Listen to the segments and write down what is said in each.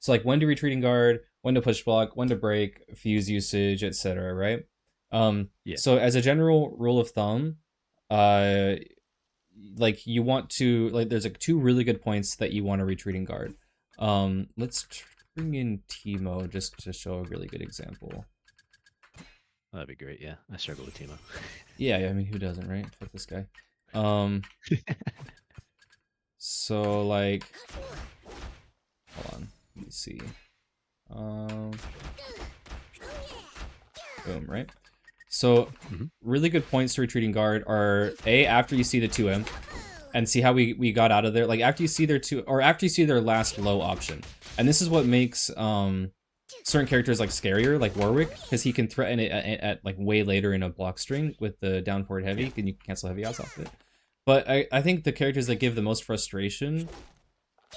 So like when to retreating guard, when to push block, when to break, fuse usage, etc. Right? Yeah. So as a general rule of thumb, uh, like you want to like there's like two really good points that you want to retreating guard. Let's bring in Timo just to show a really good example. That'd be great. Yeah, I struggle with Timo. Yeah, I mean who doesn't, right? Fuck this guy. Um, so like, hold on, let me see. Um, boom, right? So Hmm. really good points to retreating guard are A, after you see the 2M and see how we got out of there. Like after you see their two or after you see their last low option. And this is what makes certain characters like scarier, like Warwick, because he can threaten it at like way later in a block string with the down forward heavy, Yeah. and you can cancel heavy outs off of it. But I think the characters that give the most frustration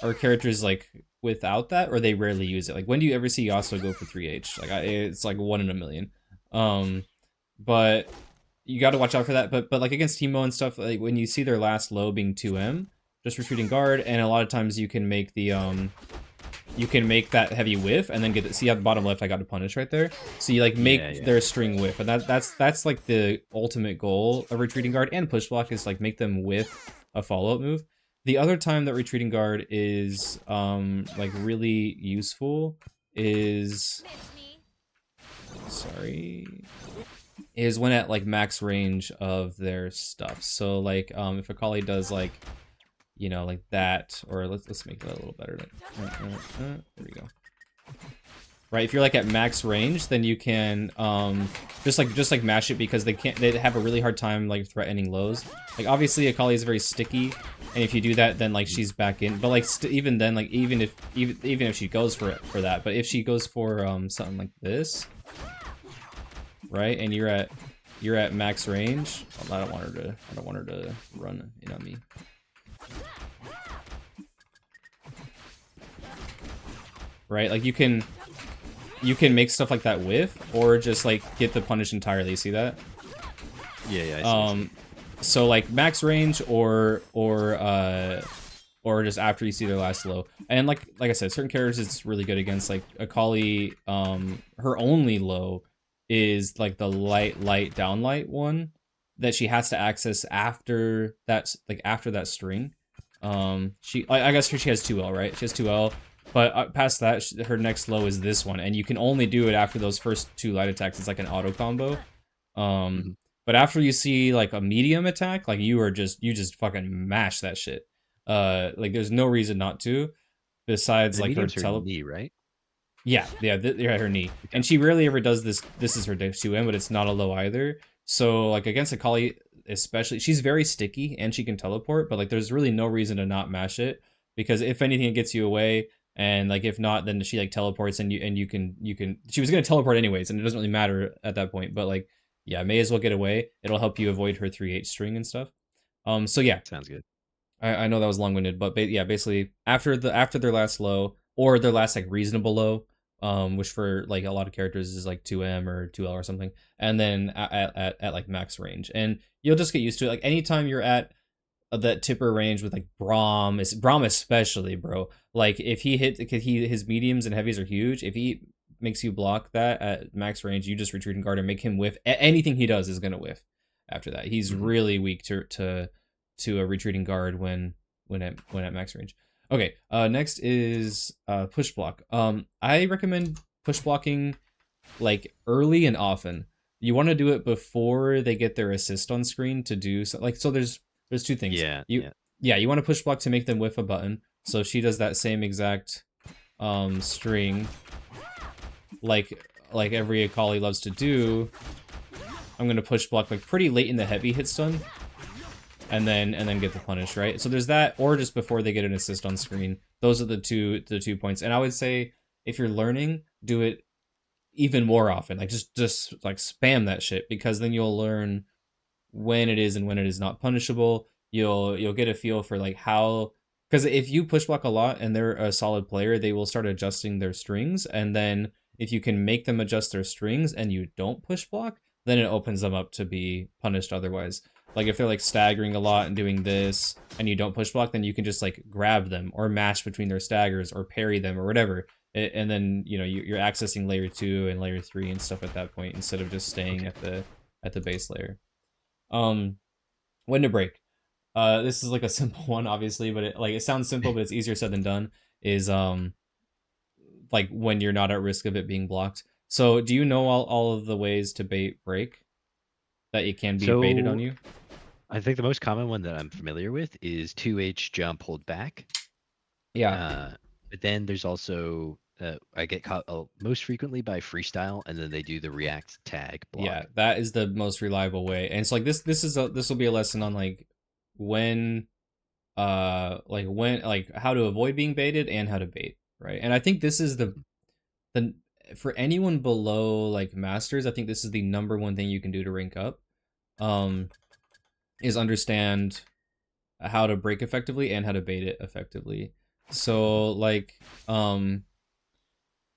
are characters like without that, or they rarely use it. Like when do you ever see Yasuo go for 3H? Like it's like 1 in a million. Um, but you got to watch out for that. But like against Teemo and stuff, like when you see their last low being 2M, just retreating guard, and a lot of times you can make the you can make that heavy whiff and then get it. See at the bottom left, I got to punish right there. So you like make Yeah. their string whiff, and that's like the ultimate goal of retreating guard and push block is like make them whiff a follow up move. The other time that retreating guard is like really useful is sorry is when at like max range of their stuff. So like if Akali does like you know like that, or let's make that a little better. There we go. Right, if you're like at max range, then you can just like mash it because they have a really hard time like threatening lows. Like obviously Akali is very sticky, and if you do that, then like she's back in. But like even then, like even if she goes for that, but if she goes for something like this, right, and you're at max range, well, I don't want her to run in on me. Right, like you can make stuff like that with, or just like get the punish entirely. See that? Yeah. I see. So like max range or just after you see their last low. And like I said, certain characters it's really good against. Like Akali, her only low is like the light down light one that she has to access after that string. I guess she has 2L, right? She has 2L. But past that, her next low is this one, and you can only do it after those first 2 light attacks. It's like an auto combo. Hmm. But after you see like a medium attack, like you just fucking mash that shit. Like there's no reason not to, besides And the like her medium's her knee, right? yeah, her knee, Okay. and she rarely ever does this. This is her 2M, but it's not a low either. So like against Akali, especially, she's very sticky and she can teleport, but like there's really no reason to not mash it because if anything, it gets you away. And like if not, then she like teleports and you can she was gonna teleport anyways, and it doesn't really matter at that point. But like yeah, may as well get away. It'll help you avoid her 3H string and stuff. So yeah, Sounds good. I know that was long winded, but yeah, basically after their last low or their last like reasonable low, which for like a lot of characters is like 2M or 2L or something, and then at like max range, and you'll just get used to it. Like anytime you're at that tipper range with like Braum especially, bro. Like if he hit, because his mediums and heavies are huge. If he makes you block that at max range, you just retreat and guard and make him whiff. Anything he does is gonna whiff. After that, he's Hmm. really weak to a retreating guard when at max range. Okay, next is push block. I recommend push blocking like early and often. You want to do it before they get their assist on screen to do so. Like so, there's two things. Yeah. You want to push block to make them whiff a button. So she does that same exact string like every Akali loves to do. I'm gonna push block like pretty late in the heavy hit stun, and then get the punish, right? So there's that, or just before they get an assist on screen. Those are the two points. And I would say if you're learning, do it even more often. Like just like spam that shit, because then you'll learn when it is and when it is not punishable. You'll get a feel for like how, because if you push block a lot and they're a solid player, they will start adjusting their strings, and then if you can make them adjust their strings and you don't push block, then it opens them up to be punished otherwise. Like if they're like staggering a lot and doing this and you don't push block, then you can just like grab them or mash between their staggers or parry them or whatever. and then you're accessing layer 2 and layer 3 and stuff at that point instead of just staying at the base layer. When to break. This is like a simple one, obviously, but it sounds simple, but it's easier said than done. Is like when you're not at risk of it being blocked. So do you know all of the ways to bait break that it can be baited on you? I think the most common one that I'm familiar with is 2H jump hold back. Yeah. But then there's also I get caught most frequently by freestyle, and then they do the react tag block. Yeah, that is the most reliable way. And it's like this will be a lesson on like when how to avoid being baited and how to bait, right? And I think this is the for anyone below like masters, I think this is the #1 thing you can do to rank up. Is understand how to break effectively and how to bait it effectively. So like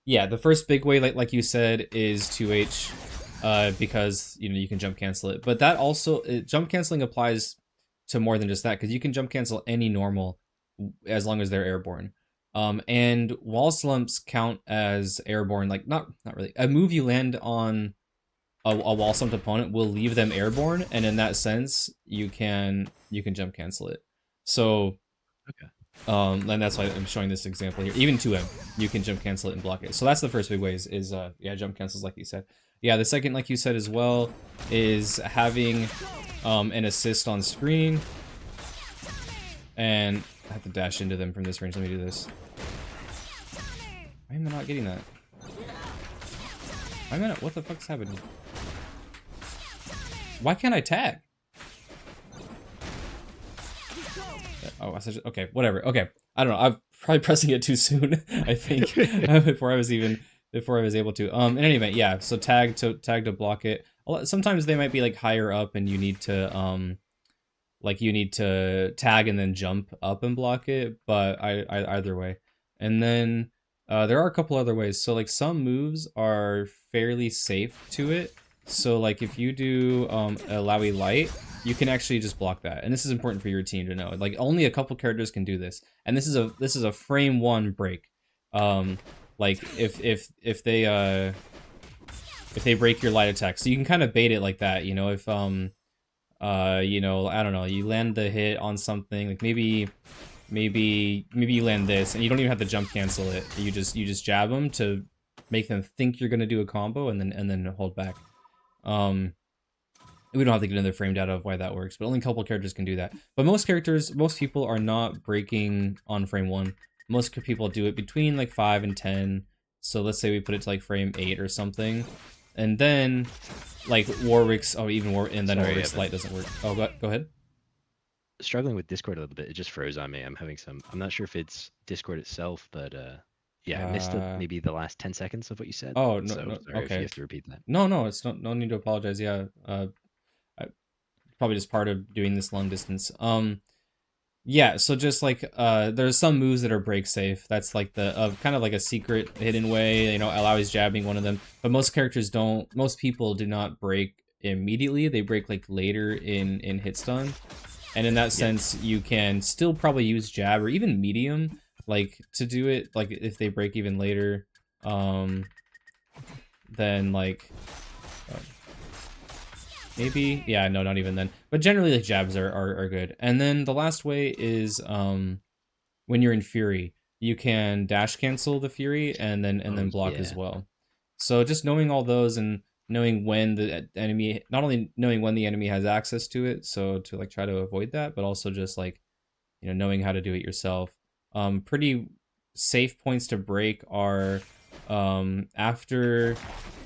yeah, the first big way like you said is 2H because you can jump cancel it. But that also jump canceling applies to more than just that, because you can jump cancel any normal as long as they're airborne. And wall slumps count as airborne, like not really. A move you land on a wall slumped opponent will leave them airborne, and in that sense, you can jump cancel it. So, okay. And that's why I'm showing this example here. Even 2M, you can jump cancel it and block it. So that's the first big ways is yeah, jump cancels like you said. Yeah, the second, like you said as well, is having an assist on screen. And I have to dash into them from this range. Let me do this. Why am I not getting that? Why am I not? What the fuck's happening? Why can't I tag? Oh, I said, okay, whatever. Okay, I don't know. I'm probably pressing it too soon. I think before I was able to. In any event, yeah. So tag to block it. Sometimes they might be like higher up, and you need to tag and then jump up and block it. But I either way. And then there are a couple other ways. So like some moves are fairly safe to it. So like if you do Illaoi light, you can actually just block that. And this is important for your team to know. Like only a couple characters can do this. And this is a frame 1 break. Like if they break your light attack. So you can kind of bait it like that, if I don't know, you land the hit on something, like maybe you land this and you don't even have to jump cancel it. You just jab them to make them think you're gonna do a combo and then hold back. We don't have to get into the frame data of why that works, but only a couple characters can do that. But most people are not breaking on frame 1. Most people do it between like 5 and 10. So let's say we put it to like frame 8 or something, and then like Warwick's Warwick's light doesn't work. Oh, go ahead. Struggling with Discord a little bit. It just froze on me. I'm not sure if it's Discord itself, but yeah, I missed maybe the last 10 seconds of what you said. Oh, no, so no, sorry okay. if you have to repeat that. No, it's no need to apologize. Yeah, probably just part of doing this long distance. Yeah, so just like there's some moves that are break safe. That's like the kind of like a secret hidden way. Illaoi's jabbing one of them, but most people do not break immediately. They break like later in hit stun. And in that sense, you can still probably use jab or even medium, like to do it. Like if they break even later, then like maybe, yeah, no, not even then. But generally, like jabs are good. And then the last way is when you're in Fury, you can dash cancel the Fury and then block as well. So just knowing all those and knowing when the enemy, not only knowing when the enemy has access to it, so to like try to avoid that, but also just like, knowing how to do it yourself. Pretty safe points to break are after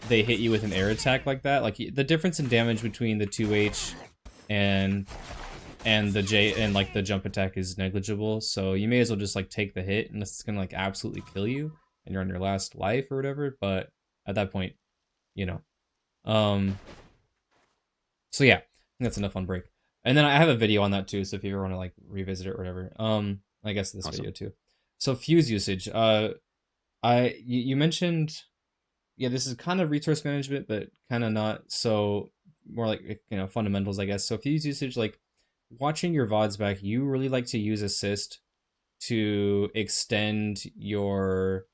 they hit you with an air attack like that. Like the difference in damage between the 2H and the J and like the jump attack is negligible, so you may as well just like take the hit unless it's gonna like absolutely kill you and you're on your last life or whatever. But at that point, so yeah, I think that's enough on break. And then I have a video on that too, so if you ever want to like revisit it or whatever, I guess this video too. So fuse usage, you mentioned, yeah, this is kind of resource management, but kind of not. So more like fundamentals, I guess. So fuse usage, like watching your VODs back, you really like to use assist to extend your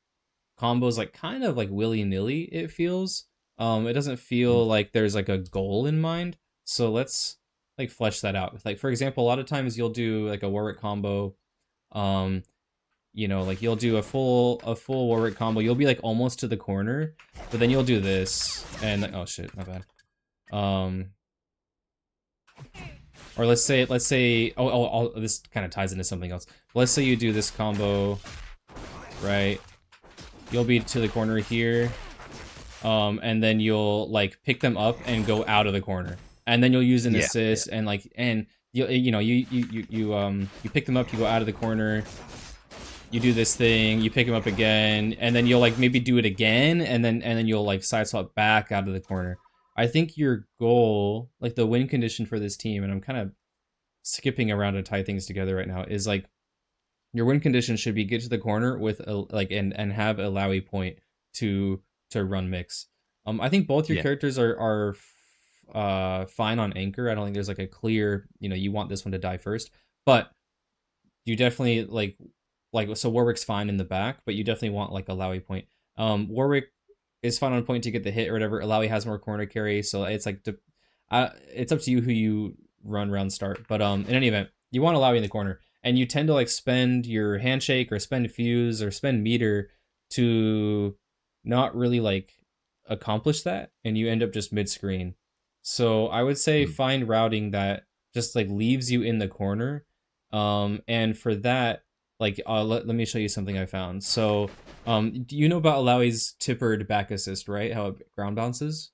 combos like kind of like willy-nilly, it feels. It doesn't feel like there's like a goal in mind. So let's like flesh that out. Like, for example, a lot of times you'll do like a Warwick combo. You know, like you'll do a full Warwick combo. You'll be like almost to the corner, but then you'll do this and like, oh shit, my bad. Or let's say this kind of ties into something else. Let's say you do this combo, right? You'll be to the corner here, and then you'll like pick them up and go out of the corner, and then you'll use an assist and like you pick them up, you go out of the corner, you do this thing, you pick them up again, and then you'll like maybe do it again, and then you'll like side swap back out of the corner. I think your goal, like the win condition for this team, and I'm kind of skipping around to tie things together right now, is like your win condition should be get to the corner with a like and have a Illaoi point to run mix. I think both your characters are fine on anchor. I don't think there's like a clear, you want this one to die first, but you definitely like so Warwick's fine in the back, but you definitely want like a Illaoi point. Warwick is fine on point to get the hit or whatever. Illaoi has more corner carry, so it's like it's up to you who you run round start. But in any event, you want Illaoi in the corner, and you tend to like spend your handshake or spend fuse or spend meter to not really like accomplish that, and you end up just mid screen. So I would say find routing that just like leaves you in the corner, and for that, like let me show you something I found. So do you know about Illaoi's tippered back assist, right? How it ground bounces?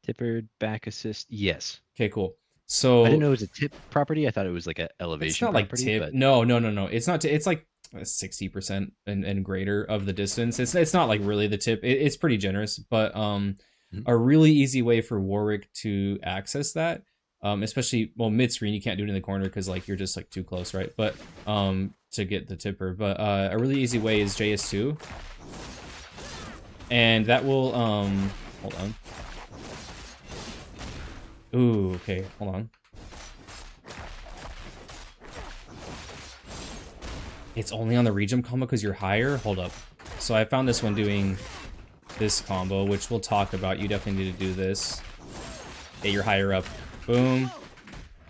Tippered back assist, yes. Okay, cool. So I didn't know it was a tip property. I thought it was like an elevation it's not property. Like tip. But... No. It's not. It's like 60% and greater of the distance. It's not like really the tip. It's pretty generous, but a really easy way for Warwick to access that, especially mid screen, you can't do it in the corner because like you're just like too close, right? But to get the tipper, but a really easy way is JS2, and that will hold on. Ooh, okay, hold on. It's only on the rejump combo because you're higher? Hold up. So I found this one doing this combo, which we'll talk about. You definitely need to do this. Yeah, you're higher up. Boom.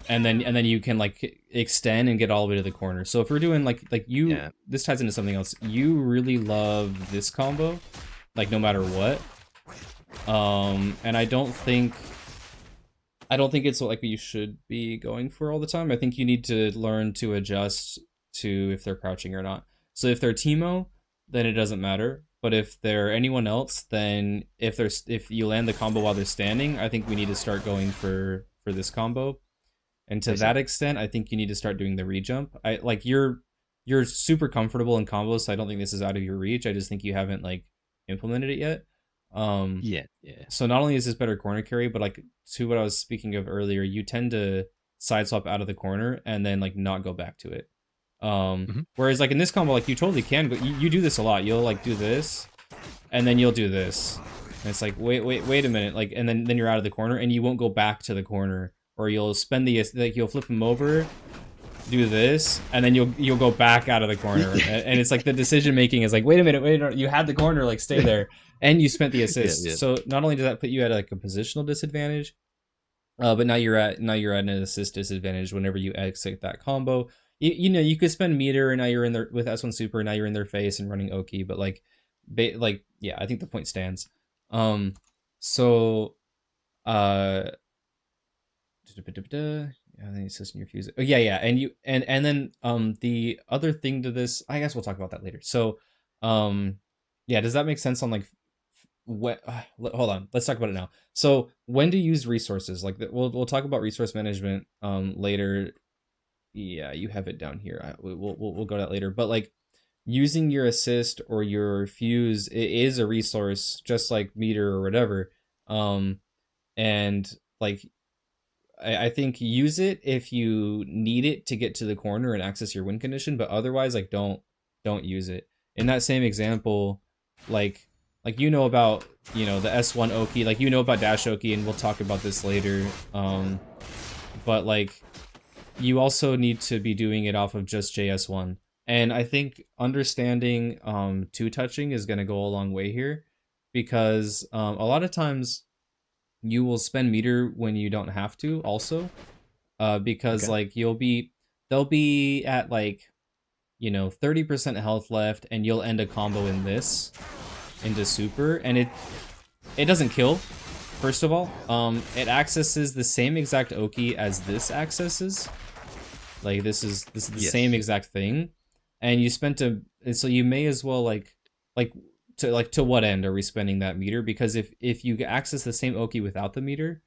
And then you can like extend and get all the way to the corner. So if we're doing like you, this ties into something else. You really love this combo, like no matter what. And I don't think it's like what you should be going for all the time. I think you need to learn to adjust to if they're crouching or not. So if they're Teemo, then it doesn't matter. But if they're anyone else, then if you land the combo while they're standing, I think we need to start going for this combo. And to that extent, I think you need to start doing the rejump. You're super comfortable in combos, so I don't think this is out of your reach. I just think you haven't like implemented it yet. So not only is this better corner carry, but like to what I was speaking of earlier, you tend to side swap out of the corner and then like not go back to it. Whereas like in this combo, like you totally can go. You do this a lot. You'll like do this, and then you'll do this. And it's like wait a minute, like, and then you're out of the corner, and you won't go back to the corner, or you'll spend you'll flip them over, do this, and then you'll go back out of the corner, and it's like the decision making is like wait a minute, you had the corner, like stay there, and you spent the assist. So not only does that put you at like a positional disadvantage, but now you're at an assist disadvantage whenever you exit that combo. You could spend meter, and now you're in there with S1 super, and now you're in their face and running Oki, but like I think the point stands. So I think it's just in your fuse. Oh yeah, and you and then the other thing to this, I guess we'll talk about that later. So does that make sense on like what? Hold on, let's talk about it now. So when to use resources, like we'll talk about resource management later. Yeah, you have it down here. We'll go to that later. But like using your assist or your fuse, it is a resource just like meter or whatever. And like I think use it if you need it to get to the corner and access your win condition, but otherwise like don't use it. In that same example, like you know about the S1 Oki, like you know about dash Oki, and we'll talk about this later. But like you also need to be doing it off of just JS1. And I think understanding two touching is going to go a long way here, because a lot of times you will spend meter when you don't have to also, because Okay. like they'll be at like, 30% health left, and you'll end a combo in this into super, and it doesn't kill. First of all, it accesses the same exact Oki as this accesses. Like this is the same Yes. exact thing, and you spent so you may as well like to what end are we spending that meter? Because if you access the same Oki without the meter,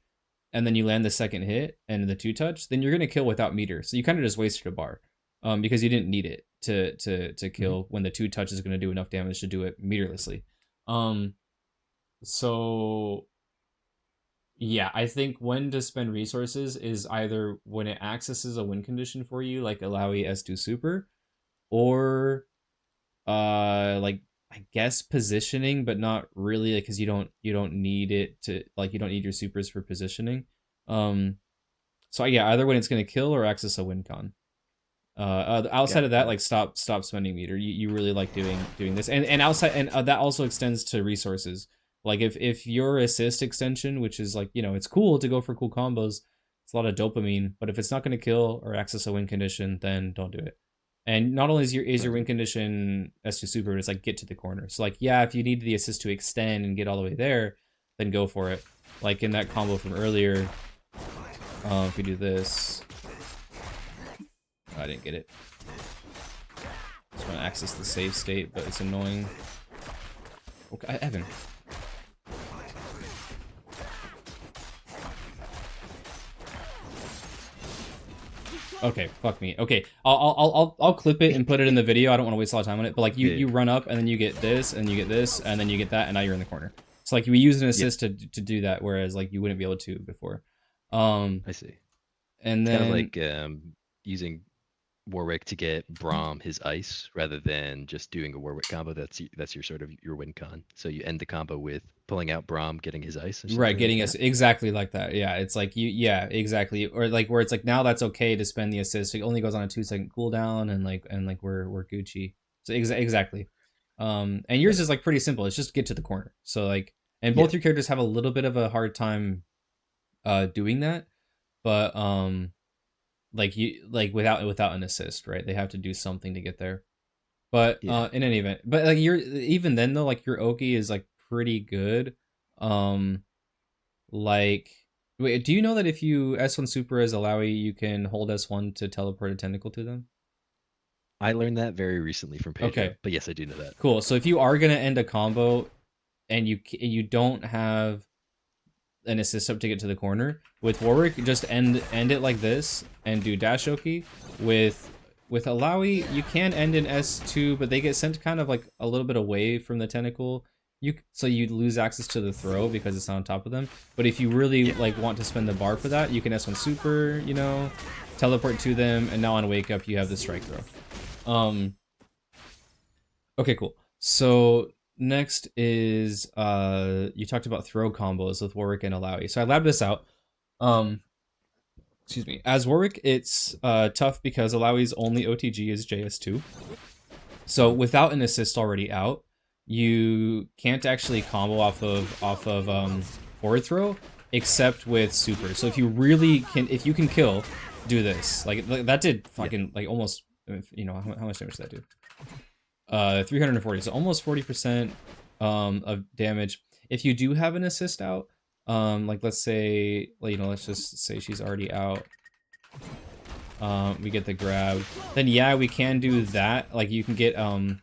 and then you land the second hit and the two touch, then you're gonna kill without meter. So you kind of just wasted a bar, because you didn't need it to Hmm. kill when the two touch is gonna do enough damage to do it meterlessly. Um, so yeah, I think when to spend resources is either when it accesses a win condition for you, like Illaoi S2 Super, or like I guess positioning, but not really, because you don't need it to, like, you don't need your supers for positioning. Um, so yeah, either when it's gonna kill or access a win con. Outside Got of it. that, Got it. like stop spending meter. You really like doing this, and outside, and that also extends to resources. Like if your assist extension, which is like, it's cool to go for cool combos, it's a lot of dopamine, but if it's not going to kill or access a win condition, then don't do it. And not only is your win Perfect. condition S2 super, but it's like get to the corner. So like, yeah, if you need the assist to extend and get all the way there, then go for it. Like in that combo from earlier, if we do this, I didn't get it. Just want to access the save state, but it's annoying. Okay, Evan. Okay, fuck me. Okay, I'll clip it and put it in the video. I don't want to waste a lot of time on it. But like you Yeah. you run up and then you get this and you get this and then you get that, and now you're in the corner. So like we use an Yeah. assist to do that, whereas like you wouldn't be able to before. Um, I see. and It's kind of then like using Warwick to get Braum his ice rather than just doing a Warwick combo. That's your sort of your win con. So you end the combo with pulling out Braum, getting his ice or right, something like getting us that. exactly like that. Yeah, it's like yeah, exactly. Or like where it's like now that's okay to spend the assist. It only goes on a 2 second cooldown, and we're Gucci. So exactly. And yours Got it. is like pretty simple. It's just get to the corner. So like, and Yeah. both your characters have a little bit of a hard time doing that, but like you like without an assist, right? They have to do something to get there. But Yeah. in any event, but like you're even then though, like your Oki is like pretty good. Um, like, wait, do you know that if you S1 Super as Alawi, you can hold S1 to teleport a tentacle to them? I learned that very recently from Pedro, Okay, but yes, I do know that. cool. So if you are gonna end a combo and you don't have an assist up to get to the corner with Warwick, just end it like this and do dash Oki. With Alawi, you can end in S2, but they get sent kind of like a little bit away from the tentacle. So you lose access to the throw because it's on top of them. But if you really Yeah. like want to spend the bar for that, you can S1 super, teleport to them, and now on wake up you have the strike throw. Okay, cool. So next is you talked about throw combos with Warwick and Alawi. So I labbed this out. Um excuse me. As Warwick, it's tough because Alawi's only OTG is JS2. So without an assist already out, you can't actually combo off of forward throw except with super. So if you can kill, do this. Like that did Yeah. fucking like almost, how much damage did that do? 340, so almost 40% of damage. If you do have an assist out, like let's say, let's just say she's already out. We get the grab. Then yeah, we can do that. Like you can get S2.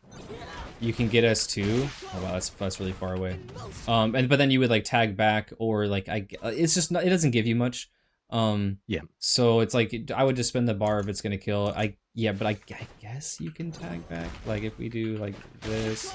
Oh wow, that's really far away. But then you would like tag back, or like it's just not, it doesn't give you much. Yeah. So it's like I would just spend the bar if it's gonna kill. But I guess you can tag back. Like if we do like this,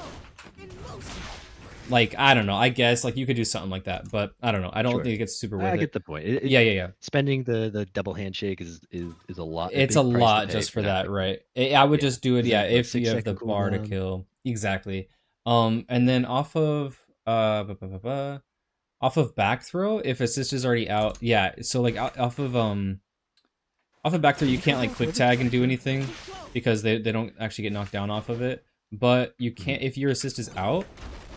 like I don't know. I guess like you could do something like that, but I don't know. I don't Sure. think it gets super worth I it. get the point. Yeah. Spending the double handshake is a It's a big price to lot pay just for for not that, having that. right? I would Yeah. just do it, Because yeah, that what if you six have the second bar to cooldown. kill. Exactly. And then off of back throw, if assist is already out, yeah. So like off of off a back throw, you can't like quick tag and do anything because they don't actually get knocked down off of it. But you can't, if your assist is out,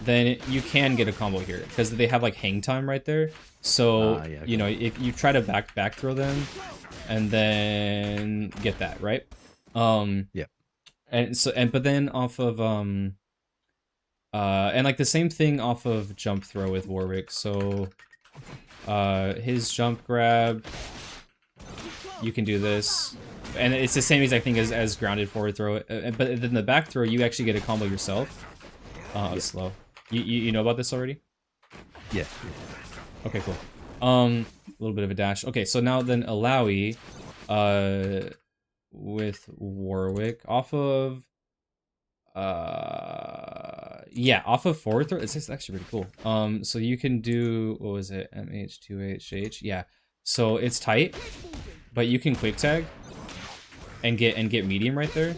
then you can get a combo here because they have like hang time right there. So Yeah, you know, if you try to back throw them and then get that right. Yeah. But then off of and like the same thing off of jump throw with Warwick. So his jump grab, you can do this, and it's the same exact thing as grounded forward throw. But then the back throw, you actually get a combo yourself. Yeah. Slow. You know about this already? Yeah. Okay, cool. A little bit of a dash. Okay, so now then Illaoi, with Warwick off of, yeah, off of forward throw. It's actually pretty cool. So you can do, what was it? MH2HH. Yeah. So it's tight, but you can quick tag and get medium right there.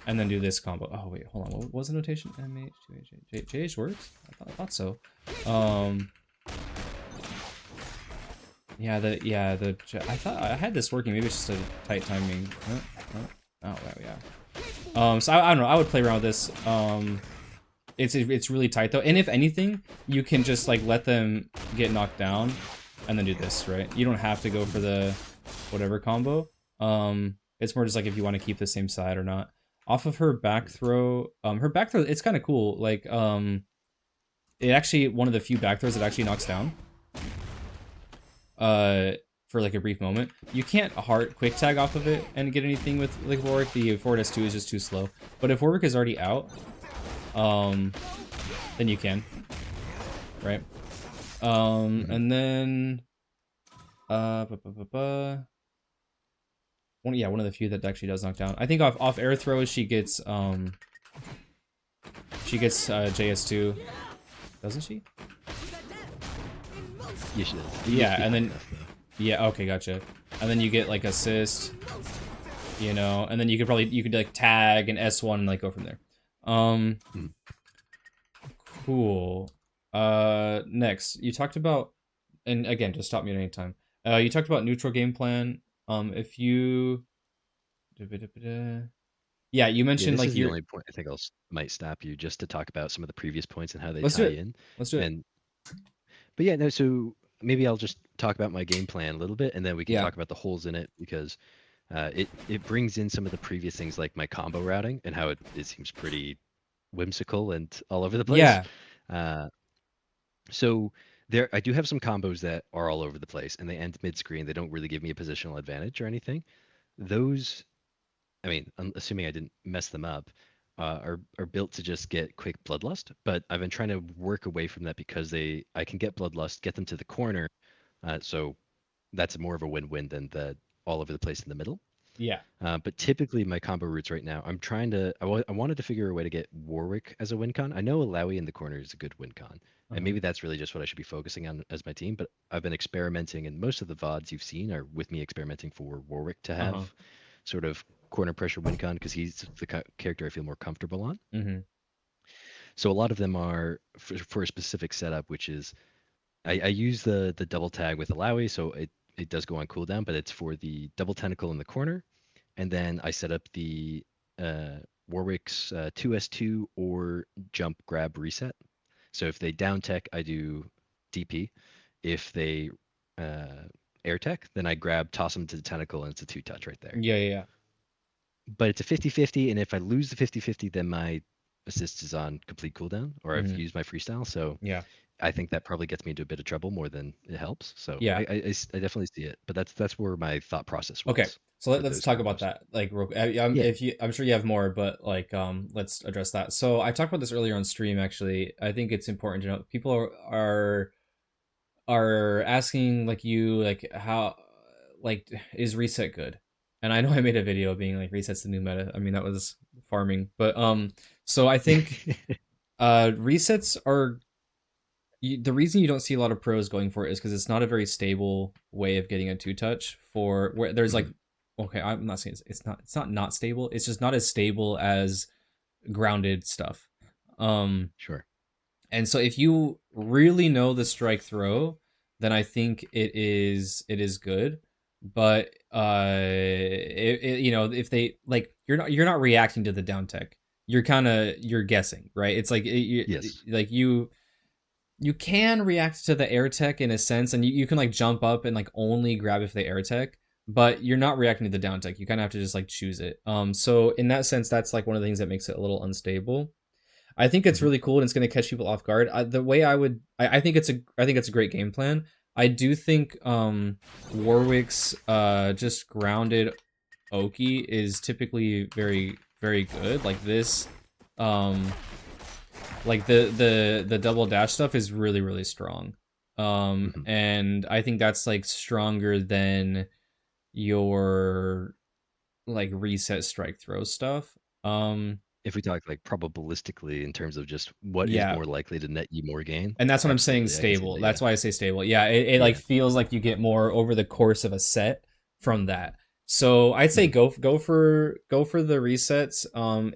And then do this combo. Oh wait, hold on. What was the notation? MH2HH. JH works? I thought so. I thought I had this working. Maybe it's just a tight timing. Oh, yeah. So I don't know. I would play around with this. It's really tight though, and if anything, you can just like let them get knocked down, and then do this, right? You don't have to go for the whatever combo. It's more just like if you want to keep the same side or not. Off of her back throw, it's kind of cool. Like it actually one of the few back throws that actually knocks down. For like a brief moment. You can't hard quick tag off of it and get anything with like Warwick. The forward S2 is just too slow. But if Warwick is already out, then you can, right? And then, one of the few that actually does knock down. I think off air throws she gets JS2, doesn't she? Yeah, she does. Yeah, and then. Yeah, okay, gotcha. And then you get like assist, you know, and then you could like tag and S1 and like go from there. Cool. Next, you talked about, and again, just stop me at any time. You talked about neutral game plan. If you, yeah, you mentioned this like is the only point I think might stop you just to talk about some of the previous points and how they tie in. Let's do it. But yeah, no, so maybe I'll just talk about my game plan a little bit, and then we can talk about the holes in it, because it brings in some of the previous things like my combo routing and how it seems pretty whimsical and all over the place. Yeah. So I do have some combos that are all over the place, and they end mid-screen. They don't really give me a positional advantage or anything. Those, I mean, assuming I didn't mess them up, are built to just get quick bloodlust. But I've been trying to work away from that because I can get bloodlust, get them to the corner, so that's more of a win-win than the all over the place in the middle. Yeah. But typically my combo routes right now, I'm trying to. I wanted to figure a way to get Warwick as a Wincon. I know Illaoi in the corner is a good Wincon, and maybe that's really just what I should be focusing on as my team. But I've been experimenting, and most of the VODs you've seen are with me experimenting for Warwick to have sort of corner pressure Wincon, because he's the character I feel more comfortable on. So a lot of them are for a specific setup, which is I use the double tag with Illaoi, so it does go on cooldown, but it's for the double tentacle in the corner, and then I set up the Warwick's 2S2 or jump grab reset. So if they down tech, I do DP. If they air tech, then I grab, toss them to the tentacle, and it's a 2-touch right there. Yeah. But it's a 50-50, and if I lose the 50-50, then my assist is on complete cooldown, or I've used my freestyle. So yeah, I think that probably gets me into a bit of trouble more than it helps. So yeah, I definitely see it, but that's where my thought process was. Okay, so let's talk about that. Like, I'm sure you have more, but like, let's address that. So I talked about this earlier on stream. Actually, I think it's important to know people are asking like how like is reset good? And I know I made a video being like reset's the new meta. I mean, that was farming, but so I think resets are the reason you don't see a lot of pros going for it is because it's not a very stable way of getting a 2-touch for where there's like, okay, I'm not saying it's not stable. It's just not as stable as grounded stuff. Sure. And so if you really know the strike throw, then I think it is good. But you know, if they like, you're not reacting to the down tech. You're guessing, right? It's like Yes. like you can react to the air tech in a sense, and you can like jump up and like only grab if they air tech, but you're not reacting to the down tech. You kind of have to just like choose it. So in that sense, that's like one of the things that makes it a little unstable. I think it's Mhm. really cool and it's going to catch people off guard. The way I think it's a great game plan. I do think Warwick's just grounded Oki is typically very good. Like this, um, like the double dash stuff is really strong. Mhm. And I think that's like stronger than your like reset strike throw stuff. If we talk like probabilistically in terms of just what is Yeah, more likely to net you more gain, and that's what I'm saying, absolutely, I can see stable. that. Yeah. That's why I say stable. Yeah, it like Yeah. feels like you get more over the course of a set from that. So I'd say Mhm. go for the resets.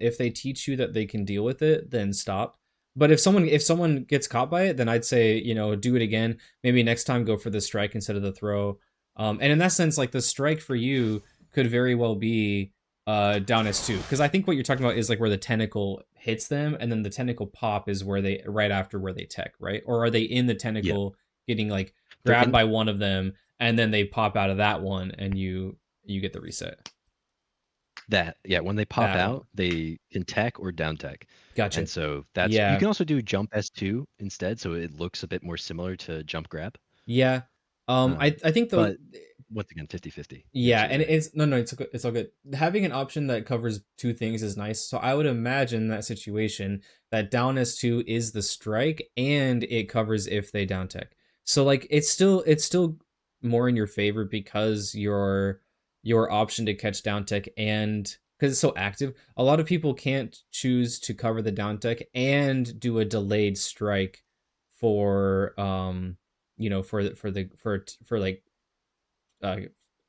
If they teach you that they can deal with it, then stop. But if someone gets caught by it, then I'd say, you know, do it again. Maybe next time go for the strike instead of the throw. And in that sense, like the strike for you could very well be down as two, because I think what you're talking about is like where the tentacle hits them and then the tentacle pop is where they right after where they tech, right? Or are they in the Yeah. tentacle getting like They're grabbed in by one of them and then they pop out of that one and you get the reset? that. Yeah. When they pop That one. out, they can tech or down tech. Gotcha. And so that's you Yeah. can also do jump S2 instead, so it looks a bit more similar to jump grab. Yeah. I think those. But once again, 50-50. You're Yeah, absolutely and right. it's no, it's all good. Having an option that covers two things is nice. So I would imagine that situation that down S2 is the strike and it covers if they down tech. So like it's still more in your favor because your option to catch down tech and because it's so active. A lot of people can't choose to cover the down tech and do a delayed strike for you know for like uh,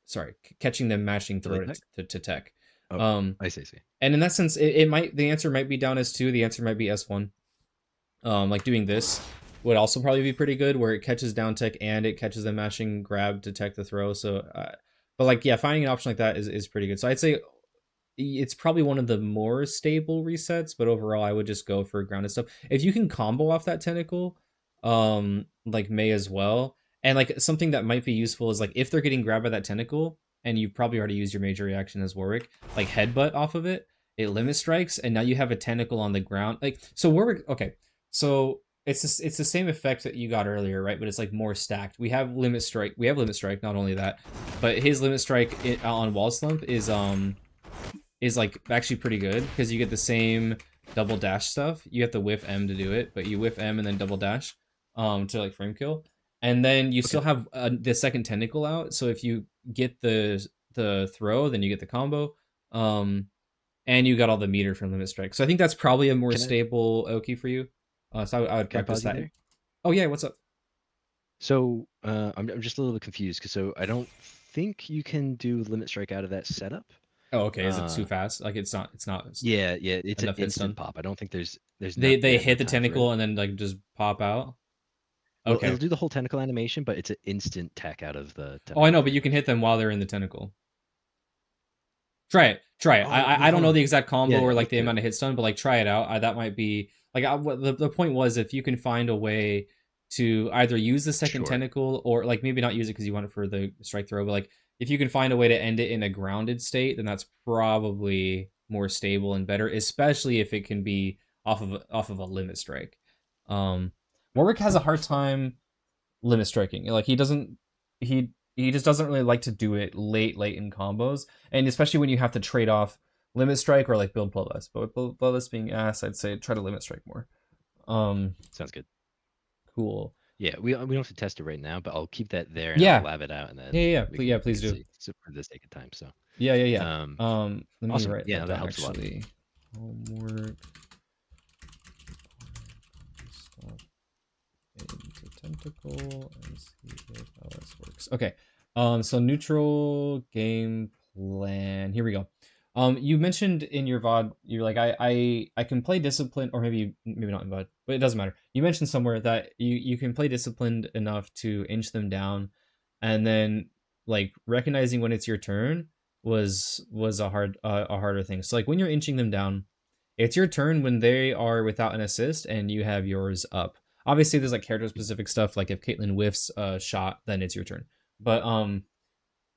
sorry, catching them mashing Delay throw tech? to tech. Oh, Um, I see. and in that sense, it might the answer might be down as two. The answer might be S1. Like doing this would also probably be pretty good, where it catches down tech and it catches them mashing grab to tech the throw. So, but like yeah, finding an option like that is pretty good. So I'd say it's probably one of the more stable resets, but overall I would just go for grounded stuff. If you can combo off that tentacle, like may as well. And like something that might be useful is like if they're getting grabbed by that tentacle and you probably already used your major reaction as Warwick, like headbutt off of it, it limit strikes, and now you have a tentacle on the ground. Like so Warwick, okay, so it's the same effect that you got earlier, right? But it's like more stacked. We have limit strike. We have limit strike. Not only that, but his limit strike on wall slump is like actually pretty good because you get the same double dash stuff. You have to whiff M to do it, but you whiff M and then double dash to like frame kill. And then you Okay. still have the second tentacle out. So if you get the throw, then you get the combo. Um and you got all the meter from limit strike. So I think that's probably a more Can I stable Oki for you. So I would can I practice pause you that. there? Oh yeah, what's up? So I'm just a little bit confused because so I don't think you can do limit strike out of that setup. Oh okay, is it too Uh, fast? Like it's not yeah, it's an enough hits instant done. pop. I don't think there's not They no hit the time for it. tentacle and then like just pop out. Well, it'll Okay. do the whole tentacle animation, but it's an instant tech out of the Oh, I tentacle. know, but you can hit them while they're in the tentacle. Try it. Try it. Oh wait, I don't hold know the on. exact Yeah, combo yeah, or like let's the do it. amount of hits done, but like try it out. That might be like the point was if you can find a way to either use the second Sure. tentacle or like maybe not use it because you want it for the strike throw, but like if you can find a way to end it in a grounded state, then that's probably more stable and better, especially if it can be off of a limit strike. Um, Warwick has a hard time limit striking. Like he just doesn't really like to do it late in combos, and especially when you have to trade off limit strike or like build bloodlust. But with bloodlust being ass, I'd say try to limit strike more. Sounds good. Cool. Yeah, we don't have to test it right now, but I'll keep that there and I'll Yeah, lab it out and yeah, then yeah, yeah. we can we Please can do. see so for the sake of time. So Yeah, yeah, yeah. um Let me awesome. write Yeah, that no, that down helps a lot. actually. Homework stuff into tentacle and see if how this works. Okay. So neutral game plan. Here we go. You mentioned in your VOD, you're like, I can play disciplined, or maybe not in VOD, but it doesn't matter. You mentioned somewhere that you can play disciplined enough to inch them down, and then like recognizing when it's your turn was a harder thing. So like when you're inching them down, it's your turn when they are without an assist and you have yours up. Obviously, there's like character specific stuff. Like if Caitlyn whiffs a shot, then it's your turn. But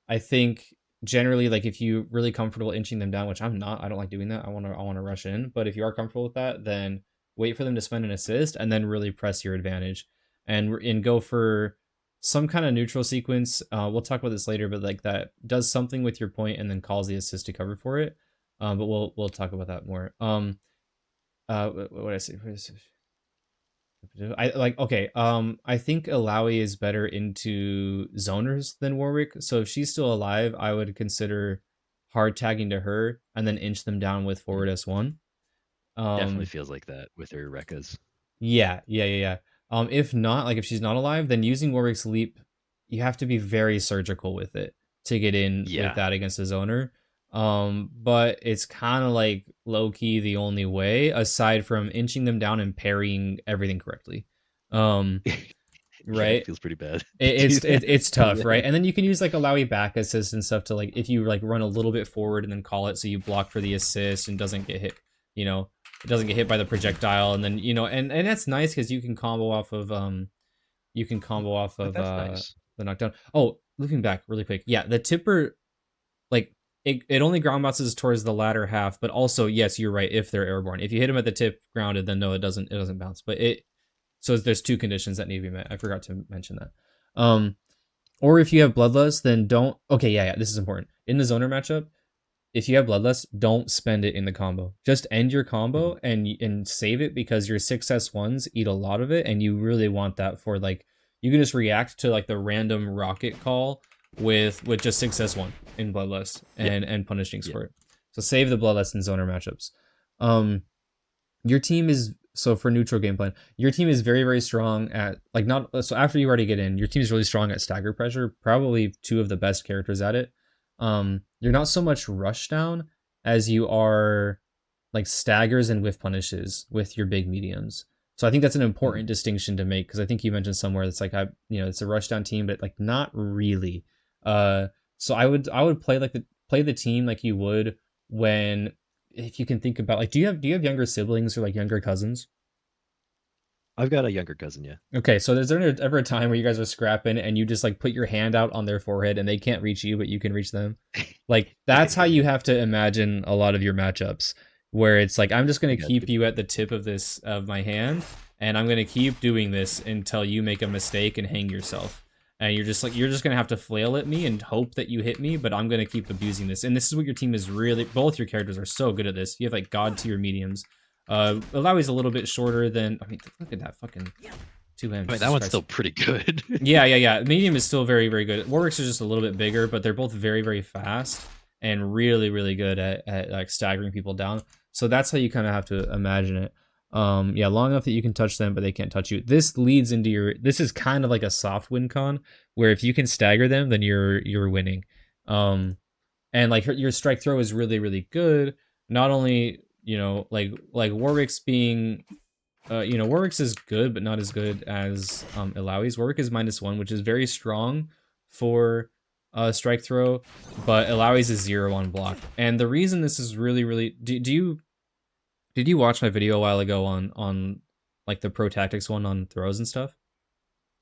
I think generally, like if you're really comfortable inching them down, which I'm not, I don't like doing that. I want to rush in. But if you are comfortable with that, then wait for them to spend an assist and then really press your advantage and go for some kind of neutral sequence. We'll talk about this later, but like that does something with your point and then calls the assist to cover for it. But we'll talk about that more. What did I say? I like okay. I think Illaoi is better into zoners than Warwick. So if she's still alive, I would consider hard tagging to her and then inch them down with forward S1. Definitely feels like that with her Rekkas. Yeah. If not, like if she's not alive, then using Warwick's leap, you have to be very surgical with it to get in with that against a zoner. But it's kind of like low key the only way, aside from inching them down and parrying everything correctly. Right? It feels pretty bad. It's tough, right? And then you can use like Illaoi back assist and stuff to like if you like run a little bit forward and then call it so you block for the assist and doesn't get hit, it doesn't get hit by the projectile, and then and that's nice because you can combo off of Nice. the knockdown. Oh, looking back really quick, yeah, the tipper like it only ground bounces towards the latter half, but also yes, you're right. If they're airborne, if you hit them at the tip grounded, then no, it doesn't bounce. But so there's two conditions that need to be met. I forgot to mention that. Or if you have bloodlust, then don't. Okay, yeah, this is important in the zoner matchup. If you have bloodlust, don't spend it in the combo. Just end your combo and save it because your 6S1s eat a lot of it, and you really want that for like you can just react to like the random rocket call with just 6S1 in bloodlust and punishings for it. So save the bloodlust in zoner matchups. Your team is so for neutral game plan. Your team is very very strong at like not so after you already get in. Your team is really strong at stagger pressure. Probably two of the best characters at it. You're not so much rush down as you are like staggers and whiff punishes with your big mediums. So I think that's an important distinction to make because I think you mentioned somewhere that's like it's a rush down team, but like not really. So I would play the team like you would when if you can think about like do you have younger siblings or like younger cousins? I've got a younger cousin, yeah. Okay, so is there ever a time where you guys are scrapping and you just like put your hand out on their forehead and they can't reach you, but you can reach them? Like that's how you have to imagine a lot of your matchups, where it's like I'm just gonna keep you at the tip of my hand, and I'm gonna keep doing this until you make a mistake and hang yourself. And you're just gonna have to flail at me and hope that you hit me, but I'm gonna keep abusing this. And this is what your team is really. Both your characters are so good at this. You have like god tier mediums. Illaoi's a little bit shorter than. I mean, look at that fucking 2M. Wait, that one's still pretty good. Yeah. Medium is still very, very good. Warwick's is just a little bit bigger, but they're both very, very fast and really, really good at like staggering people down. So that's how you kind of have to imagine it. Yeah, long enough that you can touch them, but they can't touch you. This leads into your. This is kind of like a soft win con, where if you can stagger them, then you're winning. And like your strike throw is really, really good. Not only like Warwick's being Warwick's is good but not as good as Illaoi's. Warwick is -1, which is very strong for strike throw, but Illaoi's is 0 on block. And the reason this is really really did you watch my video a while ago on like the pro tactics one on throws and stuff?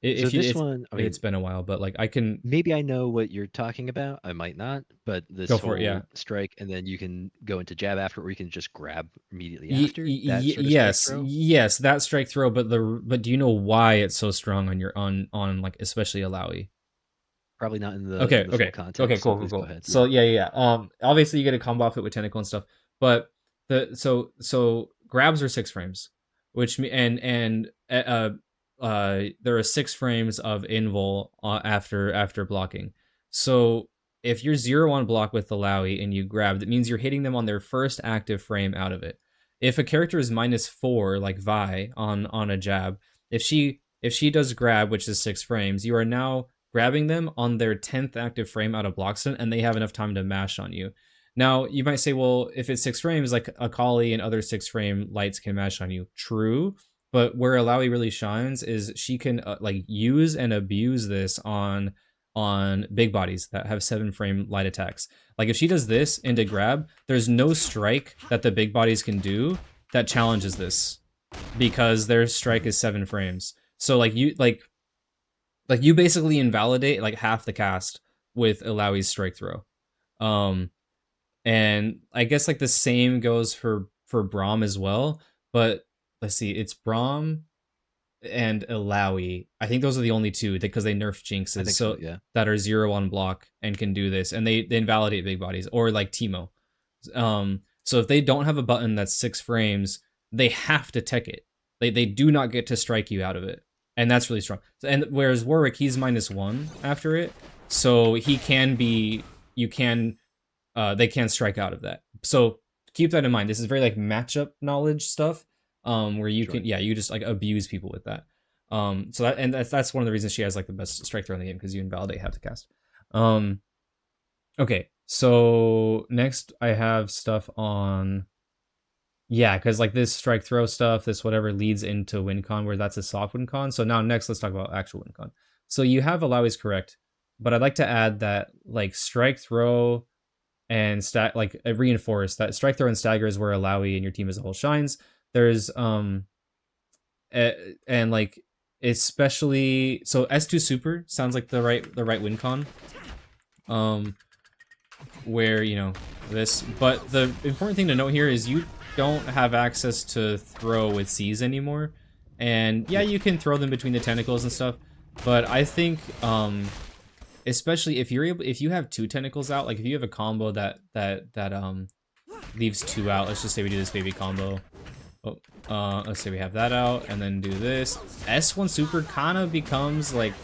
It's been a while, but like I can maybe I know what you're talking about. I might not, but this go for it, strike, and then you can go into jab after, or you can just grab immediately after. Yes, that strike throw. But do you know why it's so strong on your on like especially Illaoi? Probably not in the full context. Okay, cool. Go ahead. So yeah. Obviously you get a combo off it with tentacle and stuff, but so grabs are 6 frames, which there are 6 frames of invul after blocking. So if you're 0 on block with Illaoi and you grab, that means you're hitting them on their first active frame out of it. If a character is -4 like Vi on a jab, if she does grab, which is 6 frames, you are now grabbing them on their 10th active frame out of block stun, and they have enough time to mash on you. Now you might say, well, if it's 6 frames, like Akali and other 6 frame lights can match on you. True, but where Illaoi really shines is she can like use and abuse this on big bodies that have 7 frame light attacks. Like if she does this into grab, there's no strike that the big bodies can do that challenges this because their strike is 7 frames. So like you basically invalidate like half the cast with Illaoi's strike throw. And I guess like the same goes for Braum as well. But let's see, it's Braum and Illaoi. I think those are the only two because they nerf jinxes so, yeah. that are 0-1 block and can do this, and they invalidate big bodies or like Teemo. So if they don't have a button that's 6 frames, they have to tech it. They do not get to strike you out of it, and that's really strong. And whereas Warwick, he's -1 after it, so he can be they can strike out of that. So keep that in mind. This is very like matchup knowledge stuff, where you can you just like abuse people with that. So that's one of the reasons she has like the best strike throw in the game because you invalidate half the cast. Okay, so next I have stuff on because like this strike throw stuff, this whatever leads into Wincon where that's a soft Wincon. So now next let's talk about actual Wincon. So you have Illaoi's correct, but I'd like to add that like strike throw and reinforce that strike throw and stagger is where Illaoi and your team as a whole shines. There's and like especially so S2 super sounds like the right Wincon. Where this, but the important thing to note here is you don't have access to throw with C's anymore, and you can throw them between the tentacles and stuff, but I think especially if you have 2 tentacles out, like if you have a combo that leaves 2 out, let's just say we do this baby combo. Let's say we have that out and then do this. S1 super kind of becomes like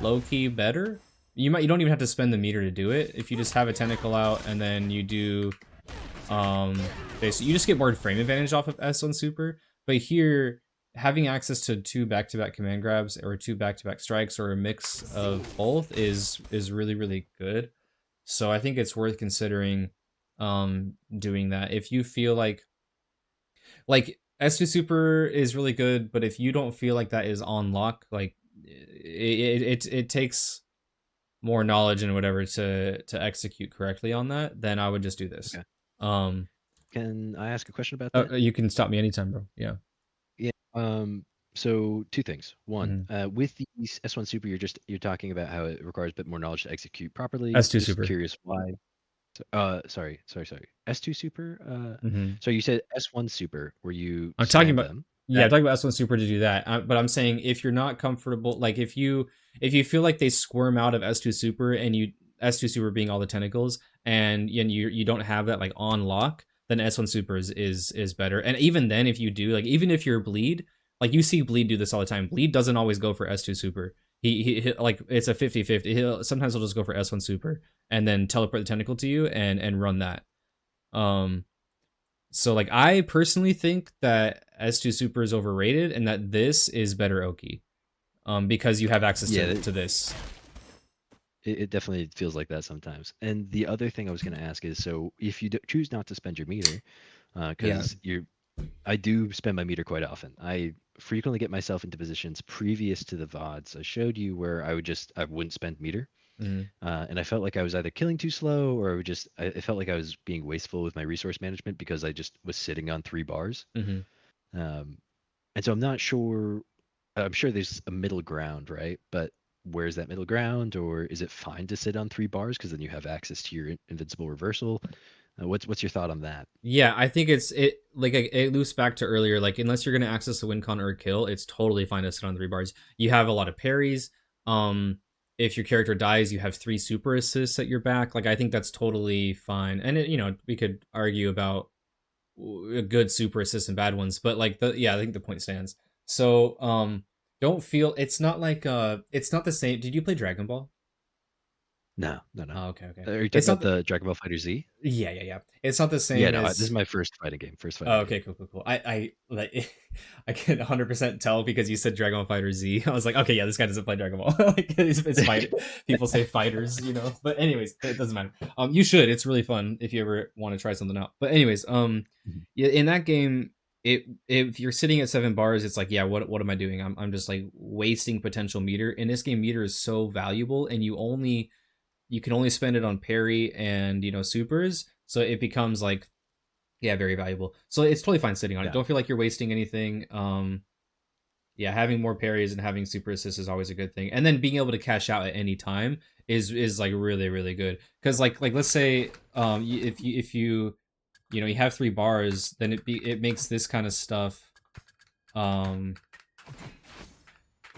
low-key better. You don't even have to spend the meter to do it. If you just have a tentacle out and then you do basically you just get more frame advantage off of S1 super. But here, having access to 2 back-to-back command grabs or 2 back-to-back strikes or a mix of both is really, really good. So I think it's worth considering doing that. If you feel like S2 super is really good, but if you don't feel like that is on lock, like it takes more knowledge and whatever to execute correctly on that, then I would just do this. Okay. Can I ask a question about that? You can stop me anytime, bro. Yeah. So 2 things. One, with the S1 super, you're talking about how it requires a bit more knowledge to execute properly. S2 super. Curious why. Sorry. S2 super. So you said S1 super. Were you? I'm talking about them? I'm talking about S1 super to do that. But I'm saying if you're not comfortable, like if you feel like they squirm out of S2 super and S2 super being all the tentacles and you don't have that like on lock, then S1 super is better. And even then, if you do, like even if you're bleed, like you see bleed do this all the time. Bleed doesn't always go for S2 super. He like it's a 50-50. Sometimes he'll just go for S1 super and then teleport the tentacle to you and run that. So like I personally think that S2 super is overrated and that this is better Oki. Because you have access to this. It definitely feels like that sometimes. And the other thing I was going to ask is, so if you choose not to spend your meter, because I do spend my meter quite often. I frequently get myself into positions previous to the VODs I showed you where I wouldn't spend meter. And I felt like I was either killing too slow or I felt like I was being wasteful with my resource management because I just was sitting on 3 bars. And so I'm not sure. I'm sure there's a middle ground, right? But where's that middle ground? Or is it fine to sit on 3 bars because then you have access to your invincible reversal? What's your thought on that? Yeah, I think it loops back to earlier. Like unless you're gonna access a Wincon or a kill, it's totally fine to sit on 3 bars. You have a lot of parries. If your character dies, you have 3 super assists at your back. Like I think that's totally fine. And we could argue about good super assists and bad ones, but like I think the point stands. So don't feel it's not like it's not the same. Did you play Dragon Ball? No, no, no. Oh, okay, okay. Are you It's talking not about the Dragon Ball Fighter Z? yeah, yeah, yeah. It's not the Yeah, same no, this is as. my first fighting game. First fighting Oh, game. okay, cool, cool, cool. I like I can 100% tell because you said Dragon Ball Fighter Z. I was like, okay, yeah, this guy doesn't play Dragon Ball. Like it's fight. People say fighters, you know. But anyways, it doesn't matter. You should. It's really fun if you ever want to try something out. But anyways, Mhm. yeah, in that game, it if you're sitting at 7 bars, it's like, yeah, what am I doing? I'm just like wasting potential meter. In this game, meter is so valuable, and you can only spend it on parry and supers. So it becomes like, yeah, very valuable. So it's totally fine sitting on it. Yeah. Don't feel like you're wasting anything. Yeah, having more parries and having super assists is always a good thing. And then being able to cash out at any time is like really really good. Because like let's say if you have 3 bars, then it makes this kind of stuff um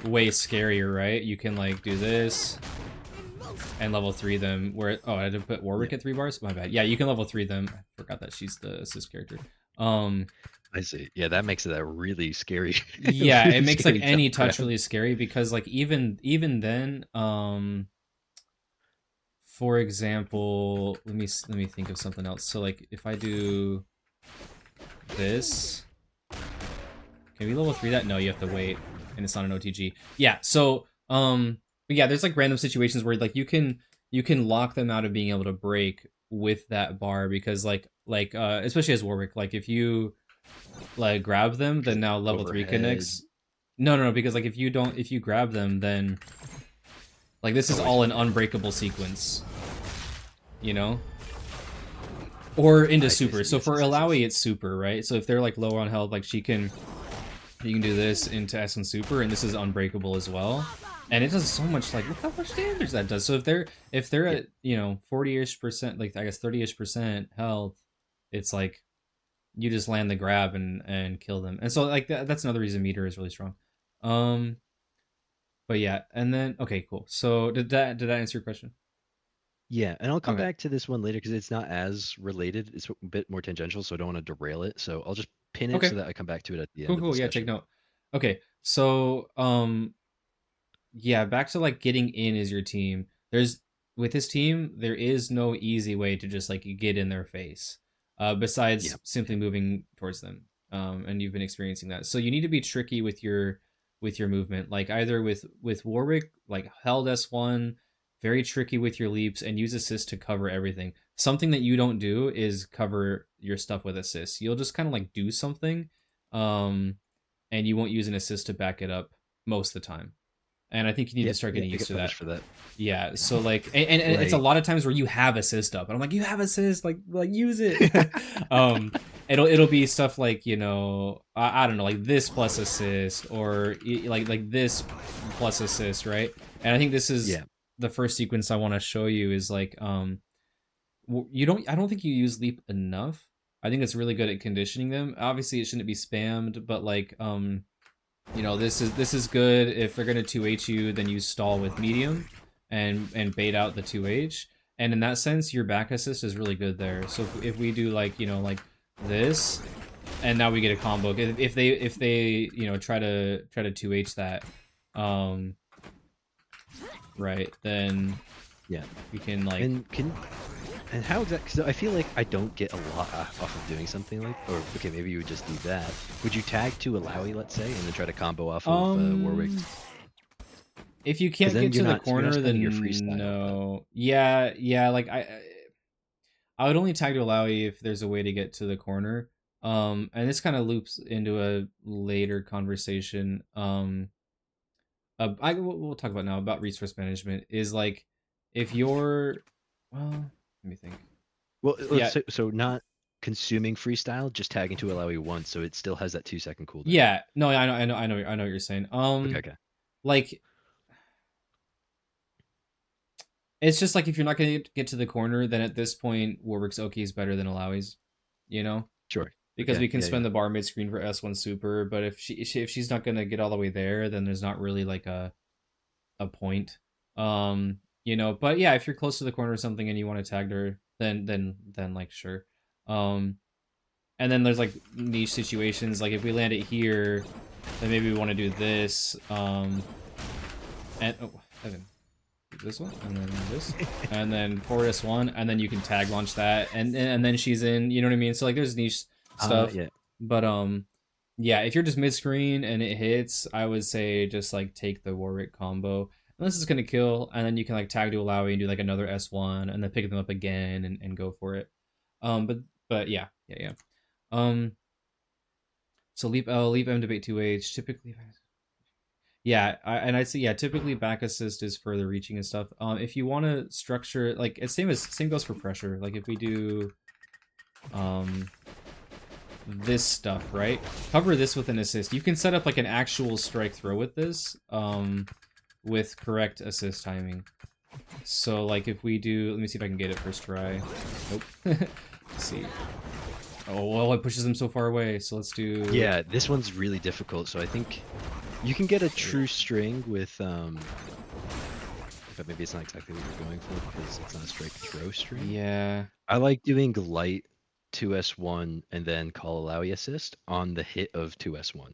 way scarier, right? You can like do this and level 3 them. Where I had to put Warwick Yeah. at 3 bars. My bad. Yeah, you can level 3 them. I forgot that she's the assist character. Um, I see. Yeah, that makes it a really scary, yeah, it really makes like scary any tough touch ground. really scary because like even then, for example, let me think of something else. So like if I do this, can we level 3 that? No, you have to wait, and it's not an OTG. Yeah, so but yeah, there's like random situations where like you can lock them out of being able to break with that bar because especially as Warwick, like if you like grab them, Because then now level 3 overhead, connects. No, no, no, because like if you grab them, then like this is oh, I all see. an unbreakable sequence, you know? Or into I see. I super. see. So Yes, for yes, yes, yes. Illaoi, it's super, right? So if they're like lower on health, like you can do this into S1 super, and this is unbreakable as well. And it does so much, like look how much damage that does. So if they're Yeah. at 40-ish%, like I guess 30-ish% health, it's like you just land the grab and kill them. And so like that's another reason meter is really strong. Um, but yeah, and then okay, cool. So did that answer your question? Yeah, and I'll come Okay, back to this one later because it's not as related. It's a bit more tangential, so I don't want to derail it. So I'll just pin it okay, so that I come back to it at the end cool, of the cool. Yeah, take discussion. note. Okay, so yeah, back to like getting in as your team. There's with this team, there is no easy way to just like get in their face, Yeah. besides simply moving towards them. And you've been experiencing that, so you need to be tricky with your movement. Like either with Warwick, like held S1, very tricky with your leaps, and use assist to cover everything. Something that you don't do is cover your stuff with assist. You'll just kind of like do something, um, and you won't use an assist to back it up most of the time. And I think you need to Yeah. start Yeah. getting I used get to that. punished for that. Yeah. So like, and it's a Like, lot of times where you have assist up, and I'm like, you have assist, like use it. um, it'll be stuff like I don't know, like this plus assist or like this plus assist, right? And I think this is yeah. the first sequence I want to show you is like you don't I don't think you use leap enough. I think it's really good at conditioning them. Obviously, it shouldn't be spammed, but like this is good if they're gonna 2H you, then you stall with medium and bait out the 2H. And in that sense, your back assist is really good there. So if we do like like this, and now we get a combo. If they try to 2H that, um, right, then Yeah. we can like And how exactly? Because I feel like I don't get a lot off of doing something like, or okay, maybe you would just do that. Would you tag to Illaoi, let's say, and then try to combo off of um Warwick's? if you Because can't then get to the you're not corner, spending your then freestyle on that. no. Yeah, yeah, like I would only tag to Illaoi if there's a way to get to the corner. And this kind of loops into a later conversation. We'll talk about now about resource management. Is like if you're, well, let me think. Well, Yeah, so not consuming freestyle, just tagging to Illaoi once, so it still has that 2 second cooldown. yeah. No, I know what you're saying. Okay, okay. Like it's just like if you're not gonna get to the corner, then at this point, Warwick's Oki is better than Illaoi's. You know. Sure. Because Okay. we can Yeah, yeah. spend the bar mid screen for S1 super, but if she's not gonna get all the way there, then there's not really like a point. But yeah, if you're close to the corner or something and you want to tag her, then like sure. Um, and then there's like niche situations, like if we land it here, then maybe we want to do this. And oh, Evan, this one, and then this, and then forward S1, and then you can tag launch that, and then she's in. You know what I mean? So like, there's niche stuff, Yeah. but yeah, if you're just mid screen and it hits, I would say just like take the Warwick combo. Unless it's gonna kill, and then you can like tag to Illaoi and do like another S1, and then pick them up again and go for it. But yeah. So leap L, leap M to bait 2H. Typically, yeah, I'd say yeah. Typically, back assist is for the reaching and stuff. If you want to structure like it's same goes for pressure. Like if we do this stuff, right? Cover this with an assist. You can set up like an actual strike throw with this with correct assist timing. So like if we do, let me see if I can get it first try. Nope. Let's see. Oh, well, it pushes them so far away. So let's do... Yeah, this one's really difficult. So I think you can get a true string with, but maybe it's not exactly what you're going for because it's not a strike throw string. Yeah. I like doing light 2S1 and then call Illaoi assist on the hit of 2S1.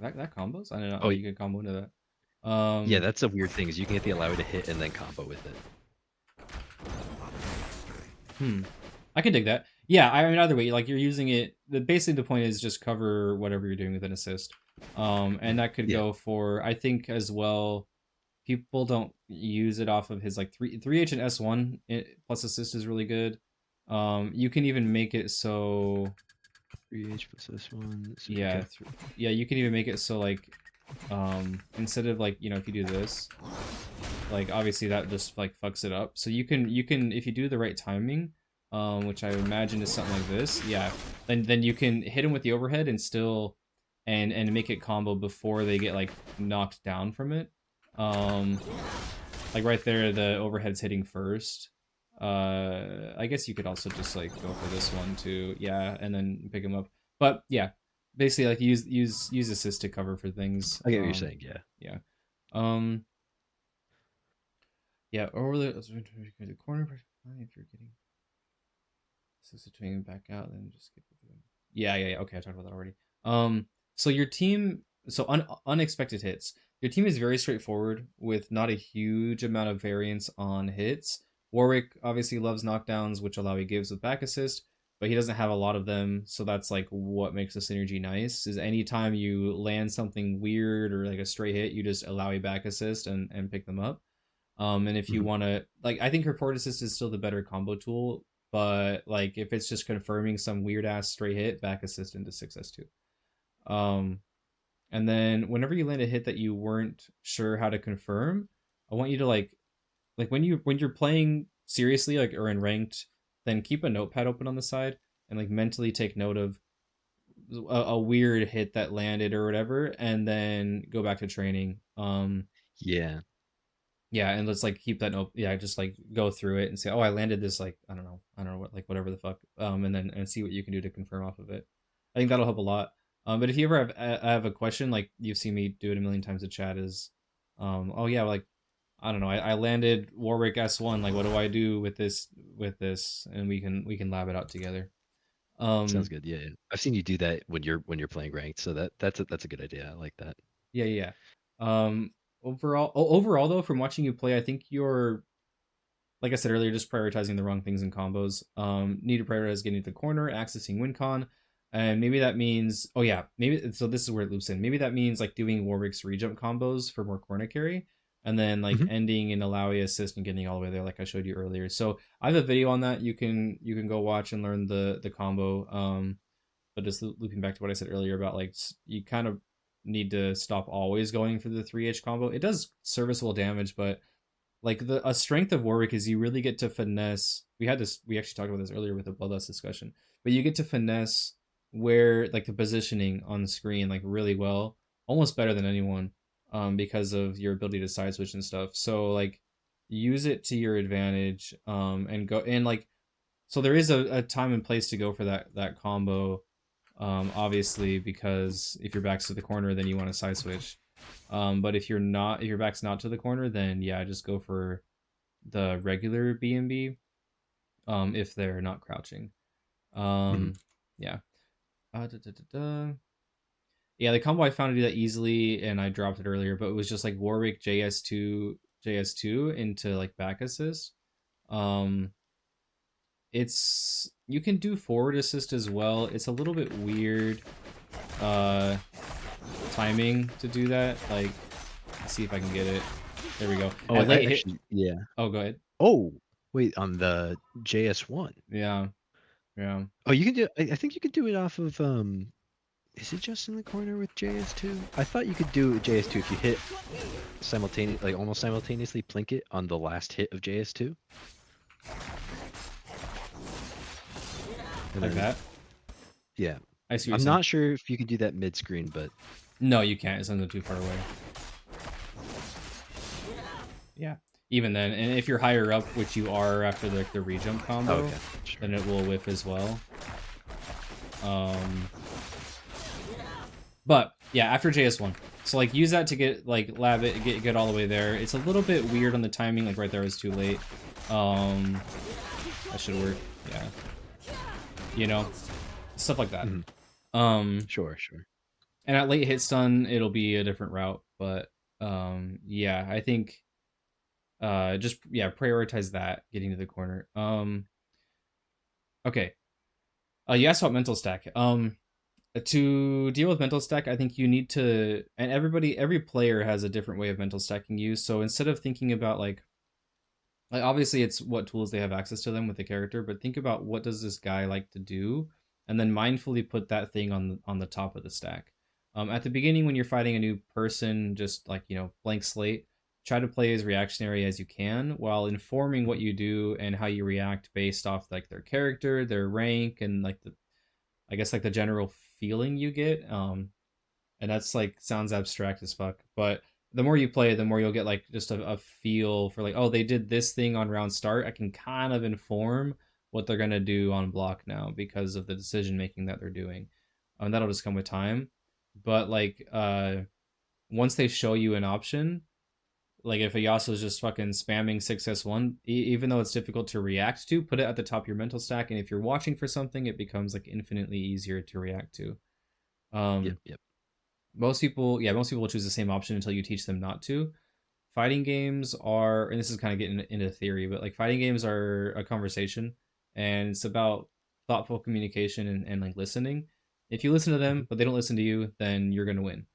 That combos? I don't know. Oh, You can combo into that. Yeah, that's a weird thing is you can get the Illaoi to hit and then combo with it. I can dig that. Yeah, I mean either way, like you're using it. Basically, the point is just cover whatever you're doing with an assist. And that could go for I think as well. People don't use it off of his like 3H and S1 plus assist is really good. You can even make it so 3H plus S1. Yeah, yeah, you can even make it so like instead of like, if you do this, like obviously that just like fucks it up. So you can if you do the right timing, which I imagine is something like this, yeah, then you can hit them with the overhead and still and make it combo before they get like knocked down from it. Like right there, the overhead's hitting first. I guess you could also just like go for this one too, yeah, and then pick them up. But yeah, basically like use assist to cover for things. I get what you're saying, yeah. Yeah. Yeah, over the corner. If you're getting assist between back out, then just skip it. Yeah. Okay, I talked about that already. So your team, unexpected hits. Your team is very straightforward with not a huge amount of variance on hits. Warwick obviously loves knockdowns, which Illaoi gives with back assist, but he doesn't have a lot of them, so that's like what makes the synergy nice. Is anytime you land something weird or like a stray hit, you just Illaoi back assist and pick them up. And if you want to, like, I think her forward assist is still the better combo tool, but like if it's just confirming some weird ass stray hit, back assist into 6S2. And then whenever you land a hit that you weren't sure how to confirm, I want you to like when you're playing seriously, like, or in ranked, then keep a notepad open on the side and like mentally take note of a weird hit that landed or whatever, and then go back to training. Yeah. Yeah, and let's like keep that note. Yeah, just like go through it and say, oh, I landed this like I don't know what, like whatever the fuck. And then see what you can do to confirm off of it. I think that'll help a lot. But if you ever have a question, like you've seen me do it a million times in chat, is, oh yeah, like I don't know, I landed Warwick S1. Like, what do I do with this? And we can lab it out together. Sounds good. Yeah, yeah. I've seen you do that when you're playing ranked, so that's a good idea. I like that. Yeah. Overall though, from watching you play, I think you're, like I said earlier, just prioritizing the wrong things in combos. Need to prioritize getting to the corner, accessing Wincon, and maybe that means, oh yeah, maybe, so this is where it loops in. Maybe that means like doing Warwick's rejump combos for more corner carry, and then like ending in Illaoi assist and getting all the way there, like I showed you earlier. So I have a video on that. You can go watch and learn the combo. But just looping back to what I said earlier about like you kind of need to stop always going for the 3H combo. It does serviceable damage, but like a strength of Warwick is you really get to finesse. We actually talked about this earlier with the Bloodlust discussion, but you get to finesse where like the positioning on the screen like really well, almost better than anyone, because of your ability to side switch and stuff. So like use it to your advantage, and go and like, so there is a time and place to go for that combo, obviously, because if your back's to the corner, then you want to side switch. But if your back's not to the corner, then yeah, just go for the regular B&B, if they're not crouching. Yeah. Yeah, the combo I found to do that easily, and I dropped it earlier, but it was just like Warwick JS2 into like back assist. Um, it's you can do forward assist as well. It's a little bit weird timing to do that. Like, let's see if I can get it. There we go. Oh, At late hit. actually, yeah. Oh, go ahead. Oh, wait, on the JS1. Yeah, yeah. Oh, you can do. I think you could do it off of. Is it just in the corner with JS2? I thought you could do JS2 if you hit like almost simultaneously plink it on the last hit of JS2. Like that. Yeah. I see. What I'm you're not sure if you can do that mid screen, but no, you can't. It's not too far away. Yeah. Even then, and if you're higher up, which you are after the rejump combo, okay, sure. then it will whiff as well. But yeah, after JS1, so like use that to get like lab it, get all the way there. It's a little bit weird on the timing. Like right there was too late. That should work. Yeah. You know, stuff like that. Sure. And at late hit stun, it'll be a different route. But yeah, I think just prioritize that getting to the corner. Okay. You asked about mental stack. To deal with mental stack, I think you need to, and every player has a different way of mental stacking you. So instead of thinking about like obviously it's what tools they have access to them with the character, but think about what does this guy like to do, and then mindfully put that thing on the top of the stack. At the beginning when you're fighting a new person, just like blank slate, try to play as reactionary as you can while informing what you do and how you react based off like their character, their rank, and like the general feeling you get. And that's like sounds abstract as fuck, but the more you play, the more you'll get like just a feel for like, oh, they did this thing on round start. I can kind of inform what they're gonna do on block now because of the decision making that they're doing. That'll just come with time. But like once they show you an option, like if a Yasuo's just fucking spamming 6S1, even though it's difficult to react to, put it at the top of your mental stack, and if you're watching for something, it becomes like infinitely easier to react to. Yep. Most people will choose the same option until you teach them not to. Fighting games are, and this is kind of getting into theory, but like fighting games are a conversation, and it's about thoughtful communication and like listening. If you listen to them, but they don't listen to you, then you're gonna win.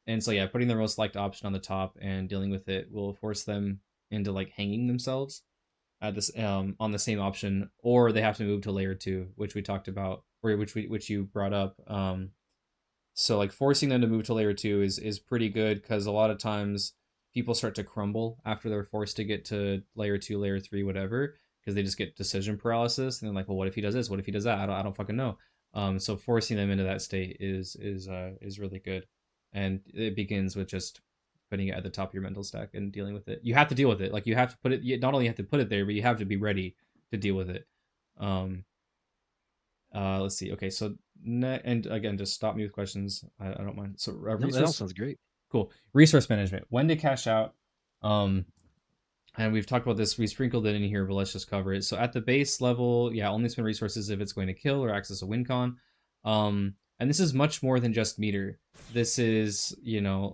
And so yeah, putting the most liked option on the top and dealing with it will force them into like hanging themselves at this on the same option, or they have to move to layer 2, which we talked about, or which you brought up. So like forcing them to move to layer 2 is pretty good, because a lot of times people start to crumble after they're forced to get to layer 2, layer 3, whatever, because they just get decision paralysis, and they're like, well, what if he does this? What if he does that? I don't fucking know. So forcing them into that state is really good, and it begins with just putting it at the top of your mental stack and dealing with it. You have to deal with it. Like you have to put it. You not only have to put it there, but you have to be ready to deal with it. Let's see. Okay, so and again, just stop me with questions. I don't mind. So That all sounds great. Cool. Resource management. When to cash out. And we've talked about this. We sprinkled it in here, but let's just cover it. So at the base level, yeah, only spend resources if it's going to kill or access a Wincon. And this is much more than just meter. This is,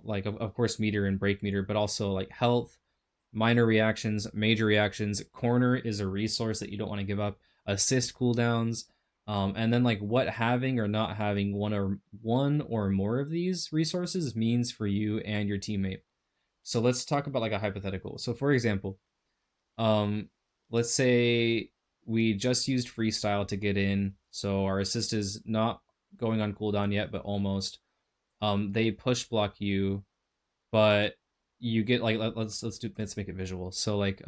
like of course meter and break meter, but also like health, minor reactions, major reactions. Corner is a resource that you don't want to give up. Assist cooldowns. And then like what having or not having one or more of these resources means for you and your teammate. So let's talk about like a hypothetical. So for example, let's say we just used freestyle to get in. So our assist is not going on cooldown yet, but almost. They push block you, but you get like let's make it visual. So like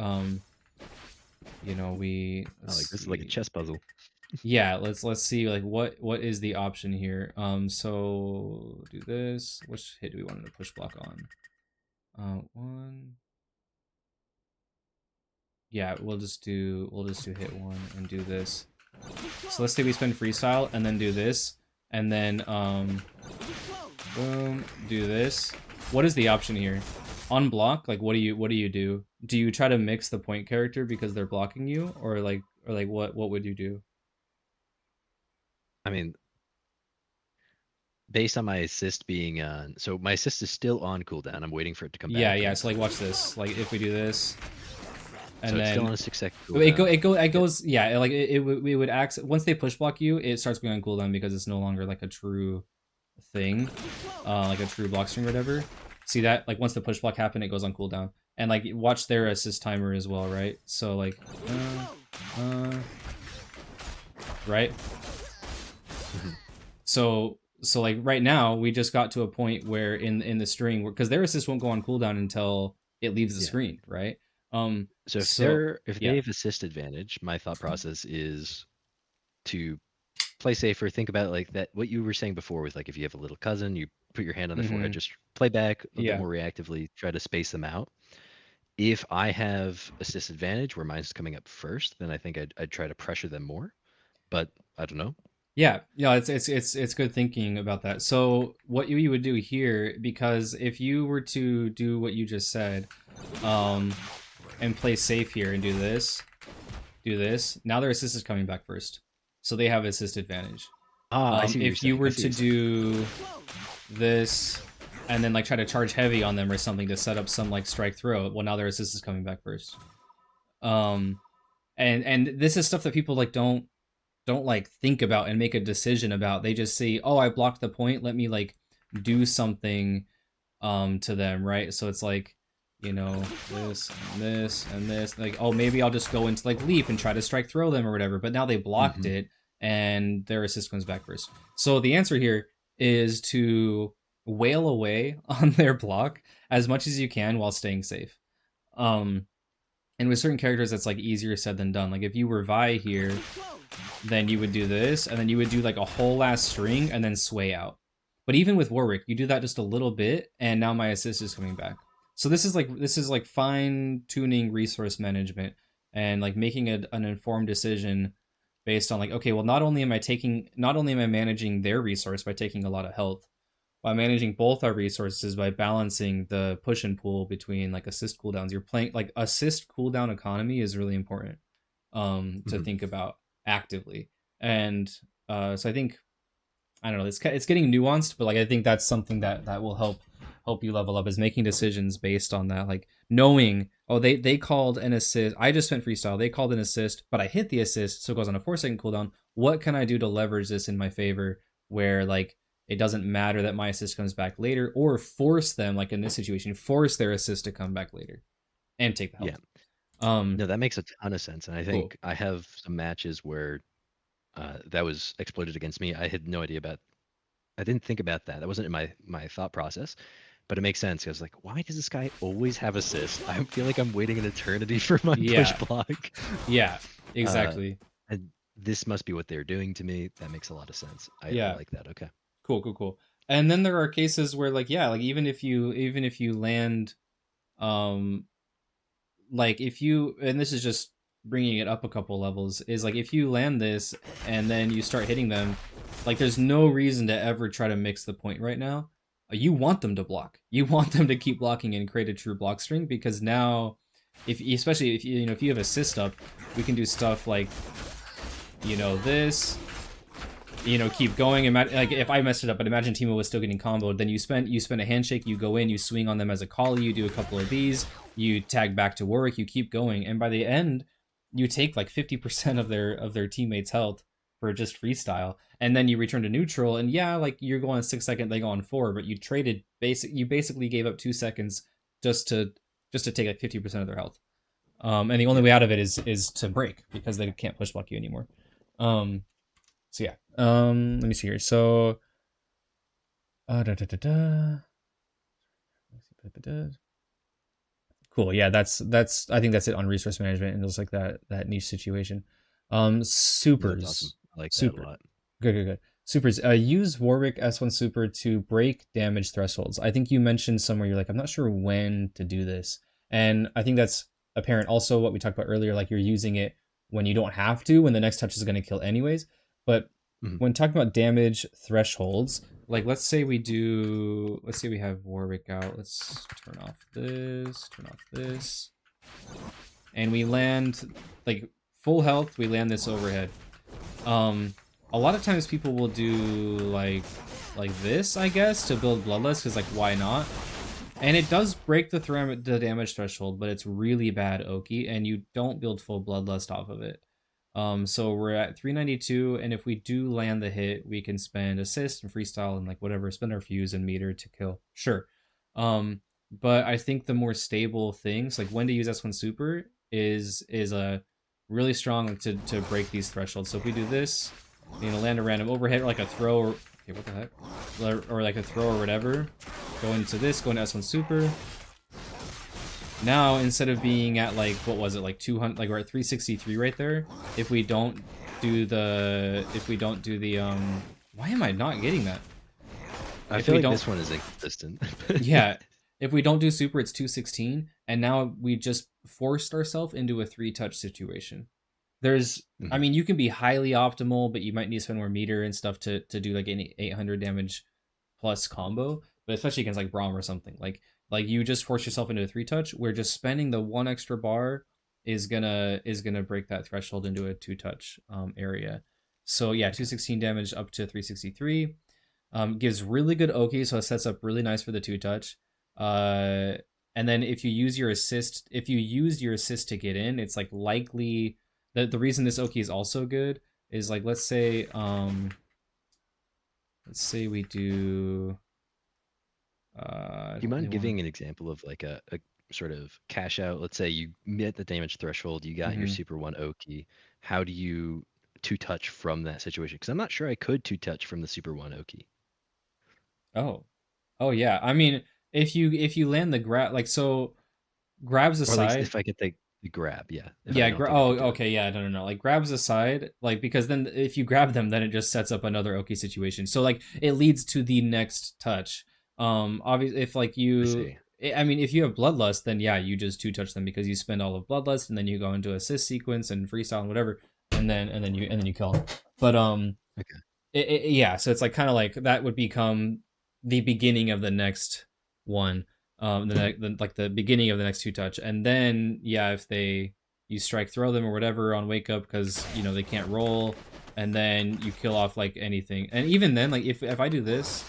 This is like a chess puzzle. Yeah, let's see like what is the option here. So do this. Which hit do we want to push block on? One. Yeah, we'll just do hit 1 and do this. So let's say we spend freestyle and then do this, and then boom, do this. What is the option here? On block, like what do you do? Do you try to mix the point character because they're blocking you, or what would you do? I mean, based on my assist being on, so my assist is still on cooldown. I'm waiting for it to come Yeah, back, yeah. right? So like, watch this. Like, if we do this, So and it's still then on a 6-second it cooldown. it Yep. goes. Yeah, like we would act once they push block you, it starts going on cooldown because it's no longer like a true thing, like a true block string or whatever. See that? Like once the push block happened, it goes on cooldown. And like watch their assist timer as well, right? So like, right? Mhm. So like right now we just got to a point where in the string, because their assist won't go on cooldown until it leaves the Yeah. screen, right? So So if they yeah. have assist advantage, my thought process is to play safer. Think about it like that. What you were saying before with like if you have a little cousin, you put your hand on their forehead, Hmm. just play back a bit Yeah. more reactively, try to space them out. If I have assist advantage where mine's coming up first, then I think I'd try to pressure them more. But I don't know. Yeah, yeah, it's good thinking about that. So what you would do here, because if you were to do what you just said, um, and play safe here and do this. Now their assist is coming back first, so they have assist advantage. Ah, I see what you're If you saying. I were see what to you're saying. do this and then like try to charge heavy on them or something to set up some like strike throw, well now their assist is coming back first. Um, and this is stuff that people like don't like think about and make a decision about. They just see, oh, I blocked the point, let me like do something to them, right? So it's like, you know, this and this and this, like, oh, maybe I'll just go into like leap and try to strike throw them or whatever, but now they blocked Hmm. it and their assist comes back first. So the answer here is to wail away on their block as much as you can while staying safe. um and with certain characters that's like easier said than done. Like if you were Vi here, then you would do this, and then you would do like a whole last string and then sway out. But even with Warwick, you do that just a little bit, and now my assist is coming back. So this is like fine tuning resource management and like making an informed decision based on like, okay, well not only am I managing their resource by taking a lot of health, by managing both our resources by balancing the push and pull between like assist cooldowns. You're playing like assist cooldown economy is really important to Hmm. think about actively. And so I think I don't know, it's getting nuanced, but like I think that's something that will help you level up, is making decisions based on that, like knowing, oh, they called an assist, I just went freestyle, they called an assist but I hit the assist, so it goes on a 4-second cooldown. What can I do to leverage this in my favor, where like it doesn't matter that my assist comes back later, or force them, like in this situation, force their assist to come back later and take the Yeah. health. No, that makes a ton of sense. And I Cool. think I have some matches where that was exploited against me. I had no idea about. I didn't think about that. That wasn't in my thought process, but it makes sense. I was like, why does this guy always have assist? I feel like I'm waiting an eternity for my push Yeah, block. yeah, Uh, exactly. and this must be what they're doing to me. That makes a lot of sense. I Yeah. like that. Okay. Cool, cool, cool. And then there are cases where like, yeah, like even if you land um like if you, and this is just bringing it up a couple levels, is like if you land this and then you start hitting them, like there's no reason to ever try to mix the point right now. You want them to block. You want them to keep blocking and create a true block string, because now if especially if you know if you have assist up, we can do stuff like, you know, this, you know, keep going. Like if I messed it up, but imagine Timo was still getting comboed. Then you spend a handshake, you go in, you swing on them as a collie, you do a couple of these, you tag back to Warwick, you keep going, and by the end, you take like 50% of their teammates' health for just freestyle, and then you return to neutral, and yeah, like you're going 6 seconds, they go on 4, but you basically gave up 2 seconds just to take like 50% of their health. And the only Yeah. way out of it is to break, because they can't push block you anymore. Um, so yeah. Let me see here. So da, da, da, da. Cool. Yeah, that's I think that's it on resource management and just like that niche situation. No, that's awesome. Supers. I like that a Super. lot. Good, good, good. Supers. Use Warwick S1 Super to break damage thresholds. I think you mentioned somewhere you're like, I'm not sure when to do this. And I think that's apparent also what we talked about earlier, like you're using it when you don't have to, when the next touch is going to kill anyways. But Mhm. when talking about damage thresholds, like let's say we have Warwick out. Let's turn off this, and we land like full health, we land this overhead. A lot of times people will do like like this, I guess, to build Bloodlust, because, like, why not? And it does break the damage threshold, but it's really bad Oki, and you don't build full Bloodlust off of it. So we're at 392, and if we do land the hit, we can spend assist and freestyle and like whatever, spend our fuse and meter to kill. Sure. But I think the more stable things, like when to use S1 super, is a really strong to break these thresholds. So if we do this, you know, land a random overhead or like a throw, or okay, what the heck, or like a throw or whatever, go into this, go into S1 super. Now, instead of being at like, what was it, like 200, like we're at 363 right there. If we don't do the, why am I not getting that? I feel like this one is inconsistent. Yeah, if we don't do super, it's 216, and now we just forced ourselves into a 3-touch situation. There's, I mean, you can be highly optimal, but you might need to spend more meter and stuff to do like any 800 damage plus combo, but especially against like Braum or something, like you just force yourself into a 3-touch where just spending the 1 extra bar is gonna break that threshold into a 2-touch area. So yeah, 216 damage up to 363. Gives really good Oki, so it sets up really nice for the 2-touch. And then if you use your assist, to get in, it's like likely that the reason this Oki is also good is like, let's say we do. Do you mind giving an example of like a sort of cash out? Let's say you met the damage threshold, you got your Super 1 Oki. How do you 2-touch from that situation? Because I'm not sure I could 2-touch from the Super 1 Oki. Oh yeah. I mean, if you land the grab, like, so grabs aside. Or like if I get the grab, yeah. Yeah. Okay. Yeah. No. Like grabs aside, like, because then if you grab them, then it just sets up another Oki situation. So like it leads to the next touch. Obviously, if like I mean, if you have Bloodlust, then yeah, you just 2-touch them because you spend all of Bloodlust, and then you go into assist sequence and freestyle and whatever, and then you kill them. But okay. Yeah, so it's like kind of like that would become the beginning of the next one, like the beginning of the next 2-touch, and then yeah, if you strike throw them or whatever on wake up because you know they can't roll, and then you kill off like anything, and even then, like if I do this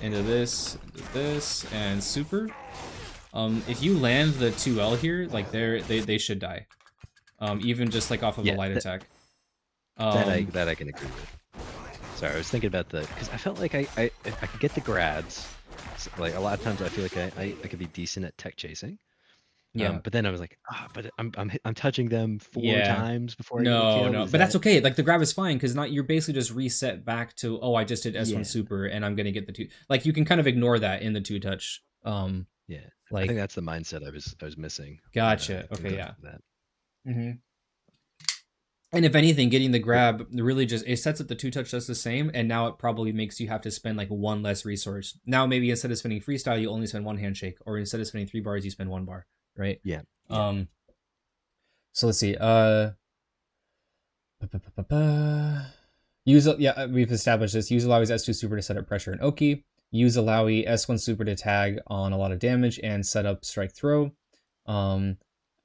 into this and super, if you land the 2L here, like they should die, even just like off of a light attack. That I can agree with. Sorry, I was thinking about because I felt like I could get the grabs. So, like a lot of times I feel like I could be decent at tech chasing. Yeah. But then I was like, but I'm touching them 4 times before I get a kill. No, but that's okay. Like the grab is fine because you're basically just reset back to, oh, I just did S1 super and I'm gonna get the 2. Like you can kind of ignore that in the 2-touch. Yeah. Like, I think that's the mindset I was missing. Gotcha. Okay. Yeah. And if anything, getting the grab really just, it sets up the 2-touch just the same, and now it probably makes you have to spend like 1 less resource. Now maybe instead of spending freestyle, you only spend 1 handshake, or instead of spending 3 bars, you spend 1 bar, right? Yeah. So let's see. We've established this. Use Illaoi's S2 super to set up pressure and Oki. Use Illaoi S1 super to tag on a lot of damage and set up strike throw.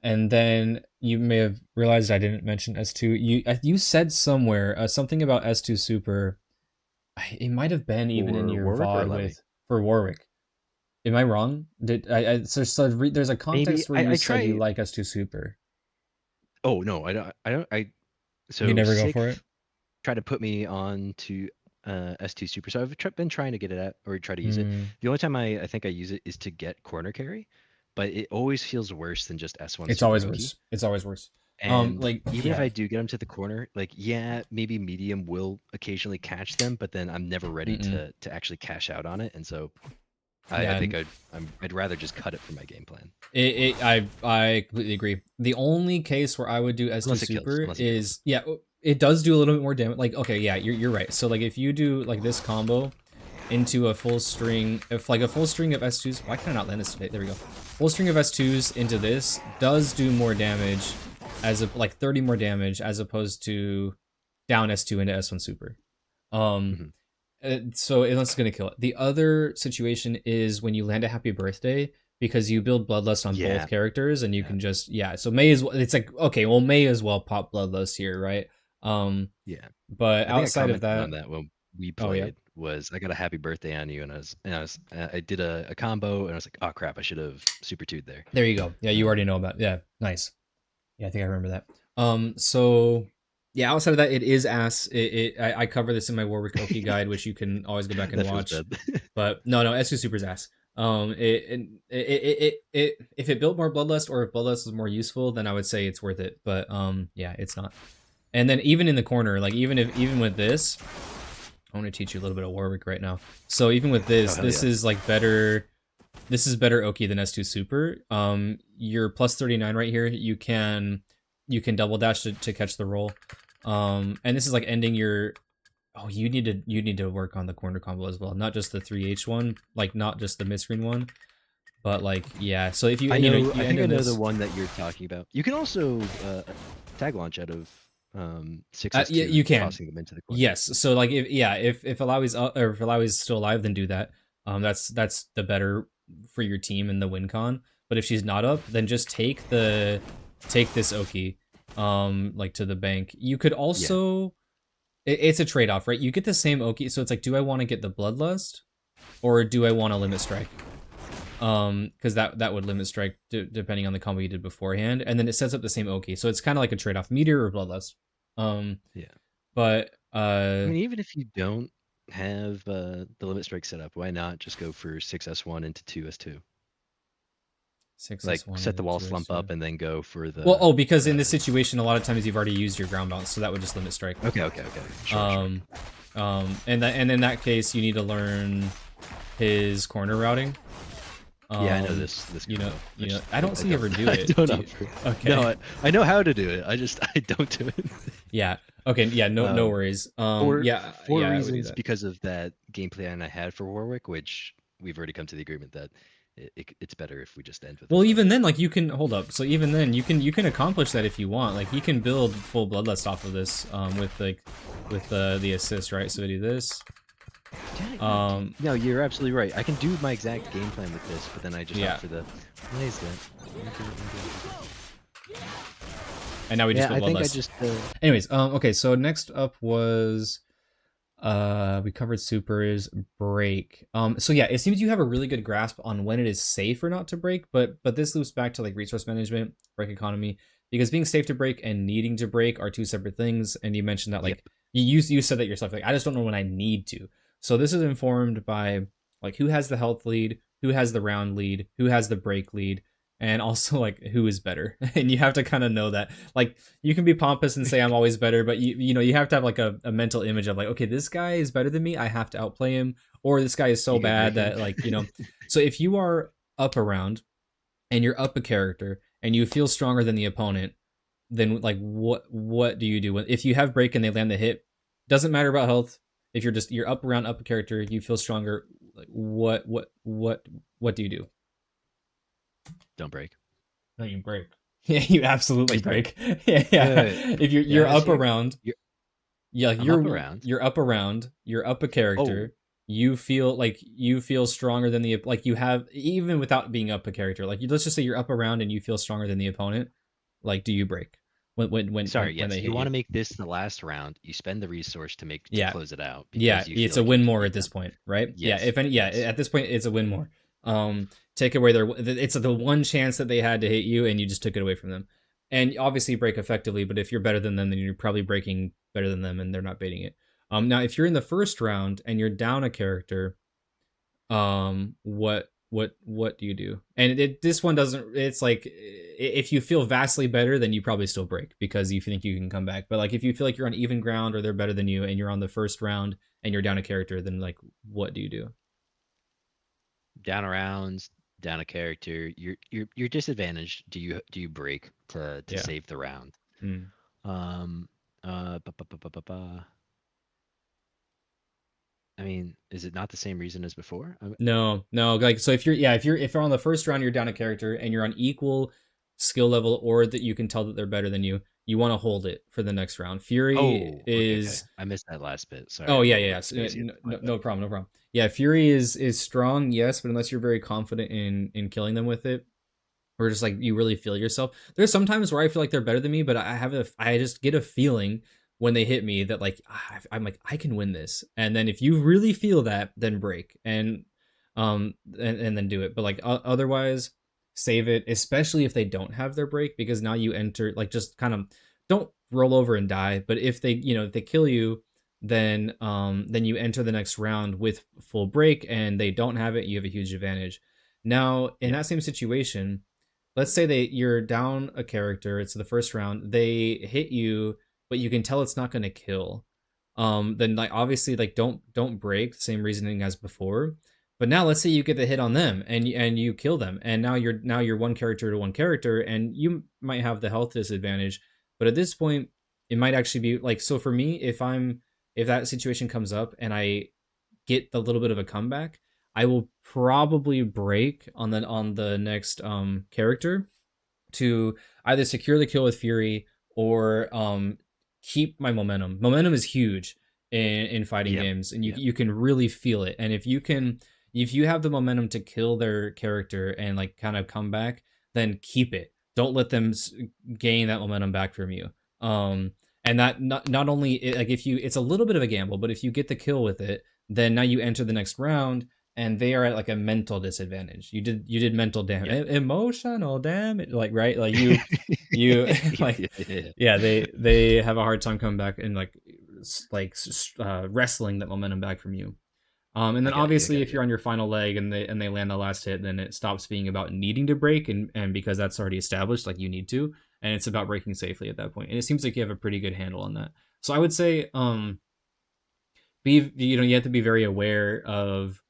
And then you may have realized I didn't mention S2. You said somewhere something about S2 super. It might have been even in your VOD for Warwick. Am I wrong? Did I there's a context where you said you like S2 super. Oh no, I don't. So you never go for it. Try to put me on to S2 super. So I've been trying to get it at or try to use it. The only time I think I use it is to get corner carry. But it always feels worse than just S1. It's always worse. It's always worse. And like even if I do get them to the corner, like maybe medium will occasionally catch them, but then I'm never ready to actually cash out on it, and so I think I'd rather just cut it from my game plan. I completely agree. The only case where I would do S2 super is it does do a little bit more damage. Like you're right. So like if you do like this combo into a full string, if like a full string of S2s, why can I not land this today? There we go. Full string of S2s into this does do more damage, as of like 30 more damage as opposed to down S2 into S1 super. So it's gonna kill it. The other situation is when you land a happy birthday, because you build Bloodlust on both characters, and you can just so may as well. It's like, okay, well, may as well pop Bloodlust here, right? But outside of that, on that when we played, was I got a happy birthday on you, and I did a combo, and I was like, oh crap, I should have super two'd there. There you go. Yeah, you already know about. Yeah, nice. Yeah, I think I remember that. So yeah, outside of that, it is ass. I cover this in my Warwick Oki guide, which you can always go back and That feels watch. bad. But no, S2 Super's ass. If it built more Bloodlust, or if Bloodlust was more useful, then I would say it's worth it. But yeah, it's not. And then even in the corner, like even with this, I want to teach you a little bit of Warwick right now. So even with this, this is like better. This is better Oki than S2 Super. You're plus 39 right here. You can double dash to catch the roll. And this is like ending your. Oh, you need to work on the corner combo as well, not just the 3H one, like not just the mid screen one, but like yeah. So if you I you know, know, you I think I end know this, the one that you're talking about. You can also tag launch out of 6S2, yeah, you can. tossing them into the corner. Yes. So like if Illaoi's or if Illaoi's still alive, then do that. That's the better for your team in the Wincon. But if she's not up, then just take this Oki, like to the bank. You could also, it's a trade off, right? You get the same Oki, so it's like, do I want to get the Bloodlust, or do I want to limit strike? Because that would limit strike depending on the combo you did beforehand, and then it sets up the same Oki, so it's kind of like a trade off, meteor or Bloodlust. Yeah. But I mean, even if you don't have the limit strike set up, why not just go for 6S1 into 2S2? 6S1 Like set the wall 2S2. slump up and then go for the. Well, because in this situation, a lot of times you've already used your ground bounce, so that would just limit strike. Okay. Sure. And in that case, you need to learn his corner routing. Yeah, I know this. You know. I don't see you ever do it. Okay. No, I know how to do it. I don't do it. Yeah. Okay. Yeah. No worries. For yeah, reasons because of that game plan I had for Warwick, which we've already come to the agreement that it's better if we just end with. Well, even then, like you can hold up. So even then, you can accomplish that if you want. Like he can build full Bloodlust off of this, with the assist, right? So we do this. No, you're absolutely right. I can do my exact game plan with this, but then I just opt for the. What is that? And now we just. Yeah, I think I just. Anyways, okay. So next up was, we covered supers, break. So yeah, it seems you have a really good grasp on when it is safe or not to break, but this loops back to like resource management, break economy, because being safe to break and needing to break are two separate things. And you mentioned that like you said that yourself, like I just don't know when I need to. So this is informed by like who has the health lead, who has the round lead, who has the break lead, and also like who is better. And you have to kind of know that. Like you can be pompous and say I'm always better, but you have to have like a mental image of like, okay, this guy is better than me, I have to outplay him, or this guy is so bad that like, so if you are up around and you're up a character and you feel stronger than the opponent, then like what do you do? If you have break and they land the hit, doesn't matter about health. If you're up around up a character, you feel stronger. Like what do you do? Don't break. No, you break. Yeah, you absolutely break. Yeah. If you're up around, you're up around. You're up a character. You feel stronger than the like you have even without being up a character. Like let's just say you're up around and you feel stronger than the opponent. Like, do you break? When you want to make this the last round, you spend the resource to close it out. Yeah, it's a win more at this point, right? Yes, at this point it's a win more. Take away it's the one chance that they had to hit you, and you just took it away from them. And obviously you break effectively, but if you're better than them, then you're probably breaking better than them, and they're not baiting it. Now if you're in the first round and you're down a character, what do you do? And this one doesn't. It's like if you feel vastly better, then you probably still break because you think you can come back. But like if you feel like you're on even ground or they're better than you, and you're on the first round and you're down a character, then like what do you do? Down a round, down a character. You're disadvantaged. Do you break to save the round? I mean, is it not the same reason as before? No. Like, so if you're on the first round, you're down a character and you're on equal skill level, or that you can tell that they're better than you, you want to hold it for the next round. Fury is. Okay. I missed that last bit. Sorry. Oh yeah. No problem. Yeah, Fury is strong, yes, but unless you're very confident in killing them with it, or just like you really feel yourself. There's sometimes where I feel like they're better than me, but I just get a feeling when they hit me that like I'm like I can win this. And then if you really feel that, then break and then do it. But like otherwise, save it, especially if they don't have their break, because now you enter like just kind of don't roll over and die. But if they if they kill you, then you enter the next round with full break, and they don't have it, you have a huge advantage. Now in Yeah. that same situation, let's say you're down a character, it's the first round, they hit you, but you can tell it's not going to kill. Then like obviously like don't break, same reasoning as before. But now let's say you get the hit on them and you kill them, and now you're one character to one character, and you might have the health disadvantage. But at this point, it might actually be like, so for me, if that situation comes up and I get the little bit of a comeback, I will probably break on the next character to either secure the kill with Fury or keep my momentum. Momentum is huge in fighting Yep. games, and you Yep. you can really feel it. And if you have the momentum to kill their character and like kind of come back, then keep it. Don't let them gain that momentum back from you. And that not only like if you, it's a little bit of a gamble, but if you get the kill with it, then now you enter the next round and they are at like a mental disadvantage. You did mental damage, Yep. emotional damage, like right, like you like Yeah, yeah, yeah. yeah, they have a hard time coming back and wrestling that momentum back from you. And I then got you. I obviously, got if you. you're on your final leg and they land the last hit, then it stops being about needing to break, and because that's already established, like you need to, and it's about breaking safely at that point. And it seems like you have a pretty good handle on that. So I would say, you have to be very aware of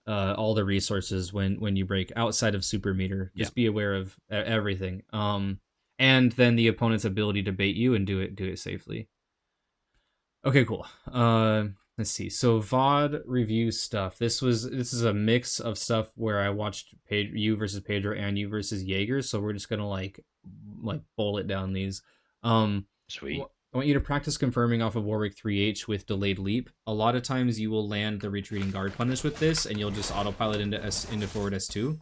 all the resources when you break outside of super meter. Yeah. Just be aware of everything. And then the opponent's ability to bait you and do it safely. Okay, cool. Let's see. So VOD review stuff. This is a mix of stuff where I watched you versus Pedro and you versus Jaeger. So we're just gonna like bullet down these. Sweet. I want you to practice confirming off of Warwick 3H with delayed leap. A lot of times you will land the retreating guard punish with this, and you'll just autopilot into forward S2.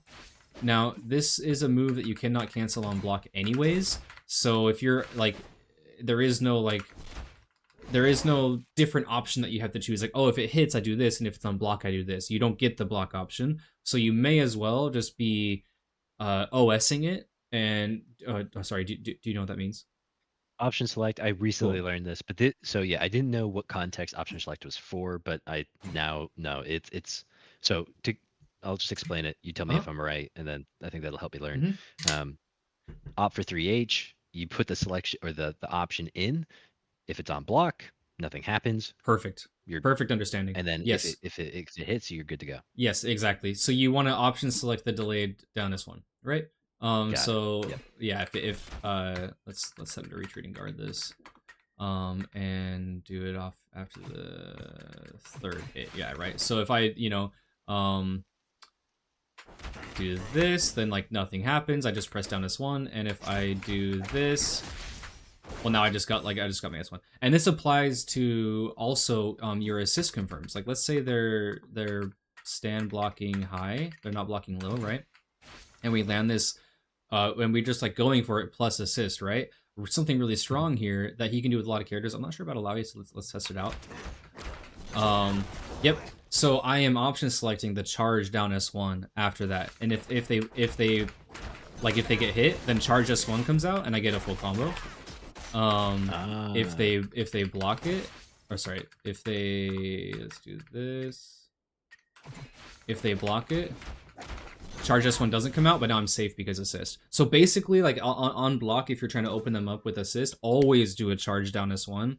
Now this is a move that you cannot cancel on block anyways. So if you're like, there is no like there is no different option that you have to choose. Like, oh, if it hits, I do this, and if it's on block, I do this. You don't get the block option, so you may as well just be OSing it. And sorry, do you know what that means? Option select. I recently Cool. learned this, but so yeah, I didn't know what context option select was for, but I now know it's so to. I'll just explain it. You tell me Uh-huh. if I'm right, and then I think that'll help you learn. Mm-hmm. Um, opt for 3H. You put the selection or the option in. If it's on block, nothing happens. Perfect. You're Perfect understanding. and then Yes. if it hits, you're good to go. Yes, exactly. So you want to option select the delayed down this one, right? Got it. So Yep. yeah, if let's set it to retreating guard this, and do it off after the third hit. Yeah, right. So if I do this, then like nothing happens. I just press down S1, and if I do this, well, now I just got my S1, and this applies to also your assist confirms. Like let's say they're stand blocking high, they're not blocking low, right? And we land this, and we just like going for it plus assist, right? Something really strong here that he can do with a lot of characters. I'm not sure about Illaoi, so let's test it out. Yep. So I am option selecting the charge down S1 after that, and if they get hit, then charge S1 comes out, and I get a full combo. If they block it, or sorry, if they let's do this. If they block it, charge S1 doesn't come out, but now I'm safe because assist. So basically, like on block, if you're trying to open them up with assist, always do a charge down S1.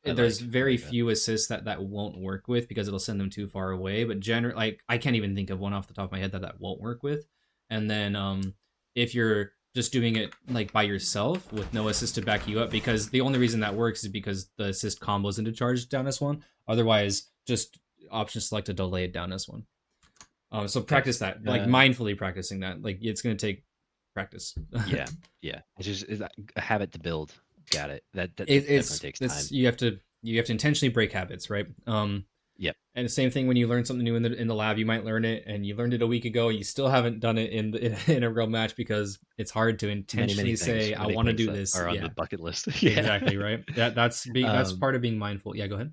There's very few assists that won't work with because it'll send them too far away. But generally, like I can't even think of one off the top of my head that won't work with. And then if you're just doing it like by yourself with no assist to back you up, because the only reason that works is because the assist combos into charge down S1. Otherwise, just option select a delayed down S1. So practice that, like mindfully practicing that. Like it's gonna take practice. Yeah, it's a habit to build. Got it. That definitely takes time. You have to intentionally break habits, right? Yep. And the same thing when you learn something new in the lab, you might learn it, and you learned it a week ago, and you still haven't done it in a real match because it's hard to intentionally say, I many want to things do that this. are on Yeah, the bucket list. Yeah. exactly, right? That's Um, part of being mindful. Yeah, go ahead.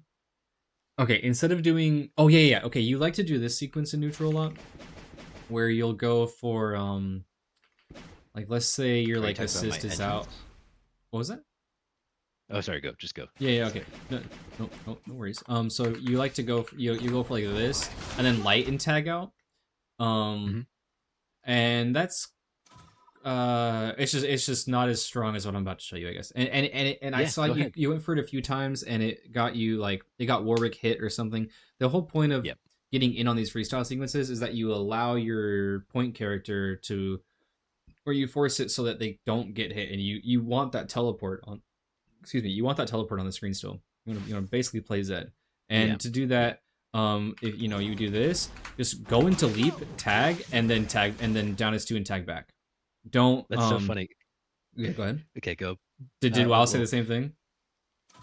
Okay, instead of doing, oh yeah, okay, you like to do this sequence in neutral a lot, where you'll go for like let's say your are you like talking about my assist is entrance? out. What was that? Oh, sorry. Go. Just go. Yeah, okay. No, no worries. So you like to go, you go for like this, and then light and tag out. Hmm. And that's it's just not as strong as what I'm about to show you, I guess. And I Yeah. saw Go you ahead. you went for it a few times, and it got you like it got Warwick hit or something. The whole point of Yep. getting in on these freestyle sequences is that you allow your point character to, or you force it so that they don't get hit, and you want that teleport on. Excuse me, you want that teleport on the screen still. You know basically play Zed, Yeah. and to do Yeah. that, if you know you do this, just go into leap, tag, and then down is two and tag back. Don't That's so funny. yeah, go ahead. Okay. Go. Did WoW say the Well, same thing?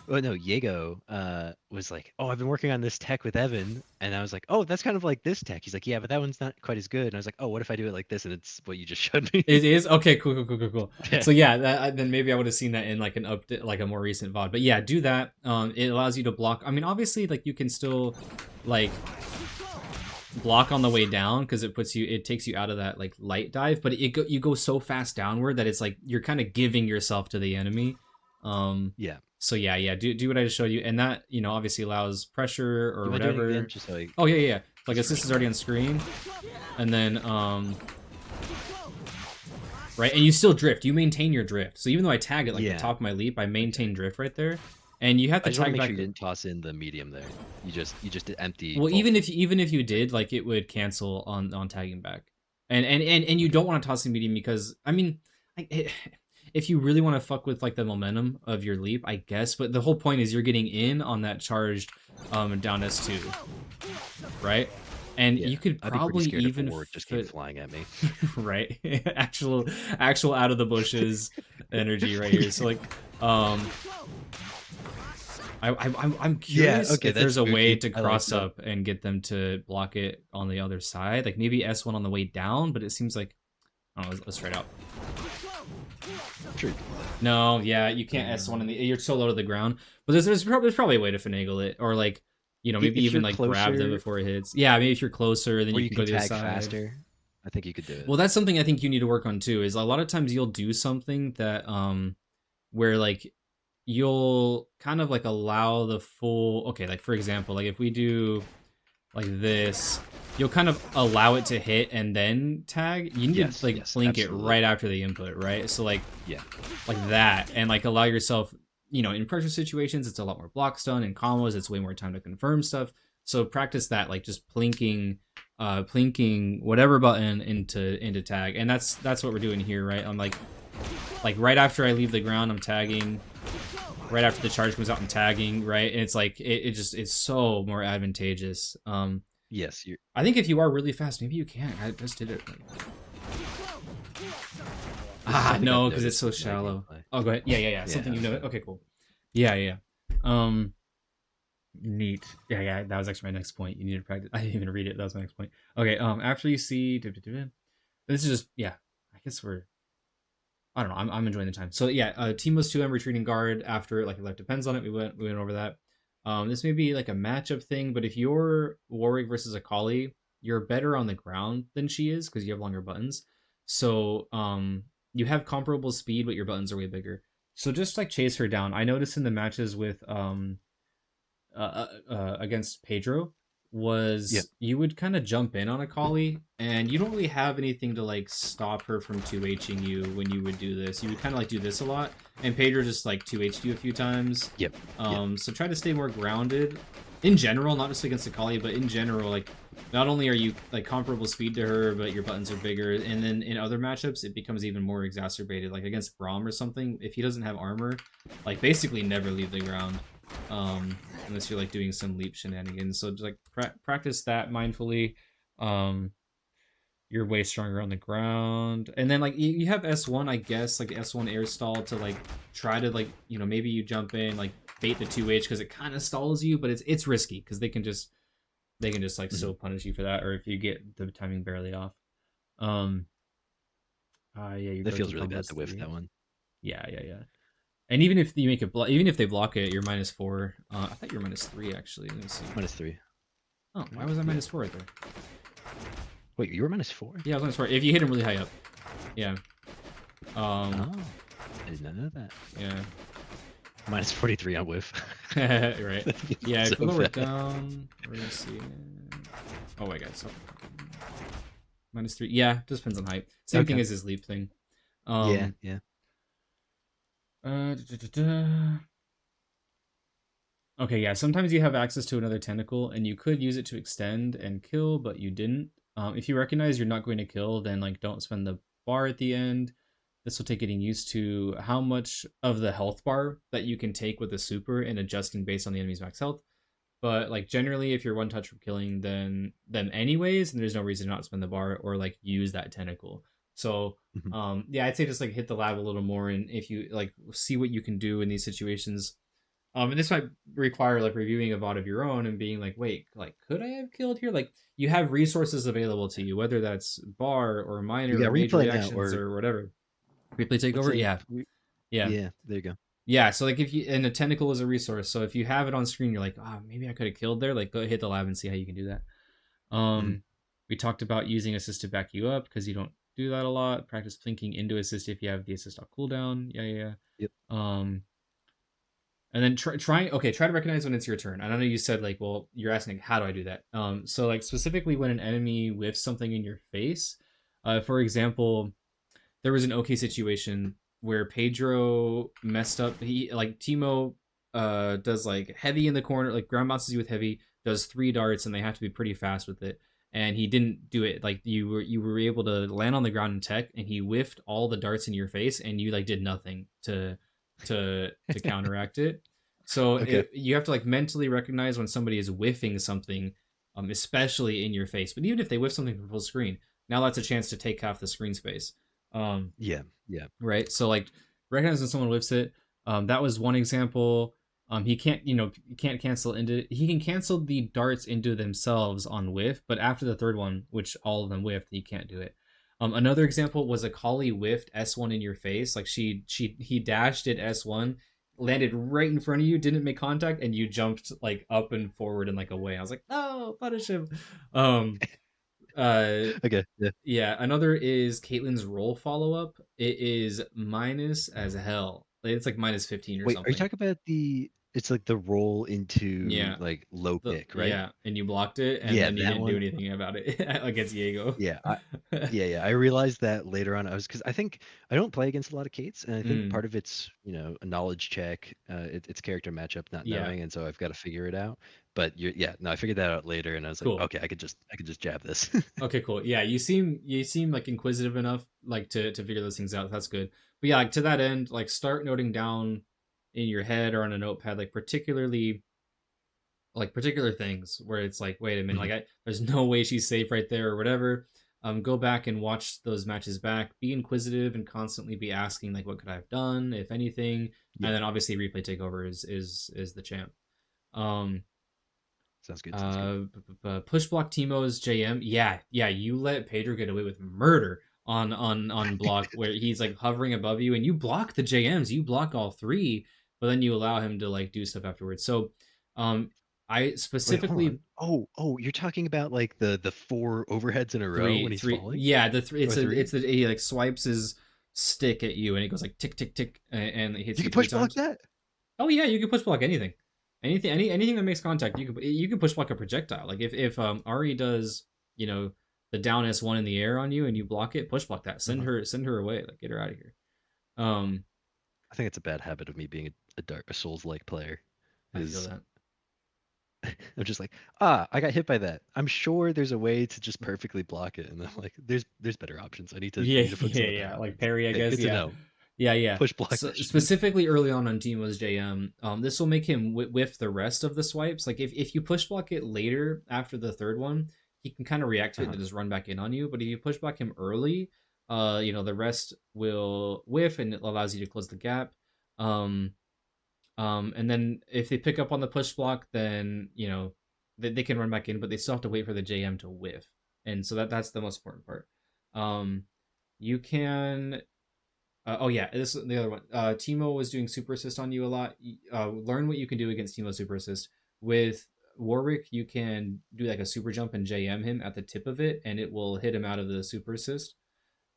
oh no, Diego was like, "Oh, I've been working on this tech with Evan," and I was like, "Oh, that's kind of like this tech." He's like, "Yeah, but that one's not quite as good." And I was like, "Oh, what if I do it like this?" And it's what you just showed me. It is okay. Cool. Yeah. So yeah, then maybe I would have seen that in like an update, like a more recent VOD. But yeah, do that. It allows you to block. I mean, obviously, like you can still like block on the way down because it takes you out of that like light dive. But you go so fast downward that it's like you're kind of giving yourself to the enemy. Yeah. So yeah, do what I just showed you, and that obviously allows pressure or Do you mind doing it whatever. again, just so I Oh yeah. Like just assist is remember? already on screen, and then right, and you still drift. You maintain your drift. So even though I tag it like the Yeah. top of my leap, I maintain drift right there, and you have I to just want to tag make back. sure you didn't toss in the medium there. You just did empty. Well, Full. even if you did, like it would cancel on tagging back, and you Okay. don't want to toss in medium because I mean, if you really want to fuck with like the momentum of your leap, I guess. But the whole point is you're getting in on that charged down S2, right? And Yeah. you could I'd be pretty probably scared if a even ward just came flying at me. right, actual out of the bushes energy right here. So like, I'm Yeah. curious Okay. if That's there's a way spooky. to I like cross that. up and get them to block it on the other side. Like maybe S1 on the way down, but it seems like I don't know. Let's try it out. True. No, yeah, you can't S1 in the. You're so low to the ground. But there's probably a way to finagle it, or like maybe If even you're like grab them closer, before it hits. Yeah, maybe if you're closer, then where you you can go can to the other tag side. faster, I think you could do it. Well, that's something I think you need to work on too. Is a lot of times you'll do something that where like you'll kind of like allow the full. Okay, like for example, like if we do like this, you'll kind of allow it to hit and then tag. You need to like Yes, blink it absolutely. right after the input, right? So like Yeah. that, and like allow yourself, in pressure situations, it's a lot more block stun. In combos, it's way more time to confirm stuff. So practice that, like just plinking whatever button into tag, and that's what we're doing here, right? I'm like right after I leave the ground, I'm tagging. Right after the charge comes out, I'm tagging, right? And it's like it's so more advantageous. Yes. I think if you are really fast, maybe you can. I just did it. Something No, I've because it's noticed so with my shallow. gameplay. Oh, go ahead. Yeah. Something you know. Okay. Okay, cool. Yeah. Neat. Yeah. That was actually my next point. You need to practice. I didn't even read it. That was my next point. Okay. After you see, this is just I guess I don't know. I'm enjoying the time. So yeah, team was 2M retreating guard after like life depends on it. We went over that. This may be like a matchup thing, but if you're Warwick versus Akali, you're better on the ground than she is because you have longer buttons. So you have comparable speed, but your buttons are way bigger. So just like chase her down. I noticed in the matches with against Pedro Yeah. was you would kind of jump in on Akali, and you don't really have anything to like stop her from 2Hing you when you would do this. You would kind of like do this a lot, and Pedro just like 2H'd you a few times. Yep. So try to stay more grounded in general, not just against Akali, but in general, like not only are you like comparable speed to her, but your buttons are bigger, and then in other matchups it becomes even more exacerbated. Like against Braum or something, if he doesn't have armor, like basically never leave the ground. Unless you're like doing some leap shenanigans. So just like practice that mindfully. You're way stronger on the ground, and then like you have S1, I guess, like S1 air stall to like try to like maybe you jump in like bait the 2H because it kind of stalls you, but it's risky because they can just they can just like Mhm. still punish you for that, or if you get the timing barely off. Um, yeah, your It go-to feels really combo bad is to whiff 3. that one. Yeah, yeah, yeah. And even if you make it, even if they block it, you're -4. I thought you were -3 actually. Let me see. -3. Oh, All why right. was I Yeah. -4 right there? Wait, you were -4? Yeah, I was -4. If you hit him really high up. Yeah. Oh, I did not know that. Yeah. -43 on whiff. Right. That feels Yeah, so if we lower it bad. down, we're gonna see. Oh my god, so -3. Yeah, just depends on height. Same thing Okay. as his leap thing. Yeah, Um. yeah. Da, da, da. Okay, yeah. Sometimes you have access to another tentacle, and you could use it to extend and kill, but you didn't. If you recognize you're not going to kill, then like don't spend the bar at the end. This will take getting used to how much of the health bar that you can take with the super and adjusting based on the enemy's max health. But like generally, if you're one touch from killing then them anyways, and there's no reason not to spend the bar or like use that tentacle. So Mhm. yeah, I'd say just like hit the lab a little more, and if you like see what you can do in these situations. And this might require like reviewing a VOD of your own and being like, wait, like could I have killed here? Like you have resources available to you, whether that's bar or minor Yeah, or major replay now, reactions or or whatever. Replay let's takeover, say, yeah, yeah. yeah, there you go. Yeah, so like if you and a tentacle is a resource, so if you have it on screen, you're like, oh, maybe I could have killed there. Like go hit the lab and see how you can do that. Mhm. We talked about using assist to back you up because you don't do that a lot. Practice plinking into assist if you have the assist off cooldown. Yeah, yeah, yeah. Yep. And then try to recognize when it's your turn. I know you said like, well, you're asking like, how do I do that? So like specifically when an enemy whiffs something in your face, for example, there was an okay situation where Pedro messed up. He like Timo does like heavy in the corner, like ground bounces you with heavy, does 3 darts, and they have to be pretty fast with it. And he didn't do it. Like you were able to land on the ground in tech, and he whiffed all the darts in your face, and you like did nothing to counteract it. So Okay. you have to like mentally recognize when somebody is whiffing something, especially in your face. But even if they whiff something from full screen, now that's a chance to take half the screen space. Um, Yeah, yeah. right? So like recognize when someone whiffs it. That was one example. He can't, he can't cancel into. He can cancel the darts into themselves on whiff, but after the third one, which all of them whiffed, he can't do it. Another example was a Kali whiffed S1 in your face. Like he dashed it S1, landed right in front of you, didn't make contact, and you jumped like up and forward and like away. I was like, no, punish him. Um, uh, Okay, yeah. yeah, another is Caitlyn's roll follow up. It is minus as hell. Like, it's like -15 or Wait, are you something. talking about it's like the roll into Yeah, like low kick, right? and you blocked it, and Yeah, then you that didn't do one. anything about it against Diego. Yeah, yeah, I realized that later on. I was because I think I don't play against a lot of Kates, and I think Mm, part of it's a knowledge check. It's character matchup, not yeah, knowing, and so I've got to figure it out. But yeah, no, I figured that out later, and I was like, cool. okay, I could just jab this. Okay, cool. Yeah, you seem like inquisitive enough like to figure those things out. That's good. But yeah, like to that end, like start noting down in your head or on a notepad, like particular things where it's like, wait a minute, Mhm. like there's no way she's safe right there or whatever. Go back and watch those matches back. Be inquisitive and constantly be asking like, what could I have done, if anything. Yeah, And then obviously replay takeover is the champ. Um, sounds good. Sounds good. Push block Timo's JM. Yeah, yeah. You let Pedro get away with murder on block where he's like hovering above you, and you block the JMs. You block all three, but then you allow him to like do stuff afterwards. So, um, I Wait, hold specifically on. Oh, you're talking about like the four overheads in a row when he's three. falling, Yeah, the three. or three? It's the he like swipes his stick at you, and it goes like tick tick tick, and it hits You you can three push block times. that. Oh yeah, you can push block anything, anything that makes contact. You can push block a projectile. Like if Ari does the down S1 in the air on you and you block it, push block that. Uh-huh. Send her away. Like get her out of here. Um, I think it's a bad habit of me being a Souls-like player. I feel Is that. I'm just like, I got hit by that. I'm sure there's a way to just perfectly block it, and I'm like, there's better options. I need to I Yeah, need to focus yeah, on the better yeah. Like options. parry, I Okay, guess. good to Yeah, know. yeah, yeah. Push block So that shit. specifically early on Teemo's JM, this will make him whiff the rest of the swipes. Like if you push block it later after the third one, he can kind of react to it Uh-huh. and just run back in on you. But if you push block him early, the rest will whiff and it allows you to close the gap. Um, and then if they pick up on the push block, then they can run back in, but they still have to wait for the JM to whiff, and so that's the most important part. You can. Oh yeah, this is the other one. Timo was doing super assist on you a lot. Learn what you can do against Timo super assist. With Warwick, you can do like a super jump and JM him at the tip of it, and it will hit him out of the super assist.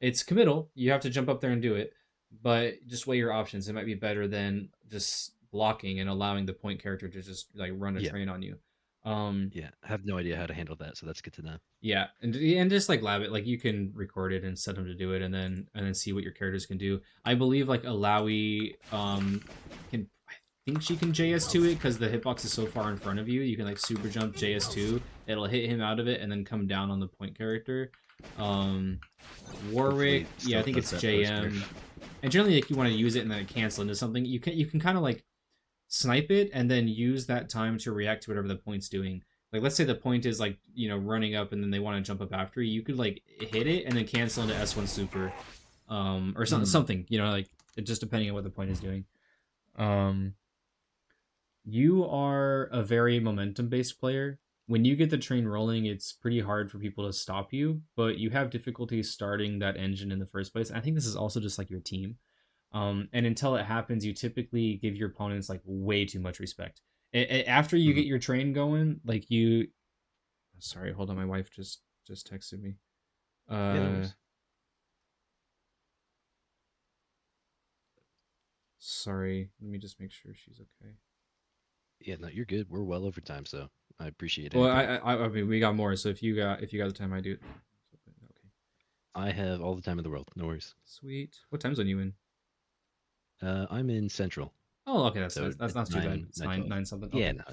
It's committal. You have to jump up there and do it, but just weigh your options. It might be better than just blocking and allowing the point character to just like run a Yeah. train on you. Um, Yeah. I have no idea how to handle that, so that's good to know. yeah, and just like lab it, like you can record it and set them to do it, and then see what your characters can do. I believe like Illaoi can. I think she can JS2 it because the hitbox is so far in front of you. You can like super jump JS2. It'll hit him out of it and then come down on the point character. Hopefully Warwick, it yeah, I still think does it's that post-nerf. JM. And generally, like you want to use it and then cancel into something. You can kind of like snipe it and then use that time to react to whatever the point's doing. Like let's say the point is like, running up and then they want to jump up after you. You could like hit it and then cancel into S1 super. Or something, like just depending on what the point is doing. You are a very momentum based player. When you get the train rolling, it's pretty hard for people to stop you, but you have difficulty starting that engine in the first place. I think this is also just like your team. And until it happens, you typically give your opponents like way too much respect. After you Mhm. get your train going, like you. Sorry, hold on. My wife just texted me. Yeah, no Uh, worries. sorry. Let me just make sure she's okay. Yeah, no, you're good. We're well over time, so I appreciate Well, any part. I mean, we got more. So if you got the time, I do. Okay, I have all the time in the world. No worries. sweet. What time zone you in? I'm in Central, Oh, okay, that's so that's it's not too bad. It's nine 9:12. nine something. Yeah, Okay. no,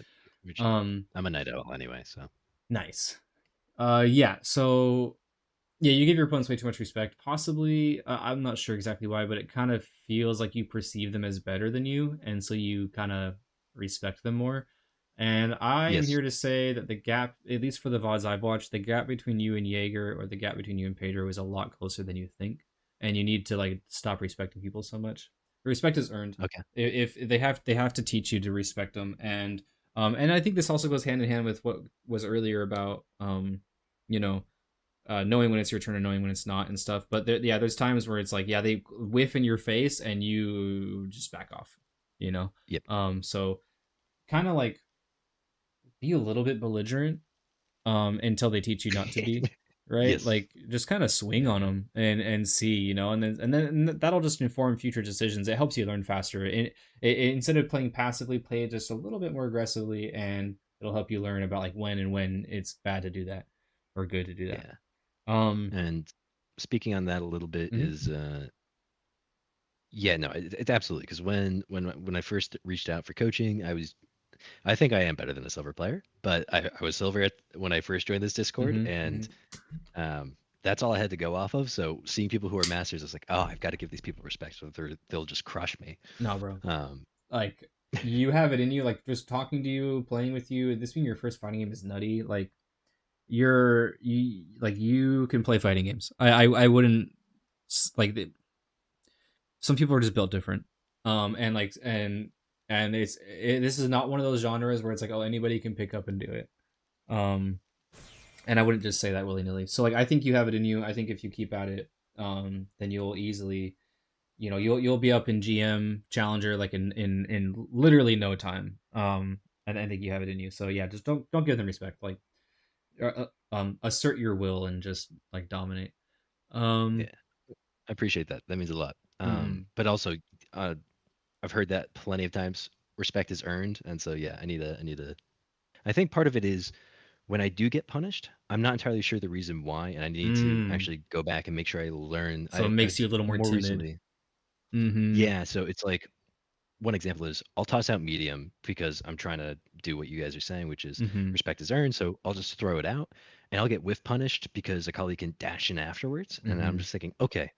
we're chilling. Um, I'm a night owl anyway, so nice. Yeah. So yeah, you give your opponents way too much respect. Possibly, I'm not sure exactly why, but it kind of feels like you perceive them as better than you, and so you kind of respect them more. And I'm yes, here to say that the gap, at least for the VODs I've watched, the gap between you and Jaeger or the gap between you and Pedro is a lot closer than you think. And you need to like stop respecting people so much. Respect is earned. okay, If they have to teach you to respect them, and I think this also goes hand in hand with what was earlier about you know knowing when it's your turn and knowing when it's not and stuff. But yeah, there's times where it's like, yeah, they whiff in your face and you just back off, you know. yep, So kind of like be a little bit belligerent, until they teach you not to be, right? yes, Like just kind of swing on them and see, and then that'll just inform future decisions. It helps you learn faster. Instead of playing passively, play just a little bit more aggressively, and it'll help you learn about like when it's bad to do that or good to do that. yeah. Um. And speaking on that a little bit Mhm. is, yeah, no, it's absolutely because when I first reached out for coaching, I think I am better than a silver player, but I was silver when I first joined this Discord, Mhm. and Mhm. that's all I had to go off of. So seeing people who are masters, I was like, oh, I've got to give these people respect, so they'll just crush me. No, bro. Um, Like you have it in you. Like just talking to you, playing with you. This being your first fighting game is nutty. Like you can play fighting games. I wouldn't like some people are just built different. And like and this is not one of those genres where it's like, oh, anybody can pick up and do it. Um, and I wouldn't just say that willy nilly. So like I think you have it in you. I think if you keep at it, then you'll easily, you'll be up in GM challenger like in literally no time. And I think you have it in you. So yeah, just don't give them respect. Like assert your will and just like dominate. yeah, Um, I appreciate that. That means a lot. mm, But also, uh, I've heard that plenty of times. Respect is earned, and so yeah, I need to. I think part of it is when I do get punished, I'm not entirely sure the reason why, and I need to mm. actually go back and make sure I learn. So it I makes you was a little more more timid. recently, Mm-hmm. yeah. So it's like one example is I'll toss out medium because I'm trying to do what you guys are saying, which is Mm-hmm. respect is earned. So I'll just throw it out, and I'll get whiff punished because a colleague can dash in afterwards, and I'm Mm-hmm. just thinking, okay,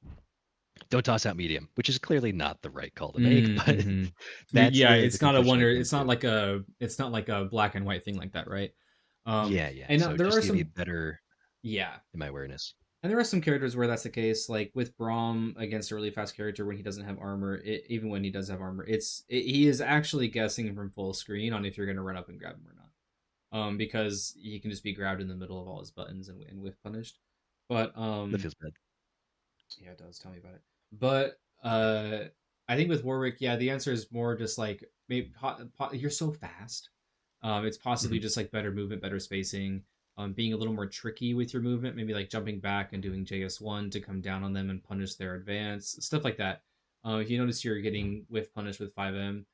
don't toss out medium, which is clearly not the right call to make, but Mm-hmm. that's Yeah, the it's not a conclusion I wonder. come It's not to. like a black and white thing like that, right? Yeah, yeah. And So there just are to get me some, better yeah, in my awareness. and there are some characters where that's the case. Like with Braum against a really fast character when he doesn't have armor, even when he does have armor, he is actually guessing from full screen on if you're going to run up and grab him or not. because he can just be grabbed in the middle of all his buttons and whiff punished. But That feels bad. yeah, it does. Tell me about it. But I think with Warwick, yeah, the answer is more just like maybe you're so fast. It's possibly Hmm. just like better movement, better spacing, being a little more tricky with your movement, maybe like jumping back and doing JS1 to come down on them and punish their advance, stuff like that. If you notice you're getting whiff punished with 5M,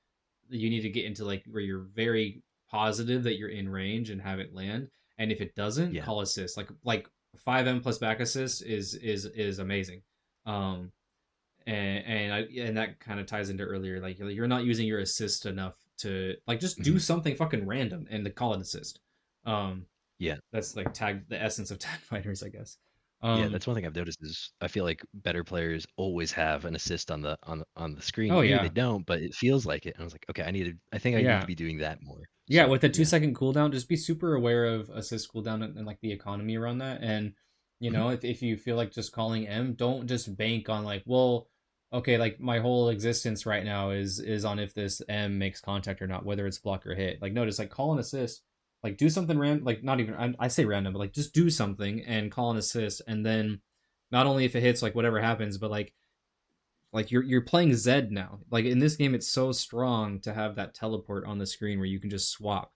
you need to get into like where you're very positive that you're in range and have it land. And if it doesn't, Yeah. call assist. Like 5M plus back assist is amazing. Um, and that kind of ties into earlier, like you're not using your assist enough to like just do Hmm. something fucking random and to call it assist. Um, Yeah. that's like the essence of tag fighters, I guess. Yeah, Um, that's one thing I've noticed is I feel like better players always have an assist on the screen. oh Maybe they yeah, don't, but it feels like it. And I was like, okay, I think I need to yeah, be doing that more. yeah. So With a two yeah. second cooldown, just be super aware of assist cooldown and like the economy around that. And Mhm. if you feel like just calling M, don't just bank on like, well, okay, like my whole existence right now is on if this M makes contact or not, whether it's block or hit. Like notice like call an assist, like do something random, like not even I say random, but like just do something and call an assist, and then not only if it hits, like whatever happens, but like you're playing Zed now. Like in this game, it's so strong to have that teleport on the screen where you can just swap.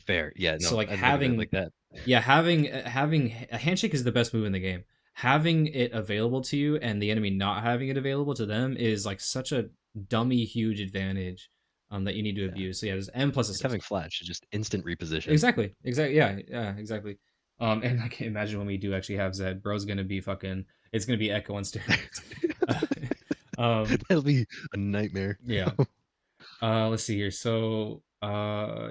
Fair. Yeah, So no, like I look at it having like that. yeah having a handshake is the best move in the game. Having it available to you and the enemy not having it available to them is like such a dummy huge advantage that you need to Yeah. abuse. So yeah, there's M plus It's having assist. flash, it's just instant reposition. Exactly. Yeah, exactly. And I can imagine when we do actually have Zed, bro's gonna be fucking. It's gonna be Echo on steroids. um, That'll be a nightmare. yeah. Let's see here. So,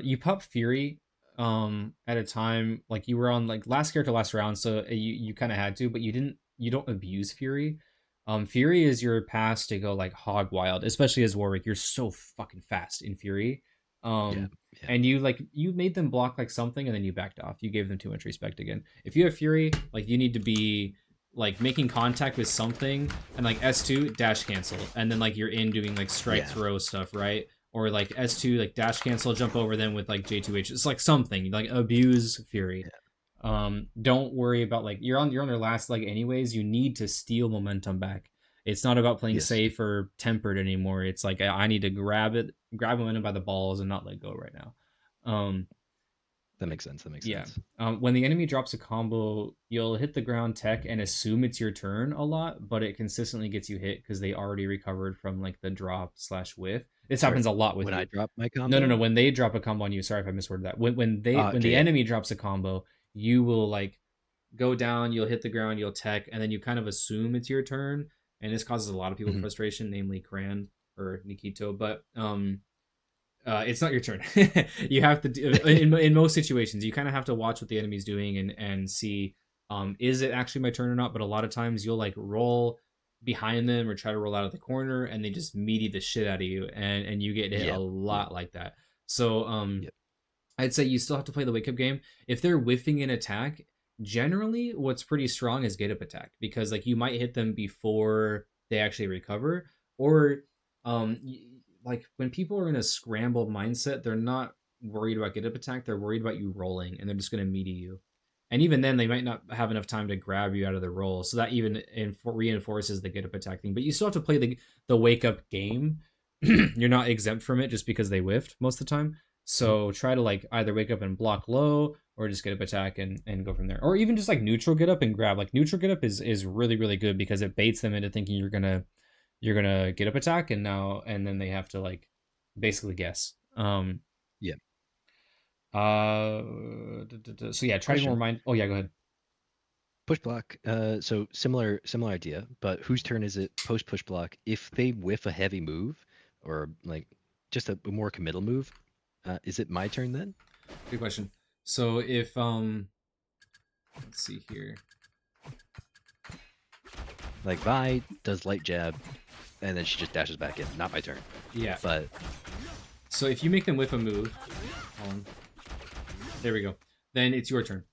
you pop Fury at a time like you were on like last character last round, so you kind of had to, but you didn't. You don't abuse Fury. Fury is your pass to go like hog wild, especially as Warwick. You're so fucking fast in Fury. Yeah. Um, Yeah. and you made them block like something, and then you backed off. You gave them too much respect again. If you have Fury, like you need to be like making contact with something and like S2 dash cancel, and then like you're in doing like strike Yeah. throw stuff, right? Or like S2 like dash cancel, jump over them with like J2H. It's like something like abuse Fury. Yeah. Don't worry about like you're on their last leg anyways. You need to steal momentum back. It's not about playing Yes. safe or tempered anymore. It's like I need to grab momentum by the balls and not let go right now. Um, That makes sense. That makes yeah. sense. When the enemy drops a combo, you'll hit the ground tech and assume it's your turn a lot, but it consistently gets you hit because they already recovered from like the drop slash whiff. This Sorry. happens a lot with When I you. drop my No. combo? When they drop a combo on you, sorry if I misworded that. When Okay, the yeah. enemy drops a combo, you will like go down, you'll hit the ground, you'll tech, and then you kind of assume it's your turn, and this causes a lot of people Mhm. frustration, namely Kran or Nikito. But it's not your turn. You have to do, in most situations you kind of have to watch what the enemy's doing and see is it actually my turn or not. But a lot of times you'll like roll behind them or try to roll out of the corner and they just meaty the shit out of you and you get hit a Yep. Yep. lot like that. So Yep. I'd say you still have to play the wake up game. If they're whiffing an attack, generally what's pretty strong is get up attack because like you might hit them before they actually recover, or um like when people are in a scrambled mindset, they're not worried about get up attack, they're worried about you rolling and they're just going to meaty you. And even then they might not have enough time to grab you out of the roll, so that even reinforces the get up attack thing. But you still have to play the wake up game. You're not exempt from it just because they whiffed most of the time. Mhm. So try to like either wake up and block low or just get up attack and go from there. Or even just like neutral get up and grab. Like neutral get up is really, really good because it baits them into thinking you're gonna get up attack and then they have to like basically guess. Yeah. Uh so yeah, try to Question. remind oh yeah, go ahead. Push block. So similar idea, but whose turn is it post push block? If they whiff a heavy move, or like just a more committal move, is it my turn then? Good question. So if let's see here. Like Vi does light jab, and then she just dashes back in. Not my turn. Yeah. But So if you make them whiff a move, there we go. Then it's your turn.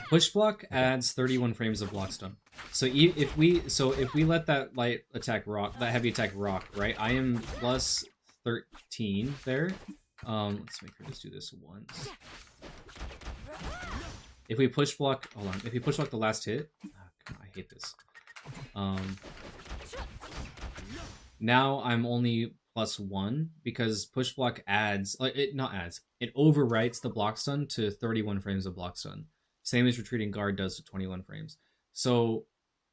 Push block okay. adds 31 frames of block stun. So if we let that light attack rock, that heavy attack rock, right? I am plus 13 there. Let's make her just do this once. If we push block, hold on. If we push block the last hit, oh, God, I hate this. Now I'm only +1 because push block adds, like it not adds, it overwrites the block stun to 31 frames of block stun. Same as retreating guard does to 21 frames. So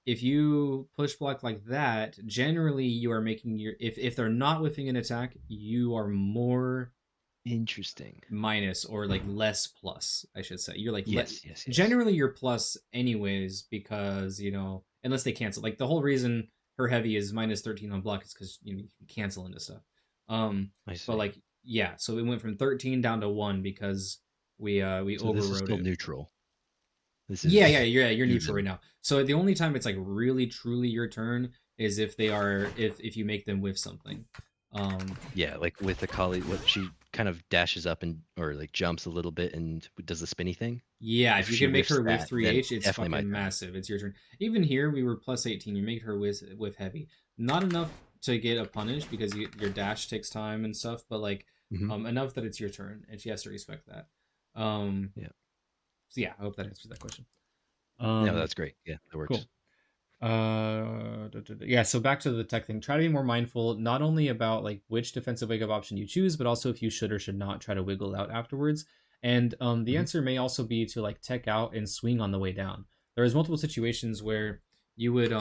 if you push block like that, generally you are making your, if they're not whiffing an attack, you are more Interesting. minus or like less plus, I should say. You're like Yes. generally you're plus anyways because, you know, unless they cancel. Like the whole reason her heavy is -13 on block is because, you know, you can cancel into stuff. I see. But like yeah, so it went from 13 down to 1 because we So overrode this is still it. neutral. This Yeah, is you're neutral right even. now. So the only time it's like really truly your turn is if they are if you make them whiff something. Yeah, like with the collie, what she kind of dashes up and or like jumps a little bit and does the spinny thing. Yeah, if If you she can make whiffs her whiff that, then 3H, it's definitely my fucking turn. massive. It's your turn. Even here, we were +18. You made her whiff heavy. Not enough to get a punish because your dash takes time and stuff, but like Hmm. enough that it's your turn, and she has to respect that. Yeah. So yeah, I hope that answers that question. No, that's great. Yeah, that Cool. works. Yeah, so back to the tech thing. Try to be more mindful, not only about like which defensive wake up option you choose, but also if you should or should not try to wiggle out afterwards. And the Hmm. answer may also be to like tech out and swing on the way down. There's multiple situations where you would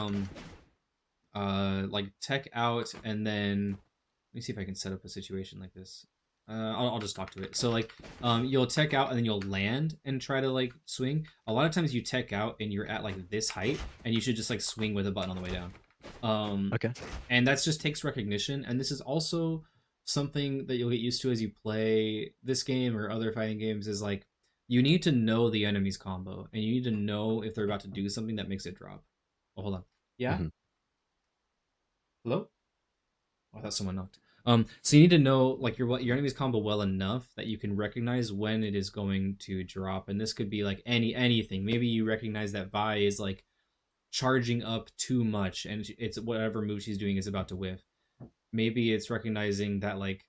like tech out and then let me see if I can set up a situation like this. I'll just talk to it. So like, you'll tech out and then you'll land and try to like swing. A lot of times you tech out and you're at like this height, and you should just like swing with a button on the way down. Okay. And that's just takes recognition. And this is also something that you'll get used to as you play this game or other fighting games. Is like you need to know the enemy's combo, and you need to know if they're about to do something that makes it drop. Oh, hold on. Yeah. Hmm. Hello. Oh, I thought someone knocked. So you need to know like your enemy's combo well enough that you can recognize when it is going to drop, and this could be like anything. Maybe you recognize that Vi is like charging up too much, and it's whatever move she's doing is about to whiff. Maybe it's recognizing that like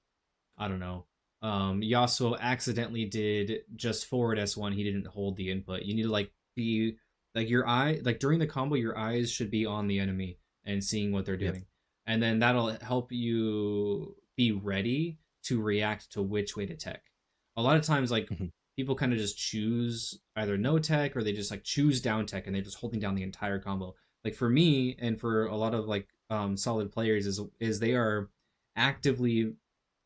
I don't know. Yasuo accidentally did just forward S1. He didn't hold the input. You need to like be like your eye like during the combo, your eyes should be on the enemy and seeing what they're Yep. doing, and then that'll help you be ready to react to which way to tech. A lot of times, like Hmm. people kind of just choose either no tech or they just like choose down tech and they're just holding down the entire combo. Like for me and for a lot of like solid players is they are actively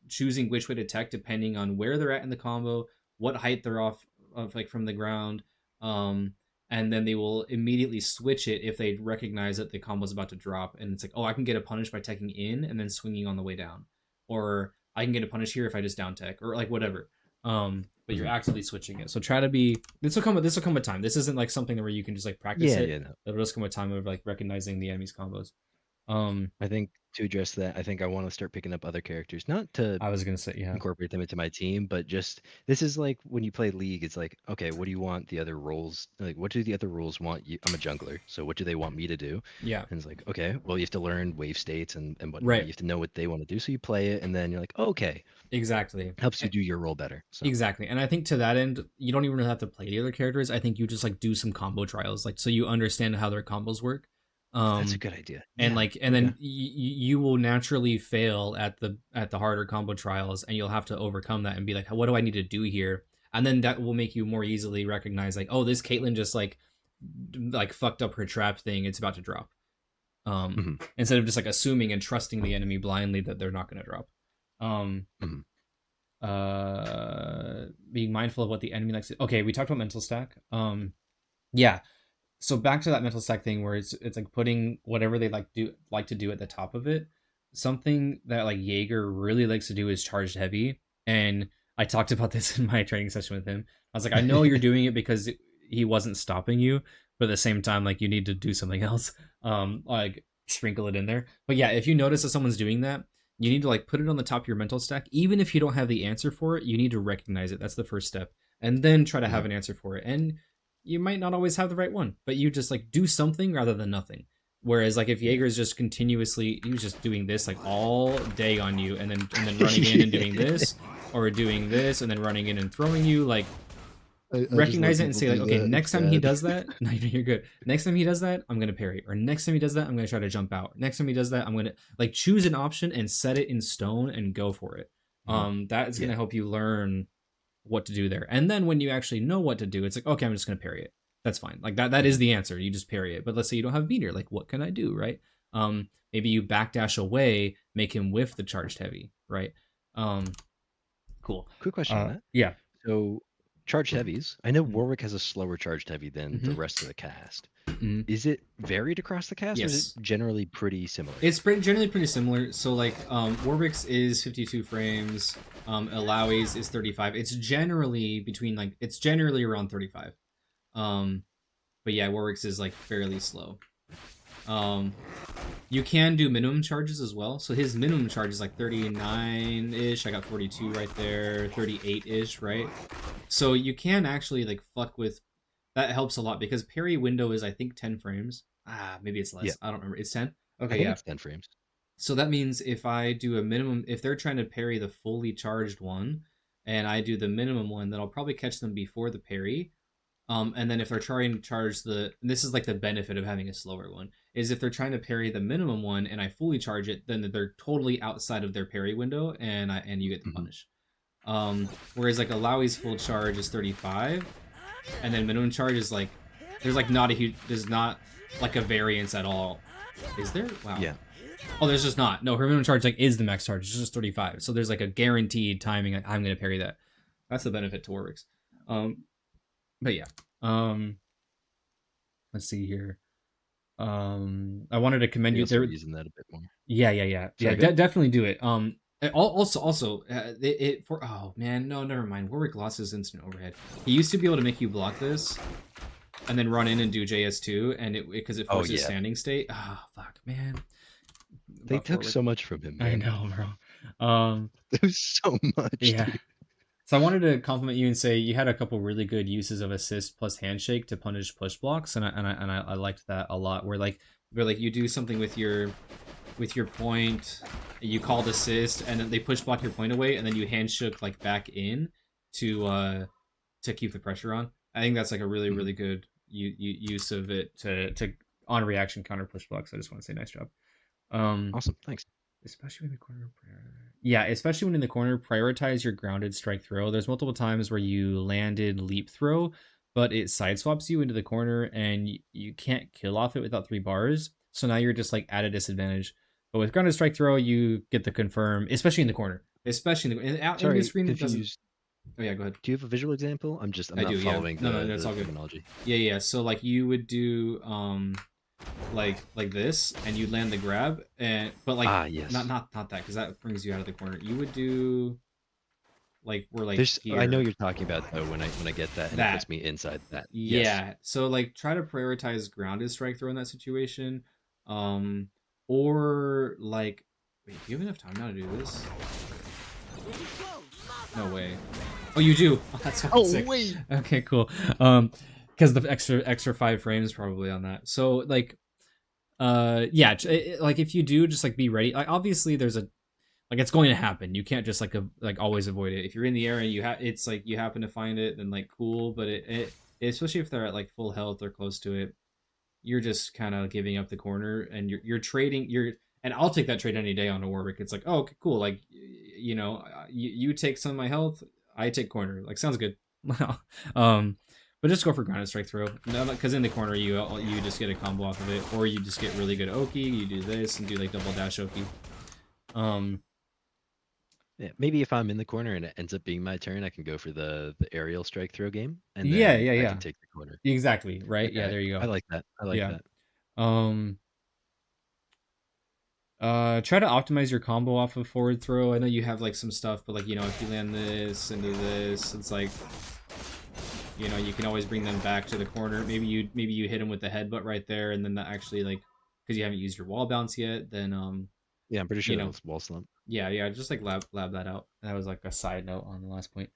choosing which way to tech depending on where they're at in the combo, what height they're off of like from the ground, um, and then they will immediately switch it if they recognize that the combo is about to drop, and it's like, oh, I can get a punish by teching in and then swinging on the way down, or I can get a punish here if I just down tech or like whatever. But you're Hmm. actively switching it, so try to be. This will come with time. This isn't like something where you can just like practice Yeah, it. yeah, no. It'll just come with time of like recognizing the enemy's combos. I think to address that, I think I want to start picking up other characters, not to I was gonna say yeah. incorporate them into my team, but just this is like when you play League, it's like, okay, what do you want the other roles? Like, what do the other roles want you? I'm a jungler, so what do they want me to do? Yeah. And it's like, okay, well, you have to learn wave states and whatnot. Right. You have to know what they want to do, so you play it, and then you're like, okay, Exactly. helps you do your role better. So Exactly. And I think to that end, you don't even have to play the other characters. I think you just like do some combo trials, like so you understand how their combos work. that's a Um good idea. and Yeah. like and Okay. then you will naturally fail at the harder combo trials, and you'll have to overcome that and be like, what do I need to do here? And then that will make you more easily recognize like, oh, this Caitlyn just like fucked up her trap thing. It's about to drop. Hmm. Instead of just like assuming and trusting the enemy blindly that they're not going to drop. Um Hmm. Being mindful of what the enemy likes to, okay, we talked about mental stack. Yeah, so back to that mental stack thing where it's like putting whatever they like to do at the top of it. Something that like Jaeger really likes to do is charged heavy, and I talked about this in my training session with him. I was like, I know you're doing it because he wasn't stopping you, but at the same time, like you need to do something else. Like sprinkle it in there. But yeah, if you notice that someone's doing that, you need to like put it on the top of your mental stack. Even if you don't have the answer for it, you need to recognize it. That's the first step, and then try to have an answer for it. And you might not always have the right one, but you just like do something rather than nothing. Whereas like if Jaeger's just continuously, he was just doing this like all day on you, and then running in and doing this, or doing this and then running in and throwing you, like recognize it and people say like, do okay, that. next It's time he bad. does that, no, you're good. Next time he does that, I'm gonna parry. Or next time he does that, I'm gonna try to jump out. Next time he does that, I'm gonna like choose an option and set it in stone and go for it. Mhm. That is gonna Yeah. help you learn what to do there. And then when you actually know what to do, it's like, okay, I'm just gonna parry it. That's fine. Like that is Mhm. the answer. You just parry it. But let's say you don't have meteor, like what can I do, right? Maybe you backdash away, make him whiff the charged heavy, right? Um, cool. Quick question on that. Yeah. So, charged heavies. I know Mhm. Warwick has a slower charged heavy than the Mhm. rest of the cast. Mhm. Is it varied across the cast, or is it Yes. generally pretty similar? It's generally pretty similar. So like Warwick's is 52 frames, Illaoi's is 35. It's generally between like it's generally around 35. Um but yeah, Warwick's is like fairly slow. Um you can do minimum charges as well. So his minimum charge is like 39-ish. I got 42 right there, 38-ish, right? So you can actually like fuck with that helps a lot because parry window is I think 10 frames. Maybe it's Yeah, less. I don't remember. It's 10. I Okay, think yeah. it's 10 frames. So that means if I do a minimum, if they're trying to parry the fully charged one, and I do the minimum one, then I'll probably catch them before the parry. And then if they're trying to charge and this is like the benefit of having a slower one, is if they're trying to parry the minimum one and I fully charge it, then they're totally outside of their parry window, and you get the Mhm. punish. Whereas like Alawi's full charge is 35, and then minimum charge is like there's not like a variance at all. Is there? Wow. Yeah. Oh, there's just not. No, her minimum charge like is the max charge. It's just 35. So there's like a guaranteed timing. Like, I'm gonna parry that. That's the benefit to Warwick's. But yeah. Let's see here. I wanted to commend Maybe you I'll start there. using that a bit more. Yeah. Sorry, go ahead. Definitely do it. Also, it for oh man, no, never mind. Warwick lost his instant overhead. He used to be able to make you block this, and then run in and do JS2, and it because it Oh, forces yeah. standing state. Ah, fuck, man. They Buff took Warwick. so much from him, I man. know, bro. There's so much, Yeah. dude. So I wanted to compliment you and say you had a couple really good uses of assist plus handshake to punish push blocks, and I liked that a lot. Where like you do something with your point, you called assist, and then they push block your point away, and then you handshook like back in to keep the pressure on. I think that's like a really Mhm. good use of it to on reaction counter push blocks. I just want to say nice job. Awesome, thanks. Especially when the corner. Yeah, especially when in the corner, prioritize your grounded strike throw. There's multiple times where you landed leap throw, but it side swaps you into the corner, and you can't kill off it without 3 bars. So now you're just like at a disadvantage. But with grounded strike throw, you get the confirm, especially in the corner. Especially out in the Sorry, screen, it doesn't. confused. Oh yeah, go ahead. Do you have a visual example? I'm I not do, yeah. following No, it's the all good. terminology. Yeah. So like you would do like this, and you land the grab, but like Yes. not that because that brings you out of the corner. You would do like we're like There's here. I know you're talking about though when I get that and it puts me inside that. Yes. Yeah. So like try to prioritize grounded strike throw in that situation, or like wait, do you have enough time now to do this? No way. Oh, you do. Oh, that's fucking sick. Wait. Okay, cool. Because the extra 5 frames probably on that. So like, yeah, like if you do, just like be ready. Like obviously, there's a like it's going to happen. You can't just like always avoid it. If you're in the air and it's like you happen to find it, then like cool. But it especially if they're at like full health or close to it, you're just kind of giving up the corner, and you're trading. And I'll take that trade any day on a Warwick. It's like, oh, okay, cool. Like, you take some of my health, I take corner. Like, sounds good. But just go for grounded strike throw. Because in the corner, you just get a combo off of it, or you just get really good Oki. You do this and do like double dash Oki. Yeah, maybe if I'm in the corner and it ends up being my turn, I can go for the aerial strike throw game, and Yeah. then I can take the corner. Exactly. Right. Okay. Yeah. There you go. I like that. I like that. Try to optimize your combo off of forward throw. I know you have like some stuff, but like if you land this into this, it's like you can always bring them back to the corner. Maybe you hit them with the headbutt right there, and then that actually like because you haven't used your wall bounce yet, then Yeah, I'm pretty sure that was wall slump. Yeah, just like lab that out. That was like a side note on the last point.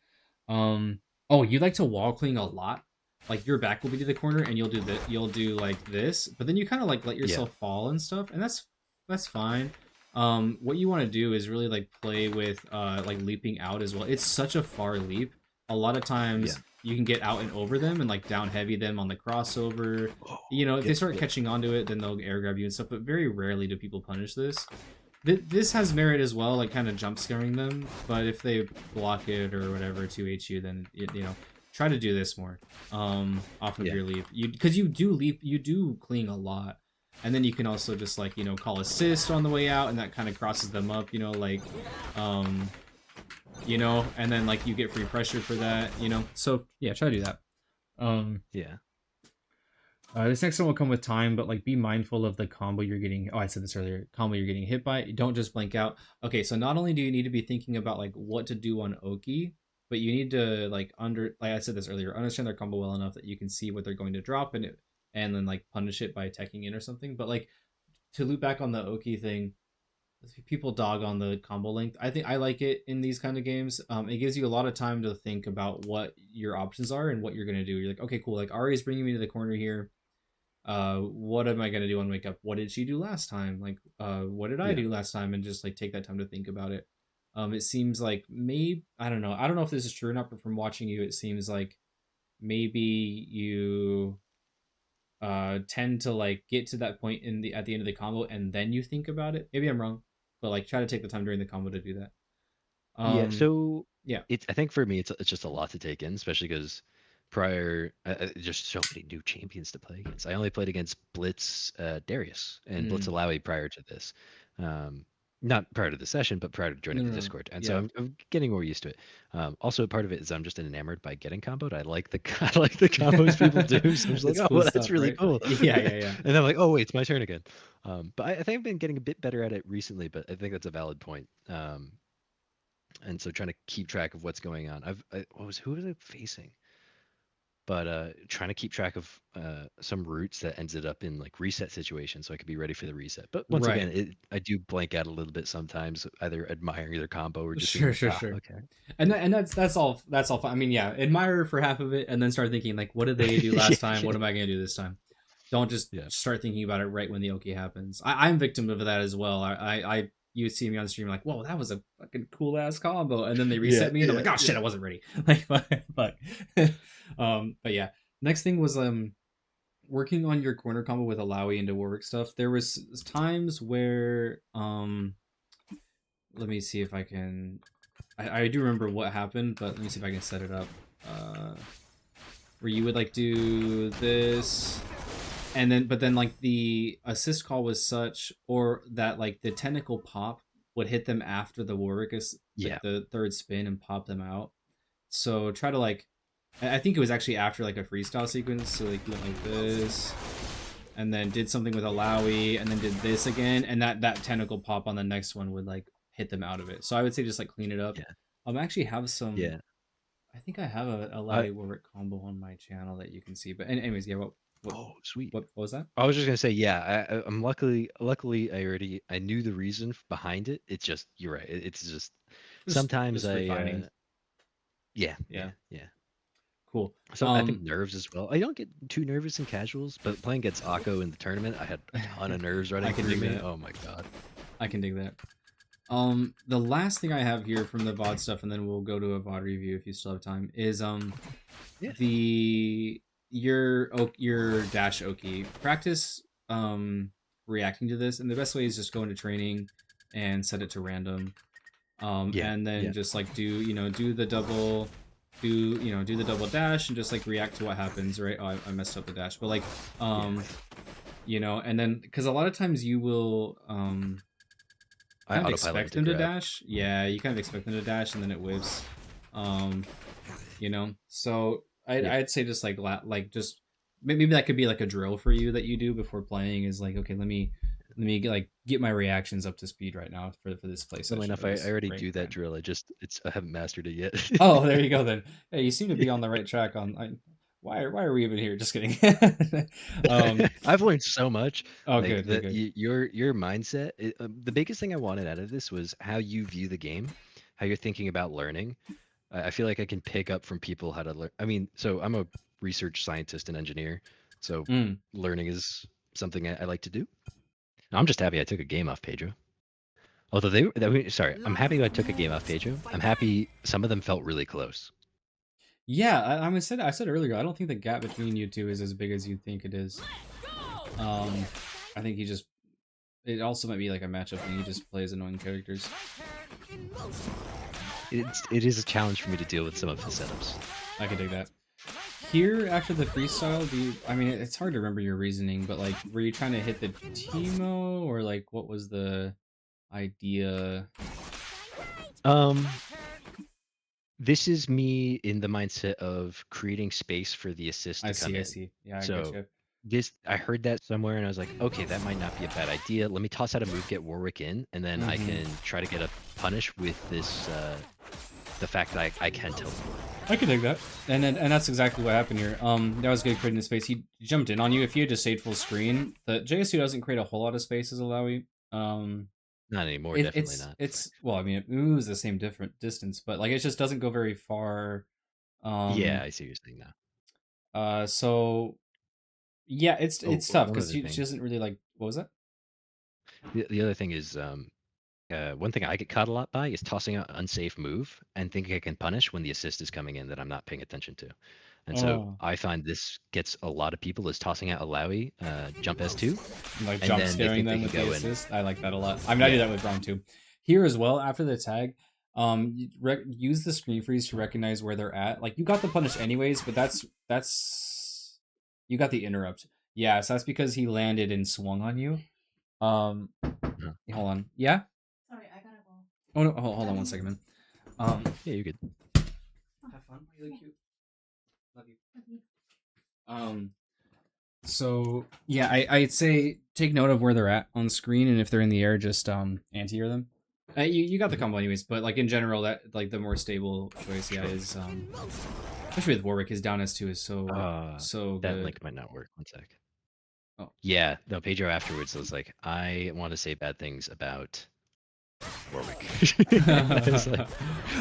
Oh, you like to wall cling a lot. Like your back will be to the corner, and you'll do like this, but then you kind of like let yourself fall and stuff, and that's fine. What you want to do is really like play with like leaping out as well. It's such a far leap. A lot of times you can get out and over them and like down heavy them on the crossover. Oh, You know, if they yep, start yep. catching onto it, then they'll air grab you and stuff. But very rarely do people punish this. This has merit as well, like kind of jump scaring them. But if they block it or whatever 2H you, then you know, try to do this more off of Yeah. your leap. Because you do leap, you do cling a lot. And then you can also just like, you know, call assist on the way out, and that kind of crosses them up, you know, like you know, and then like you get free pressure for that, you know. So yeah, try to do that. Yeah. This next one will come with time, but like be mindful of the combo you're getting. Oh, I said this earlier. Combo you're getting hit by. Don't just blank out. Okay, so not only do you need to be thinking about like what to do on Oki, but you need to like like I said this earlier, understand their combo well enough that you can see what they're going to drop and then like punish it by teching in or something. But like to loop back on the Oki thing, people dog on the combo length. I think I like it in these kind of games. It gives you a lot of time to think about what your options are and what you're gonna do. You're like, okay, cool. Like Ari is bringing me to the corner here. What am I gonna do on wake up? What did she do last time? Like, what did I Yeah. do last time? And just like take that time to think about it. It seems like maybe I don't know. I don't know if this is true or not, but from watching you, it seems like maybe you tend to like get to that point in the at the end of the combo and then you think about it. Maybe I'm wrong, but like try to take the time during the combo to do that. Yeah. Um, So yeah. I think for me, it's just a lot to take in, especially because prior, just so many new champions to play against. I only played against Blitz Darius and Blitz Mm. Illaoi prior to this. Um, Not prior to the session, but prior to No, joining no, the no. Discord. And so Yeah. I'm getting more used to it. Also, part of it is I'm just enamored by getting comboed. I like the I like the combos people do. So I'm just like, It's oh, cool well, that's stuff, really right? cool. Yeah, yeah, yeah. And I'm like, oh wait, it's my turn again. But I think I've been getting a bit better at it recently. But I think that's a valid point. And so trying to keep track of what's going on. Who was I facing? But trying to keep track of some routes that ended up in like reset situations, so I could be ready for the reset. But once Right. again, I do blank out a little bit sometimes, either admiring their combo or just being Sure, like, sure, ah, sure. okay. And that's all fine. I mean, yeah, admire for half of it and then start thinking like what did they do Yeah, last time? What am I gonna do this time? Don't just yeah, start thinking about it right when the Oki happens. I'm victim of that as well. I you see me on the stream like, whoa, that was a fucking cool ass combo, and then they yeah, reset me, and I'm yeah, like, oh shit, yeah. I wasn't ready. Like, fuck. But yeah, next thing was working on your corner combo with Illaoi into Warwick stuff. There was times where let me see if I can. I do remember what happened, but let me see if I can set it up. Uh, where you would like do this and then but then like the assist call was such or that like the technical pop would hit them after the Warwick is like Yeah. the third spin and pop them out. So try to like I think it was actually after like a freestyle sequence. So like you went like this and then did something with Alawi and then did this again and that technical pop on the next one would like hit them out of it. So I would say just like clean it up. Yeah, I actually have some. yeah. I think I have a I Alawi Warwick combo on my channel that you can see. But anyways, yeah. What Oh, sweet. what was that? I was just gonna say, yeah. I'm luckily I knew the reason behind it. It's just you're right. It's just sometimes Just I refining. yeah, yeah, Yeah. yeah. Cool. So I think nerves as well. I don't get too nervous in casuals, but playing against Akko in the tournament, I had a ton of nerves I running can through dig me. that. Oh my god. I can dig that. The last thing I have here from the VOD stuff, and then we'll go to a VOD review if you still have time, is Yeah. the your dash Oki. Practice reacting to this, and the best way is just go into training and set it to random. Yeah. And then Yeah. just like do the double do the double dash and just like react to what happens, right? Oh, I messed up the dash, but like Yeah. and then because a lot of times you will I kind of autopilot expect into them to grab. dash. Yeah, you kind of expect them to dash and then it whips. Um, so Yeah. I'd say just like just maybe that could be like a drill for you that you do before playing is like, okay, let me get my reactions up to speed right now for this play Funnily session enough, or I this already rank do that grind. drill. I haven't mastered it yet. Oh, there you go then. Hey, you seem to Yeah. be on the right track why are we even here? Just kidding. um I've learned so much. oh Like good, good, good. your mindset. The biggest thing I wanted out of this was how you view the game, how you're thinking about learning. I feel like I can pick up from people how to learn. I mean, so I'm a research scientist and engineer, so Mm. learning is something I like to do. I'm just happy I took a game off Pedro. Although sorry, I'm happy I took a game off Pedro. I'm happy some of them felt really close. Yeah, I said earlier, I don't think the gap between you two is as big as you think it is. I think he just, it also might be like a matchup thing. He just plays annoying characters. It is a challenge for me to deal with some of his setups. I can dig that. Here, after the freestyle, do you, I mean, it's hard to remember your reasoning, but like, were you trying to hit the Teemo, or like, what was the idea? This is me in the mindset of creating space for the assist to come in. I see. Yeah, I So get I heard that somewhere and I was like, okay, that might not be a bad idea. Let me toss out a move, get Warwick in, and then I can try to get a punish with this the fact that I can teleport. I can dig that, and that's exactly what happened here. That was good creating the space. He jumped in on you. If you had just stayed full screen, the JSU doesn't create a whole lot of space as Illaoi. Not anymore, definitely not. It's well, I mean, it moves the same different distance, but like it just doesn't go very far. Yeah, I see what you're saying now. So yeah, it's tough because she doesn't really like. What was that? The other thing is, one thing I get caught a lot by is tossing out an unsafe move and thinking I can punish when the assist is coming in that I'm not paying attention to. And so I find this gets a lot of people is tossing out Illaoi, jump S2. Like and jump then scaring them with the assist. I like that a lot. I mean, I do that with Braum too. Here as well, after the tag, use the screen freeze to recognize where they're at. Like you got the punish anyways, but that's you got the interrupt. Yeah, so that's because he landed and swung on you. Hold on. Yeah. Sorry, I gotta go. Oh no, hold on one second, man. Yeah, you're good. Have fun. You're really cute. Love you. So yeah, I'd say take note of where they're at on screen, and if they're in the air, just anti-air them. You got the combo anyways, but like in general, that like the more stable choice, yeah, is especially with Warwick, his down S2 is so that good. link might not work. One sec. Oh yeah, no. Pedro afterwards was like, I want to say bad things about Warwick. Like,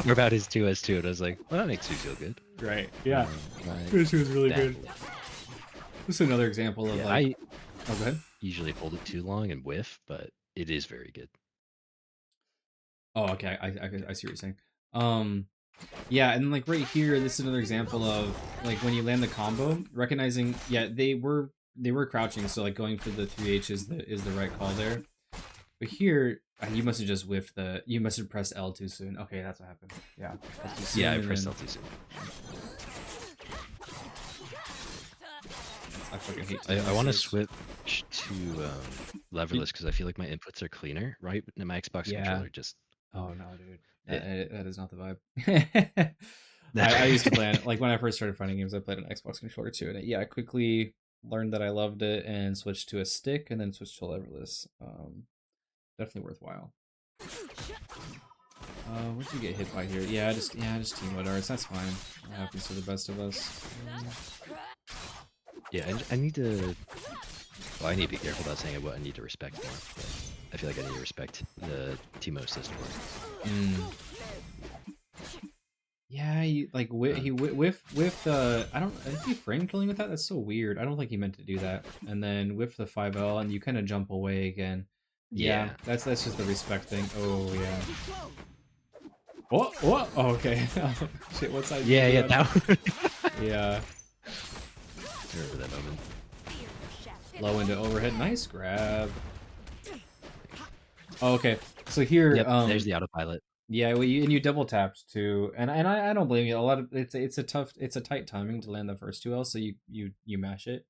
or about his 2S2, and I was like, well, that makes me feel good. Right. Yeah. This was really good. This is another example of like. Oh, go ahead. Usually hold it too long and whiff, but it is very good. Oh, okay. I see what you're saying. Yeah, and like right here, this is another example of like when you land the combo, recognizing they were crouching, so like going for the 3H is the right call there. But here, you must have just whiffed you must have pressed L too soon. Okay, that's what happened. Yeah. Yeah, I pressed L too soon. I fucking hate. I want to switch to leverless because I feel like my inputs are cleaner, right? And my Xbox controller just. Oh no, dude. That is not the vibe. I used to play it like when I first started finding games. I played an Xbox controller too, and I quickly learned that I loved it and switched to a stick, and then switched to leverless. Definitely worthwhile. What did you get hit by here? Yeah, just team mode arts. That's fine. That happens to the best of us. Yeah, I need to. Well, I need to be careful about saying what I need to respect more. But I feel like I need to respect the Teemo assist more. Yeah, he whiffed I don't. Is he frame killing with that? That's so weird. I don't think he meant to do that. And then whiff the 5L, and you kind of jump away again. Yeah, that's just the respect thing. Oh yeah. What? Oh, okay. Shit, what side? Yeah, that one. Yeah. I remember that moment. Low into overhead. Nice grab. Oh, okay. So here, there's the autopilot. Yeah, well, you double tapped too, and I don't blame you. A lot of it's a tight timing to land the first 2L, so you mash it.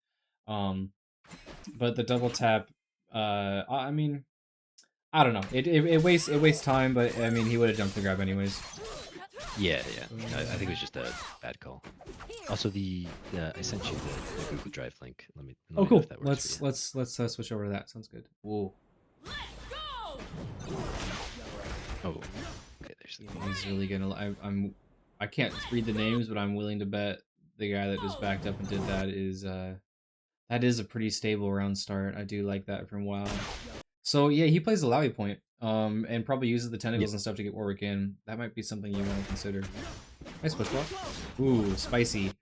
But the double tap, I mean, I don't know. It wastes time, but I mean, he would have jumped the grab anyways. Yeah. I think it was just a bad call. Also, I sent you the Google Drive link. Let me oh, cool. Know if that works let's switch over to that. Sounds good. Whoa. Oh. Okay, he's really gonna. I can't read the names, but I'm willing to bet the guy that just backed up and did that is a pretty stable round start. I do like that from WoW. So yeah, he plays the Illaoi point, and probably uses the tentacles and stuff to get Warwick in. That might be something you want to consider. Nice push block. Ooh, spicy.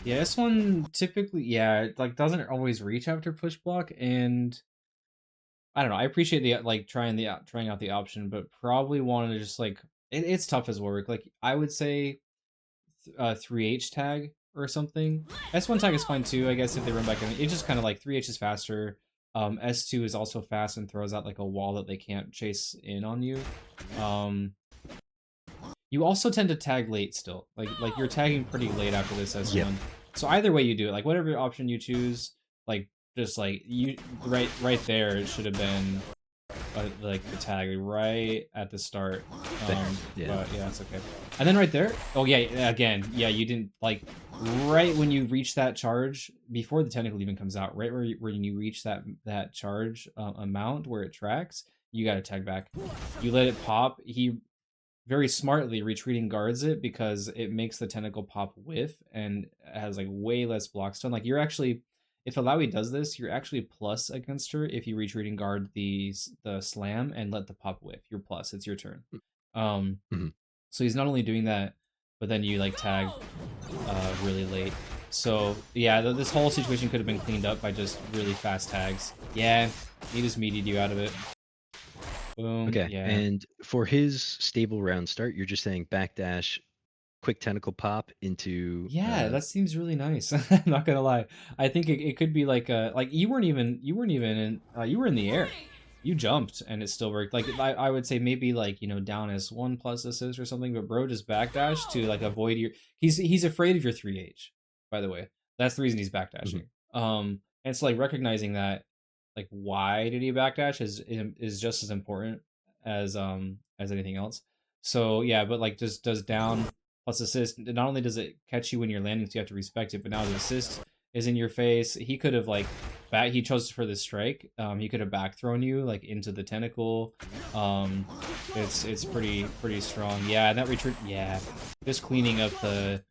Yeah, this one typically, it like doesn't always reach after push block, and I don't know. I appreciate the trying out the option, but probably wanted to just like it's tough as Warwick. Like I would say 3H tag or something. S1 tag is fine too, I guess, if they run back in. It's just kind of like 3H is faster. S2 is also fast and throws out like a wall that they can't chase in on you. You also tend to tag late still. Like you're tagging pretty late after this S1. Yep. So either way you do it, like whatever option you choose, like just like you right there, it should have been like the tag right at the start. Yeah. But yeah, it's okay. And then right there, oh yeah, again, yeah, you didn't like right when you reach that charge before the tentacle even comes out, right where you reach that charge amount where it tracks, you got to tag back. You let it pop. He very smartly retreating guards it because it makes the tentacle pop whiff and has like way less block stun. Like you're actually, if Illaoi does this, you're actually plus against her if you retreating guard the slam and let the pop whiff. You're plus. It's your turn. So he's not only doing that, but then you like tag really late. So yeah, this whole situation could have been cleaned up by just really fast tags. Yeah, he just meatied you out of it. Boom. Okay, Yeah. and for his stable round start, you're just saying backdash, quick tentacle pop into. Yeah, that seems really nice. I'm not gonna lie. I think it could be like you weren't even in you were in the air. You jumped and it still worked. Like I would say maybe like, you know, down as 1 plus assist or something, but bro just backdash to like avoid your he's afraid of your 3H, by the way. That's the reason he's backdashing. And it's like recognizing that like why did he backdash is just as important as anything else. So yeah, but like just does down plus assist. Not only does it catch you when you're landing, so you have to respect it, but now the assist is in your face. He could have like he chose for the strike. He could have back thrown you like into the tentacle. It's pretty strong. Yeah, that retreat. Yeah, just cleaning up the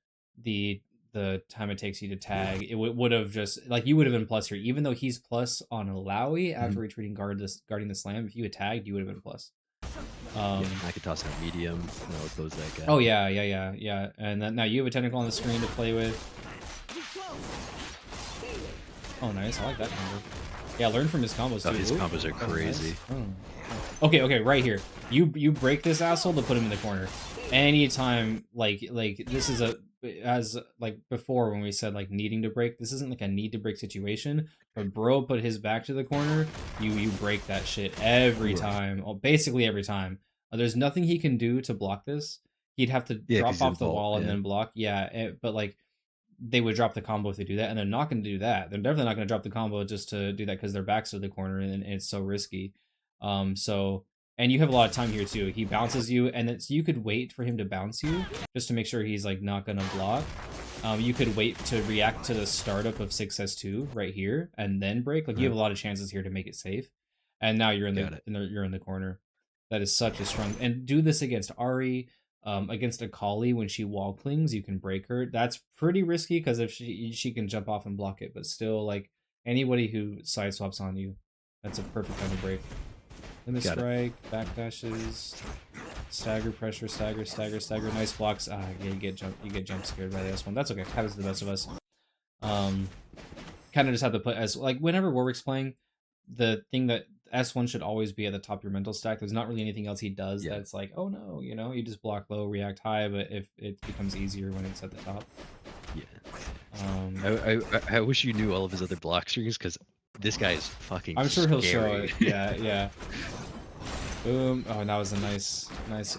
time it takes you to tag, it would have just like you would have been plus here, even though he's plus on Illaoi after retreating guarding the slam. If you had tagged, you would have been plus. Yeah, I could toss out medium. No, close that guy. Oh yeah. And then now you have a tentacle on the screen to play with. Oh nice, I like that combo. Yeah, learn from his combos too. His combos are crazy. Nice. Okay, right here. You break this asshole to put him in the corner. Anytime like this is as like before when we said like needing to break, this isn't like a need to break situation, but bro put his back to the corner, you break that shit every time. Oh, basically every time. There's nothing he can do to block this. He'd have to drop off the wall and then block. Yeah, but like they would drop the combo if they do that, and they're not going to do that. They're definitely not going to drop the combo just to do that because their backs to the corner and it's so risky. And you have a lot of time here too. He bounces you, and it's you could wait for him to bounce you just to make sure he's like not gonna block. You could wait to react to the startup of 6S2 right here and then break. Like you have a lot of chances here to make it safe. And now you're in you're in the corner. That is such a strong, and do this against Ari, against Akali when she wall clings, you can break her. That's pretty risky because if she can jump off and block it, but still like anybody who side swaps on you, that's a perfect time to break. In the strike, backdashes, stagger pressure, stagger. Nice blocks. Yeah, you get jump scared by the S1. That's okay. Happens to the best of us. Kind of just have to put as like whenever Warwick's playing, the thing that S1 should always be at the top of your mental stack. There's not really anything else he does that's like, oh no, you know, you just block low, react high, but if it becomes easier when it's at the top. Yeah. I wish you knew all of his other block strings because this guy is fucking I'm sure scary. He'll show it. Yeah. Boom. Oh, and that was a nice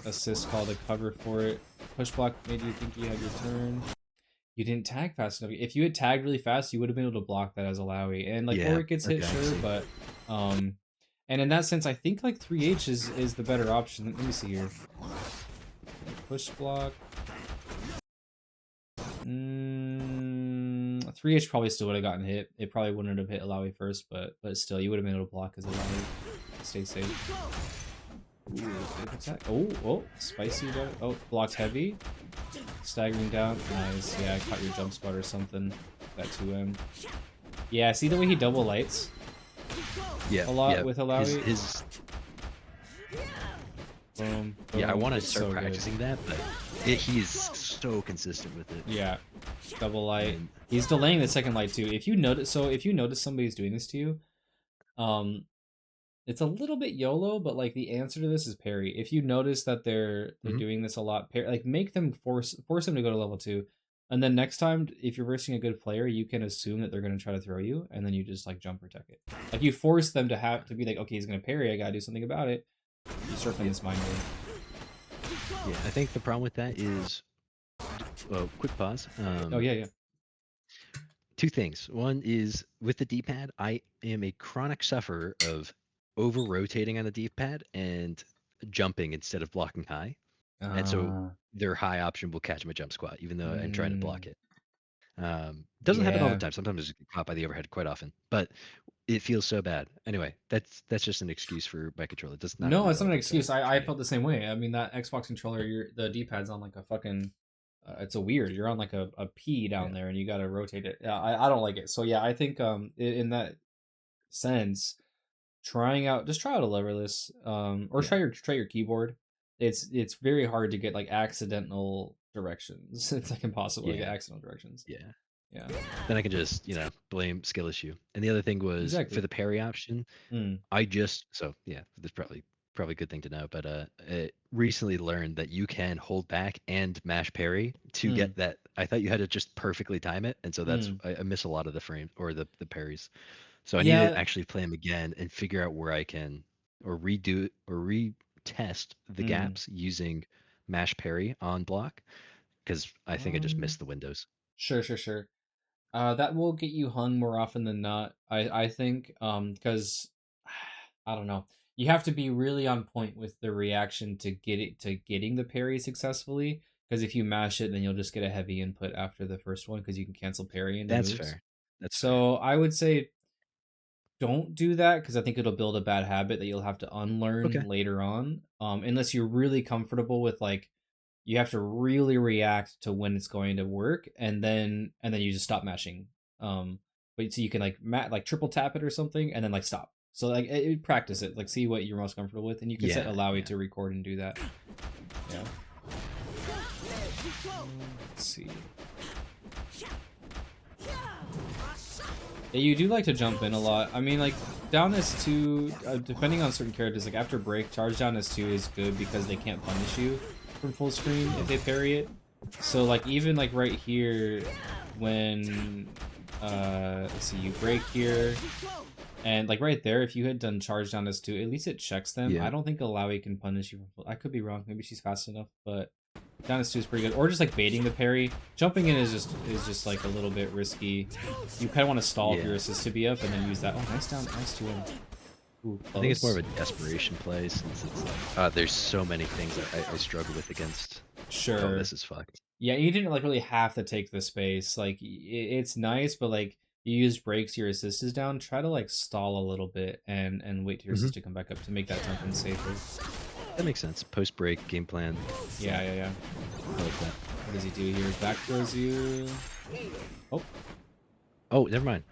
assist call to cover for it. Push block made you think you had your turn. You didn't tag fast enough. If you had tagged really fast, you would have been able to block that as Illaoi. And like Warwick gets hit, sure, but and in that sense, I think like 3H is the better option. Let me see here. Push block. 3H probably still would have gotten hit. It probably wouldn't have hit Illaoi first, but still, you would have been able to block as Illaoi. Stay safe. Ooh, oh, spicy. Oh, blocked heavy. Staggering down. Nice. Yeah, I caught your jump spot or something. That 2M. Yeah, see the way he double lights? Yeah. A lot with Illaoi? Boom. Yeah, I want to start practicing that, but he's so consistent with it. Yeah. Double light. He's delaying the second light too. If you notice somebody's doing this to you, it's a little bit YOLO, but like the answer to this is parry. If you notice that they're Hmm. doing this a lot, like make them force them to go to level 2. And then next time, if you're versing a good player, you can assume that they're going to try to throw you, and then you just like jump protect it. Like you force them to have to be like, okay, he's going to parry. I got to do something about it. You start playing Yeah. this mind game. Yeah. I think the problem with that is, well, quick pause. Oh yeah, yeah. Two things. One is with the D-pad, I am a chronic sufferer of over rotating on the D-pad and jumping instead of blocking high. And so Uh, their high option will catch my jump squat, even though I'm trying to block mm, it. Doesn't happen all the yeah. time. Sometimes I just get caught by the overhead quite often, but it feels so bad. Anyway, that's just an excuse for my controller. That's not No, really it's not an relevant to excuse. I training. felt the same way. I mean, that Xbox controller, the D-pad's on like a fucking. It's a weird. You're on like a P down Yeah, there, and you got to rotate it. Yeah, I don't like it. So yeah, I think in that sense, trying out just try out a leverless, or yeah, try your keyboard. It's very hard to get like accidental directions. It's like impossible to get yeah, accidental directions. yeah. Yeah, Then I can just, blame skill issue. And the other thing was for exactly. the parry option, Mm, I just so yeah, that's probably a good thing to know. But recently learned that you can hold back and mash parry to mm, get that. I thought you had to just perfectly time it, and so that's mm. I miss a lot of the frame or the parries. So I need to Yeah. actually play them again and figure out where I can or redo or retest the Mm. gaps using mash parry on block because I think I just Um. missed the windows. Sure. Sure. Sure. That will get you hung more often than not. I think because I don't know. You have to be really on point with the reaction to getting the parry successfully. Because if you mash it, then you'll just get a heavy input after the first one because you can cancel parry into That's moves. fair. That's fair. So I would say don't do that because I think it'll build a bad habit that you'll have to unlearn Okay. later on. Unless you're really comfortable with like you have to really react to when it's going to work, and then you just stop mashing. But so you can like like triple tap it or something, and then like stop. So like practice it, like see what you're most comfortable with, and you can set Yeah. Illaoi Yeah. to record and do that. Yeah. Let's see. Yeah, you do like to jump in a lot. I mean, like, down S2, depending on certain characters, like after break, charge down S2 is good because they can't punish you from full screen if they parry it. So, like, even like right here, when, let's see, you break here, and like right there, if you had done charge down S2, at least it checks them. I Yeah. don't think Illaoi can punish you from full. I could be wrong. Maybe she's fast enough, but down S2 is pretty good. Or just like baiting the parry. Jumping in is just like a little bit risky. You kind of want to stall for your Yeah. assist to be up and then use that. Oh, nice down, nice 2-in. Ooh, I think it's more of close. a desperation play since it's like there's so many things that I struggle with against. Oh, Sure. this is fucked. Yeah, you didn't like really have to take the space. Like it's nice, but like you use breaks, your assist is down. Try to like stall a little bit and wait till your Hmm. assist to come back up to make that jump in safer. That makes sense. Post break game plan. Yeah, yeah, yeah. I like that. What does he do here? Back throws you. Oh, Oh, never mind.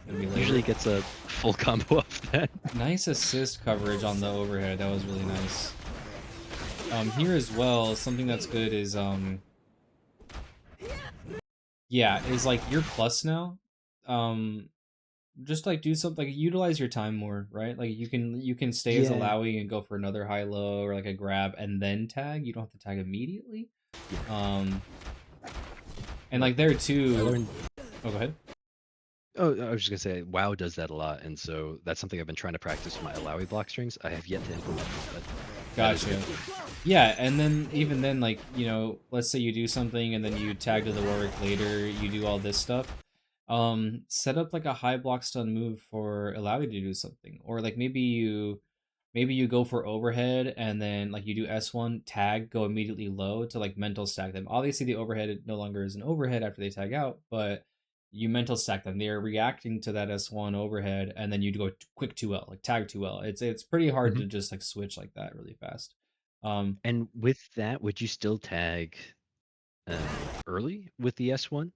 gonna be Usually later. gets a full combo off that. Nice assist coverage on the overhead. That was really nice. Here as well, something that's good is yeah, is like you're plus now. Um, just like do something like utilize your time more, right? Like you can stay as a Yeah. Lowy and go for another high low or like a grab and then tag. You don't have to tag immediately. Yeah. Um, and Well, like there I too. learned. Oh, go ahead. Oh, I was just gonna say, WoW does that a lot, and so that's something I've been trying to practice with my Illaoi block strings. I have yet to implement it, but that is a good Gotcha. point. Yeah, and then even then, like, let's say you do something and then you tag to the Warwick later, you do all this stuff. Set up like a high block stun move for allow you to do something. Or like maybe you go for overhead and then like you do S1, tag, go immediately low to like mental stack them. Obviously the overhead no longer is an overhead after they tag out, but you mental stack them. They're reacting to that S1 overhead and then you go quick 2L, like tag 2L. It's pretty hard Hmm. to just like switch like that really fast. Um, And with that, would you still tag early with the S1,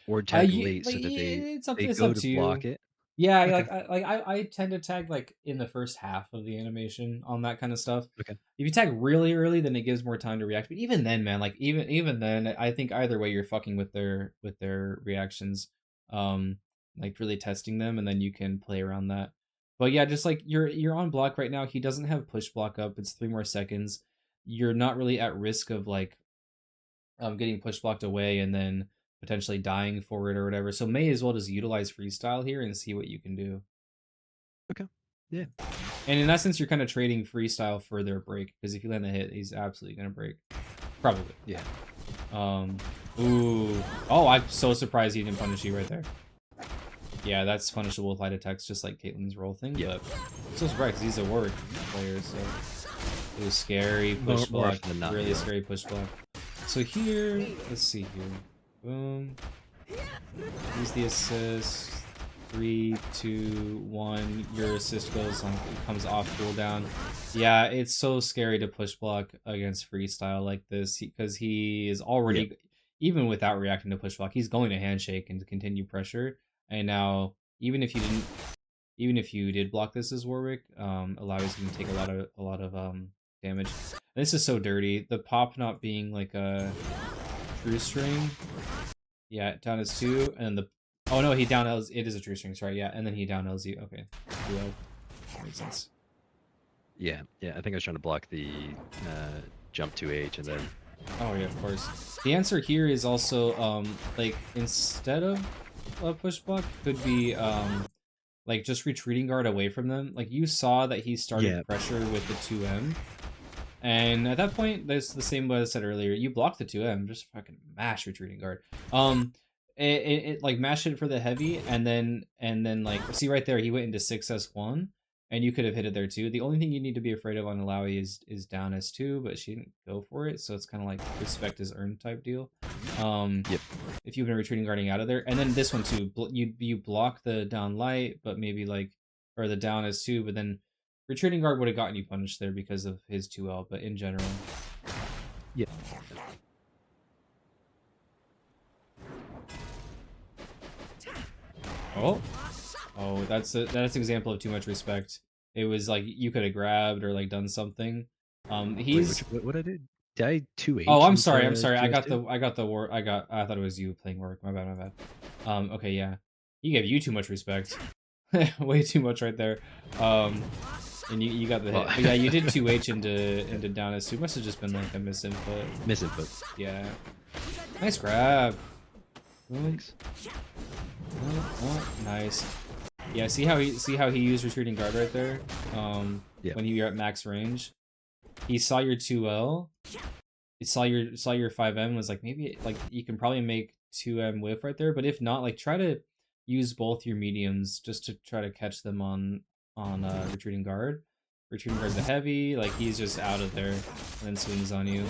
or tag late like so that they it's up go to to block you. it? Yeah, Okay. I tend to tag like in the first half of the animation on that kind of stuff. Okay. If you tag really early, then it gives more time to react. But even then, man, like even then, I think either way you're fucking with their reactions. Um, like really testing them, and then you can play around that. But yeah, just like you're on block right now. He doesn't have push block up. It's 3 more seconds. You're not really at risk of like getting push blocked away and then potentially dying for it or whatever. So may as well just utilize freestyle here and see what you can do. Okay. Yeah. And in essence, you're kind of trading freestyle for their break, because if you land the hit, he's absolutely gonna break. Probably. Yeah. Ooh. Oh, I'm so surprised he didn't punish you right there. Yeah, that's punishable with light attacks, just like Caitlyn's roll thing. Yeah. But I'm so surprised because he's a Warwick player, so it was scary push block. Really scary push block. So here, let's see here. Boom. Use the assist. 3, 2, 1. Your assist goes on, comes off cooldown. Yeah, it's so scary to push block against freestyle like this because he is already, even without reacting to push block, he's going to handshake and continue pressure. And now, even if you did block this as Warwick, Illaoi's going to take a lot of damage. And this is so dirty. The pop not being like a true string. Yeah, down is 2, and the oh no, he down L's. It is a true string, right? Yeah, and then he down L's you. Okay, yeah, that makes sense. Yeah, I think I was trying to block the jump 2H and then. Oh yeah, of course. The answer here is also like instead of a push block, could be like just retreating guard away from them. Like you saw that he started pressure with the 2M. And at that point, there's the same way I said earlier. You block the 2M, just fucking mash retreating guard. It like mash it for the heavy, and then like see right there, he went into 6S1, and you could have hit it there too. The only thing you need to be afraid of on Illaoi is down S2, but she didn't go for it, so it's kind of like respect is earned type deal. If you've been retreating guarding out of there, and then this one too, you block the down light, but maybe like or the down S2, but then retreating guard would have gotten you punished there because of his 2L, but in general. Yeah. Oh, that's an example of too much respect. It was like you could have grabbed or like done something. He's Wait, what I did? Did I 2H? Oh, I'm sorry. I thought it was you playing work. My bad. Okay, yeah. He gave you too much respect. Way too much right there. And you got the hit. But yeah, you did 2H into down S2. It must have just been like a misinput. Yeah. Nice grab. Thanks. Oh, nice. Yeah, see how he used retreating guard right there? When you're at max range. He saw your 2L. He saw your 5M, was like maybe like you can probably make 2M whiff right there, but if not, like try to use both your mediums just to try to catch them on retreating guard. Retreating guard's a heavy, like he's just out of there and then swings on you.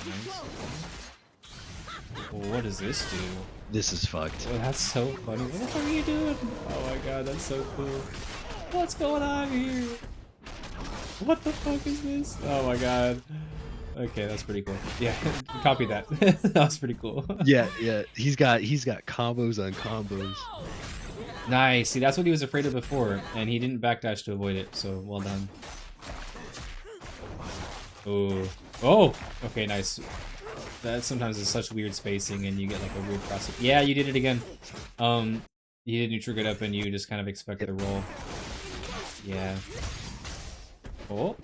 Nice. Well, what does this do? This is fucked. Oh, that's so funny. What the fuck are you doing? Oh my god, that's so cool. What's going on here? What the fuck is this? Oh my god. Okay, that's pretty cool. Yeah, copy that. That was pretty cool. Yeah. He's got combos on combos. Nice. See, that's what he was afraid of before, and he didn't backdash to avoid it. So well done. Oh. Okay, nice. That sometimes is such weird spacing, and you get like a weird cross. Yeah, you did it again. You did neutral get up, and you just kind of expect the roll. Yeah. Oh.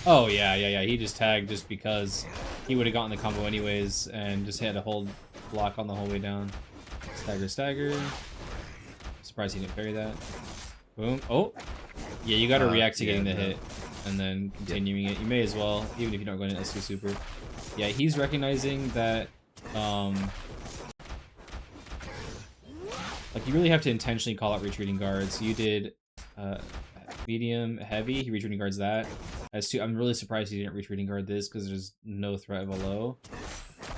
Oh yeah. He just tagged just because he would have gotten the combo anyways, and just had to hold block on the whole way down. Stagger. Surprised he didn't parry that. Boom. Oh. Yeah, you gotta react to getting the hit, and then continuing it. You may as well, even if you don't go into S2 super. Yeah, he's recognizing that, like you really have to intentionally call out retreating guards. You did, medium, heavy, he retreating guards that. S2, I'm really surprised he didn't retreating guard this, because there's no threat of a low.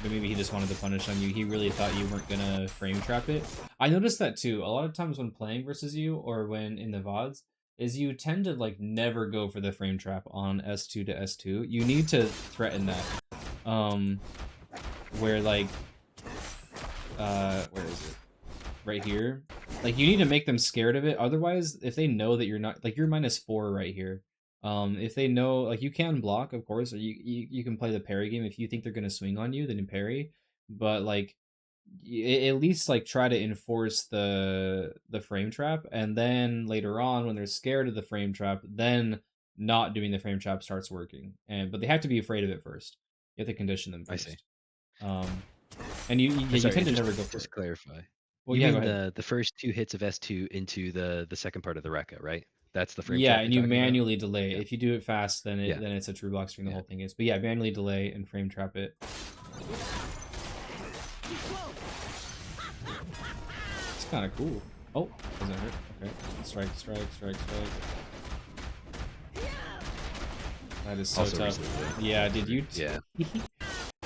But maybe he just wanted to punish on you. He really thought you weren't gonna frame trap it. I noticed that too. A lot of times when playing versus you, or when in the VODs, is you tend to like never go for the frame trap on S2 to S2. You need to threaten that. Where like, where is it? Right here. Like you need to make them scared of it. Otherwise, if they know that you're not, like you're -4 right here. If they know, like you can block, of course, or you can play the parry game. If you think they're gonna swing on you, then you parry. But like, at least like try to enforce the frame trap, and then later on when they're scared of the frame trap, then not doing the frame trap starts working. And but they have to be afraid of it first. You have to condition them I see. first. Um, and you Sorry, tend to just never go for just it. clarify. Well, You yeah, go mean ahead. the first 2 hits of S2 into the second part of the Rekka, right? That's the frame Yeah, trap you're and you talking about? manually delay. Yeah. If you do it fast, Yeah. then it's a true block string. The Yeah. whole thing is. But yeah, manually delay and frame trap it. It's kind of cool. Oh, doesn't hurt. Okay, strike, strike, strike, strike. That is so Also tough. recently. Yeah, did you? Yeah.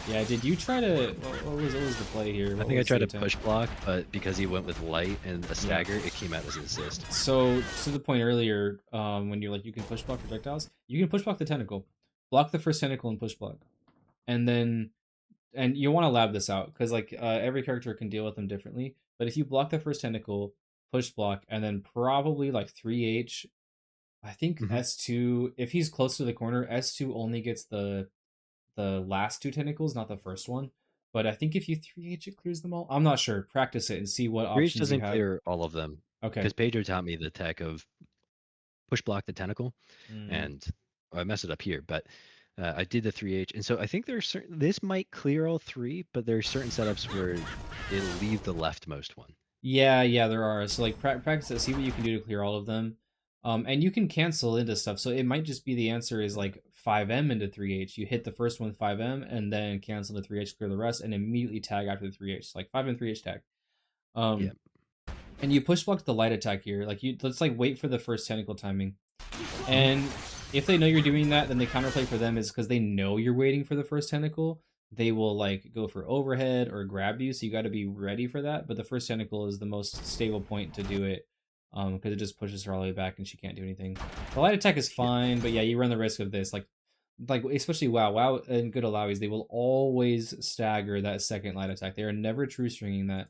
Yeah, did you try to? What was the play here? I What think I was tried the to attempt? push block, but because he went with light and a stagger, it came out as an assist. So to the point earlier, when you're like you can push block projectiles, you can push block the tentacle, block the first tentacle and push block, and then you want to lab this out because like every character can deal with them differently. But if you block the first tentacle, push block, and then probably like 3H, I think Hmm. S2. If he's close to the corner, S2 only gets the last 2 tentacles, not the first one. But I think if you 3H it clears them all. I'm not sure. Practice it and see what Reach options you doesn't have. clear all of them Okay. because Pedro taught me the tech of push block the tentacle, Mm. and I messed it up here, but I did the 3H, and so I think there's certain. This might clear all 3, but there are certain setups where it'll leave the leftmost one. Yeah, there are. So like practice it, see what you can do to clear all of them. And you can cancel into stuff. So it might just be the answer is like 5M into 3H. You hit the first one 5M and then cancel the 3H, clear the rest, and immediately tag after the 3H. Like 5M 3H tag. Yeah. And you push block the light attack here. Like let's like wait for the first tentacle timing. And if they know you're doing that, then the counterplay for them is because they know you're waiting for the first tentacle. They will like go for overhead or grab you, so you got to be ready for that. But the first tentacle is the most stable point to do it, because it just pushes her all the way back and she can't do anything. The light attack is Yeah. fine, but yeah, you run the risk of this, like especially Wow and good Illauis, they will always stagger that second light attack. They are never true stringing that.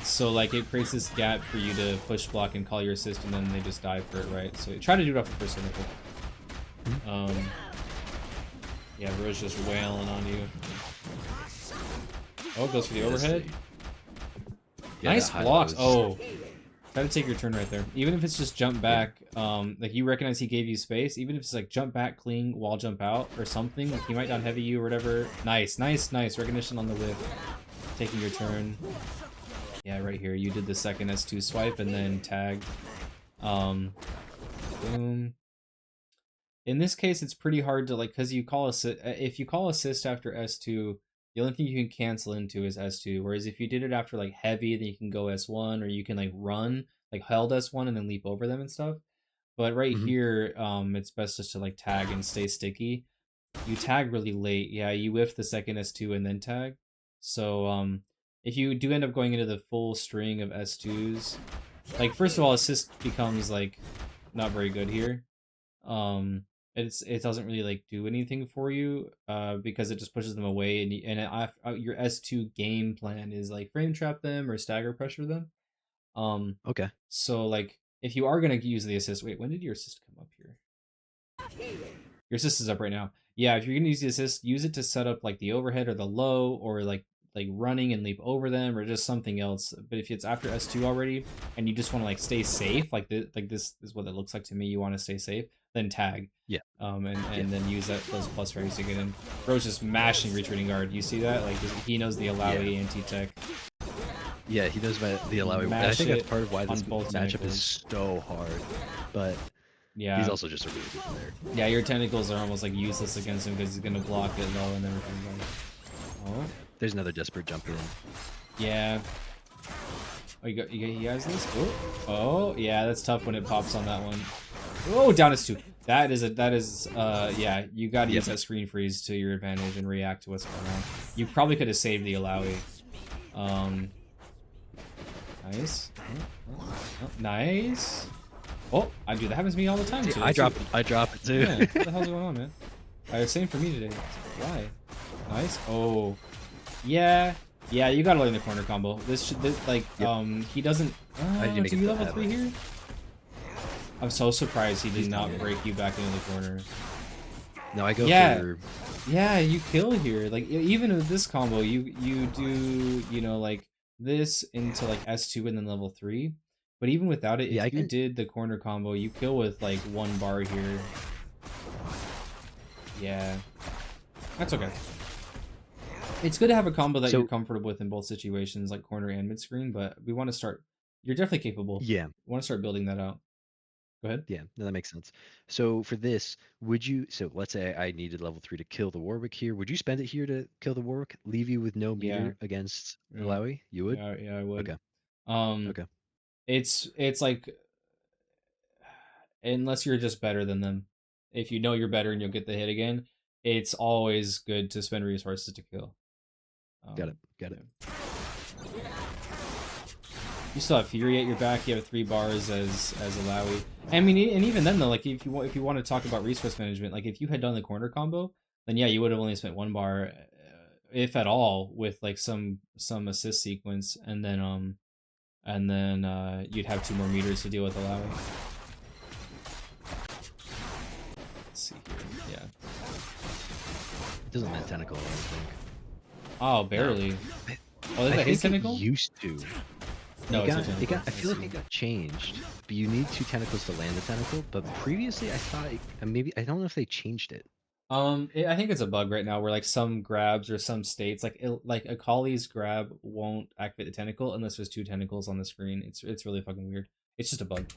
So like it creates this gap for you to push block and call your assist, and then they just die for it, right? So try to do it off the first tentacle. Yeah, Rose just wailing on you. Oh, goes for the overhead. Yeah, Nice high blocks. lows. Oh, try to take your turn right there. Even if it's just jump back, like you recognize he gave you space. Even if it's like jump back, cling, wall jump out, or something. Like he might down heavy you or whatever. Nice. Recognition on the whip. Taking your turn. Yeah, right here. You did the second S2 swipe and then tagged. Boom. In this case, it's pretty hard to like because you call if you call assist after S2, the only thing you can cancel into is S2. Whereas if you did it after like heavy, then you can go S1, or you can like run like held S1 and then leap over them and stuff. But right Hmm. here, it's best just to like tag and stay sticky. You tag really late. Yeah, you whiff the second S2 and then tag. So if you do end up going into the full string of S2s, like first of all, assist becomes like not very good here. It doesn't really like do anything for you because it just pushes them away, your S2 game plan is like frame trap them or stagger pressure them. Okay. So like if you are gonna use the assist, wait, when did your assist come up here? Your assist is up right now. Yeah, if you're gonna use the assist, use it to set up like the overhead or the low, or like running and leap over them, or just something else. But if it's after S2 already and you just want to like stay safe, like this is what it looks like to me. You want to stay safe, then tag. Yeah. Yeah. And then use those plus frames to get in. Bro's just mashing retreating guard. You see that? Like he knows the Illaoi anti-tech. Yeah, he knows about the Illaoi. And I Mash think that's it part of why this on both matchup tentacles. is so hard. But Yeah. he's also just a really good player. Yeah, your tentacles are almost like useless against him because he's gonna block it low and everything. Oh. There's another desperate jump in. Yeah. Oh, you guys this? Oh, yeah, that's tough when it pops on that one. Oh, down is 2. That is yeah, you gotta use that screen freeze to your advantage and react to what's going on. You probably could have saved the Illaoi. Nice. Nice. Oh, that happens to me all the time, too. I drop it too. Yeah, what the hell's going on, man? Same for me today. Why? Nice. Oh. Yeah, you gotta learn the corner combo. He doesn't. How did you make Did it you to level that 3 level? here? I'm so surprised he did He's not not. break you back into the corner. No, I go Yeah, for yeah, you kill here. Like even with this combo, you do like this into like S2 and then level 3. But even without it, yeah, I if you can did the corner combo, you kill with like 1 bar here. Yeah, that's okay. It's good to have a combo that you're so comfortable with in both situations, like corner and mid screen. But we want to start. You're definitely capable. yeah. We want to start building that out. Go ahead. Yeah, no, that makes sense. So for this, would you? So let's say I needed level 3 to kill the Warwick here. Would you spend it here to kill the Warwick? Leave you with no Yeah, meter against yeah, Illaoi? You would? yeah, I would. Okay, Um, okay, it's like unless you're just better than them. If you know you're better and you'll get the hit again, it's always good to spend resources to kill. got it, got it. Yeah. You still have Fury at your back. You have 3 bars as Illaoi. I mean, and even then though, like if you want to talk about resource management, like if you had done the corner combo, then yeah, you would have only spent 1 bar, if at all, with like some assist sequence, and then you'd have 2 more meters to deal with Illaoi. Let's see here. Yeah. It doesn't land tentacle, I don't think. Oh, No, barely. I, Oh, is I that his think it tentacle? used to. No, It it's a got, it tentacle. got. I feel like it got changed. But you need 2 tentacles to land the tentacle. But previously, I thought maybe I don't know if they changed it. I think it's a bug right now where like some grabs or some states like Akali's grab won't activate the tentacle unless there's 2 tentacles on the screen. It's really fucking weird. It's just a bug.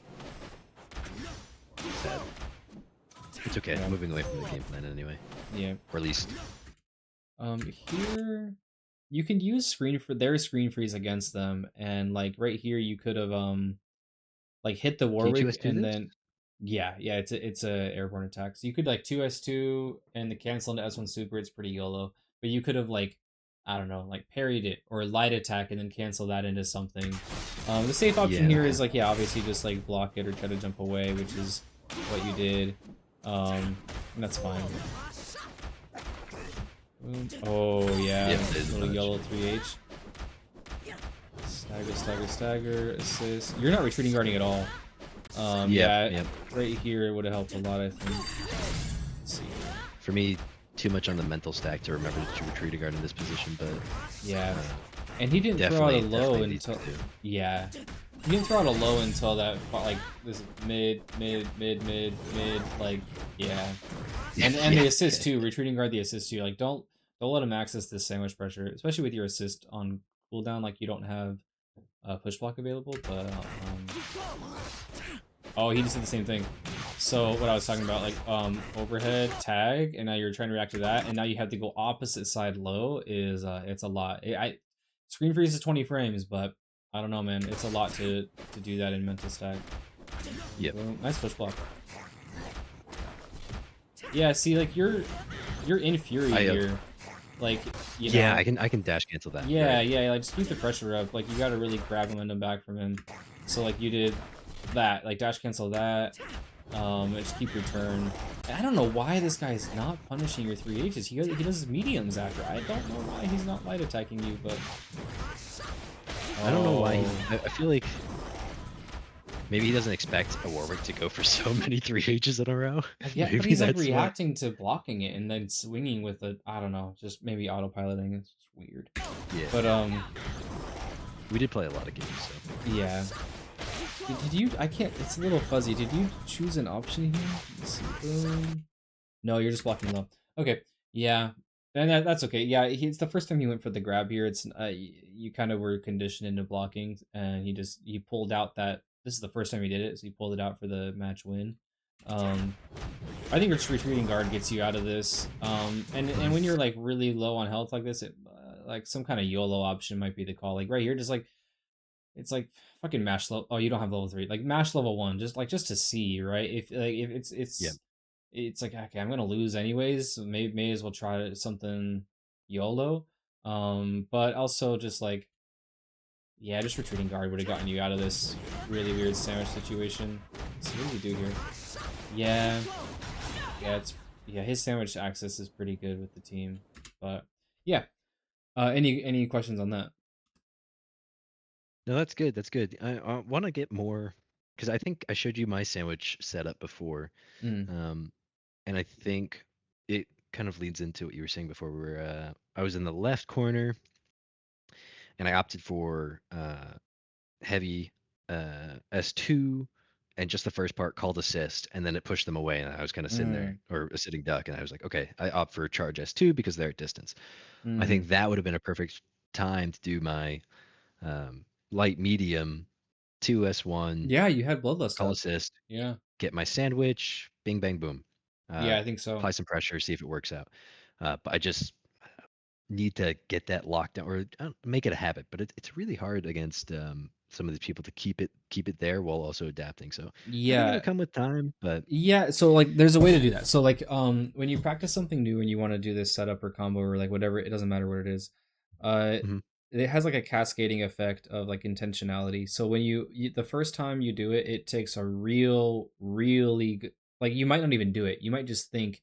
Sad. It's okay. Yeah. Moving away from the game plan anyway, Yeah. or at least Here you can use their screen freeze against them, and like right here you could have like hit the can you Warwick 2S2 and this? then yeah, it's a airborne attack. So you could like 2S2 and the cancel into S1 super, it's pretty YOLO. But you could have like I don't know, like parried it or light attack and then cancel that into something. The safe option Yeah. here Okay. is like yeah, obviously just like block it or try to jump away, which is what you did. And that's fine. Oh yeah, Yep, it is little much. yellow 3H. Stagger, stagger, stagger, assist. You're not retreating guarding at all. Yeah, Yep. right here would have helped a lot, I think. Let's see. For me, too much on the mental stack to remember to retreat a guard in this position, but Yeah, uh, and he didn't throw out a low definitely needs to until do. yeah, he didn't throw out a low until that like this mid, like yeah, and Yeah, the assist too. Retreating guard the assist too. Like don't let him access this sandwich pressure, especially with your assist on cooldown. Like you don't have push block available, but oh, he just did the same thing. So what I was talking about, like overhead tag, and now you're trying to react to that, and now you have to go opposite side low is it's a lot. Screen freeze is 20 frames, but I don't know, man. It's a lot to do that in mental stack. Yep. Boom. Nice push block. Yeah, see, like you're in fury here. Like you know. Yeah, I can dash cancel that. Yeah, right. yeah, like just keep the pressure up. Like you got to really grab momentum back from him. So like you did that, like dash cancel that. Just keep your turn. I don't know why this guy is not punishing your 3Hs. He does his mediums after. I don't know why he's not light attacking you, but I don't know why. Oh. I feel like maybe he doesn't expect a Warwick to go for so many 3Hs in a row. Yeah, Maybe but he's like that's why. reacting to blocking it and then swinging with it. I don't know, just maybe autopiloting. It's just weird. Yeah. But We did play a lot of games, so. yeah. Did you? I can't. It's a little fuzzy. Did you choose an option here? Let's see. Boom. No, you're just blocking low. Okay. Yeah. And that's okay. Yeah, it's the first time he went for the grab here. It's you kind of were conditioned into blocking, and he pulled out that. This is the first time he did it, so he pulled it out for the match win. I think retreating guard gets you out of this. And when you're like really low on health like this, like some kind of YOLO option might be the call. Like right here, just like it's like fucking mash level. Oh, you don't have level 3. Like mash level 1, just to see, right? If Yeah. it's like okay, I'm gonna lose anyways. So may as well try something YOLO. But also just like yeah, just retreating guard would have gotten you out of this really weird sandwich situation. So what do we do here? Yeah, yeah. His sandwich access is pretty good with the team, but yeah. Any questions on that? No, that's good. That's good. I want to get more because I think I showed you my sandwich setup before, Mm. um, and I think it kind of leads into what you were saying before. Where I was in the left corner, and I opted for heavy S2, and just the first part called assist, and then it pushed them away, and I was kind of sitting there, Mm, or a sitting duck, and I was like, okay, I opt for charge S2 because they're at distance. I mm. think that would have been a perfect time to do my light medium 2S1 Yeah, you had bloodlust call up. assist, Yeah. get my sandwich, bing bang boom, Yeah, I think so. apply some pressure, see if it works out. But I just need to get that locked down, or make it a habit. But it's really hard against some of these people to keep it there while also adapting. So I think it'll Yeah. come with time. But Yeah, so like there's a way to do that. So like when you practice something new and you want to do this setup or combo or like whatever, it doesn't matter what it is. Uh mhm, it has like a cascading effect of like intentionality. So when you the first time you do it, it takes a really good, like you might not even do it. You might just think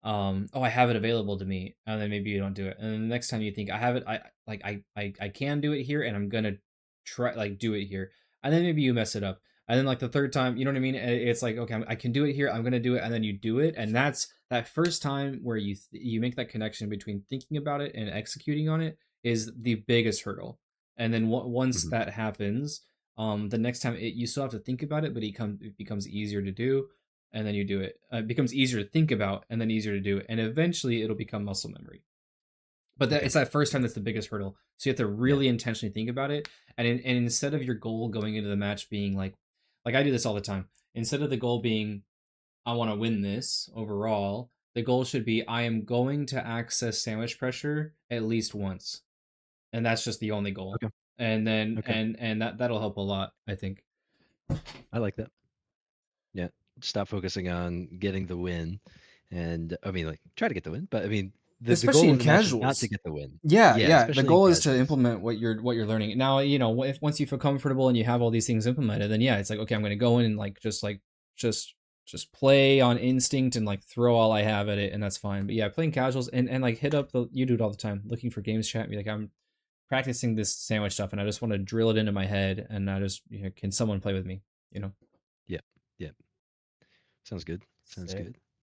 oh, I have it available to me, and then maybe you don't do it, and then the next time you think I have it, I can do it here, and I'm gonna try like do it here, and then maybe you mess it up, and then like the third time, you know what I mean, it's like okay, I can do it here, I'm gonna do it, and then you do it, and that's that first time where you make that connection between thinking about it and executing on it is the biggest hurdle, and then once mhm, that happens, the next time you still have to think about it, but it becomes easier to do, and then you do it. It becomes easier to think about and then easier to do it. And eventually it'll become muscle memory. But okay, it's that first time okay, that's the biggest hurdle. So you have to yeah, really intentionally think about it. And instead of your goal going into the match being like I do this all the time, instead of the goal being, I want to win this overall, the goal should be, I am going to access sandwich pressure at least once. And that's just the only goal. okay, And then, okay. and that'll help a lot, I think. I like that. Yeah, stop focusing on getting the win, and I mean, like, try to get the win. But I mean, the Especially goal in of the match is not to casuals. get the win. Yeah, Yeah, yeah. The especially in goal is to casuals. implement what you're learning. Now, if once you feel comfortable and you have all these things implemented, then yeah, it's like okay, I'm going to go in and just just play on instinct and like throw all I have at it, and that's fine. But yeah, playing casuals and like hit up the you do it all the time, looking for games chat, and be like I'm practicing this sandwich stuff, and I just want to drill it into my head, and I just can someone play with me? You know. Yeah, yeah. Sounds good. Sounds Sick. good.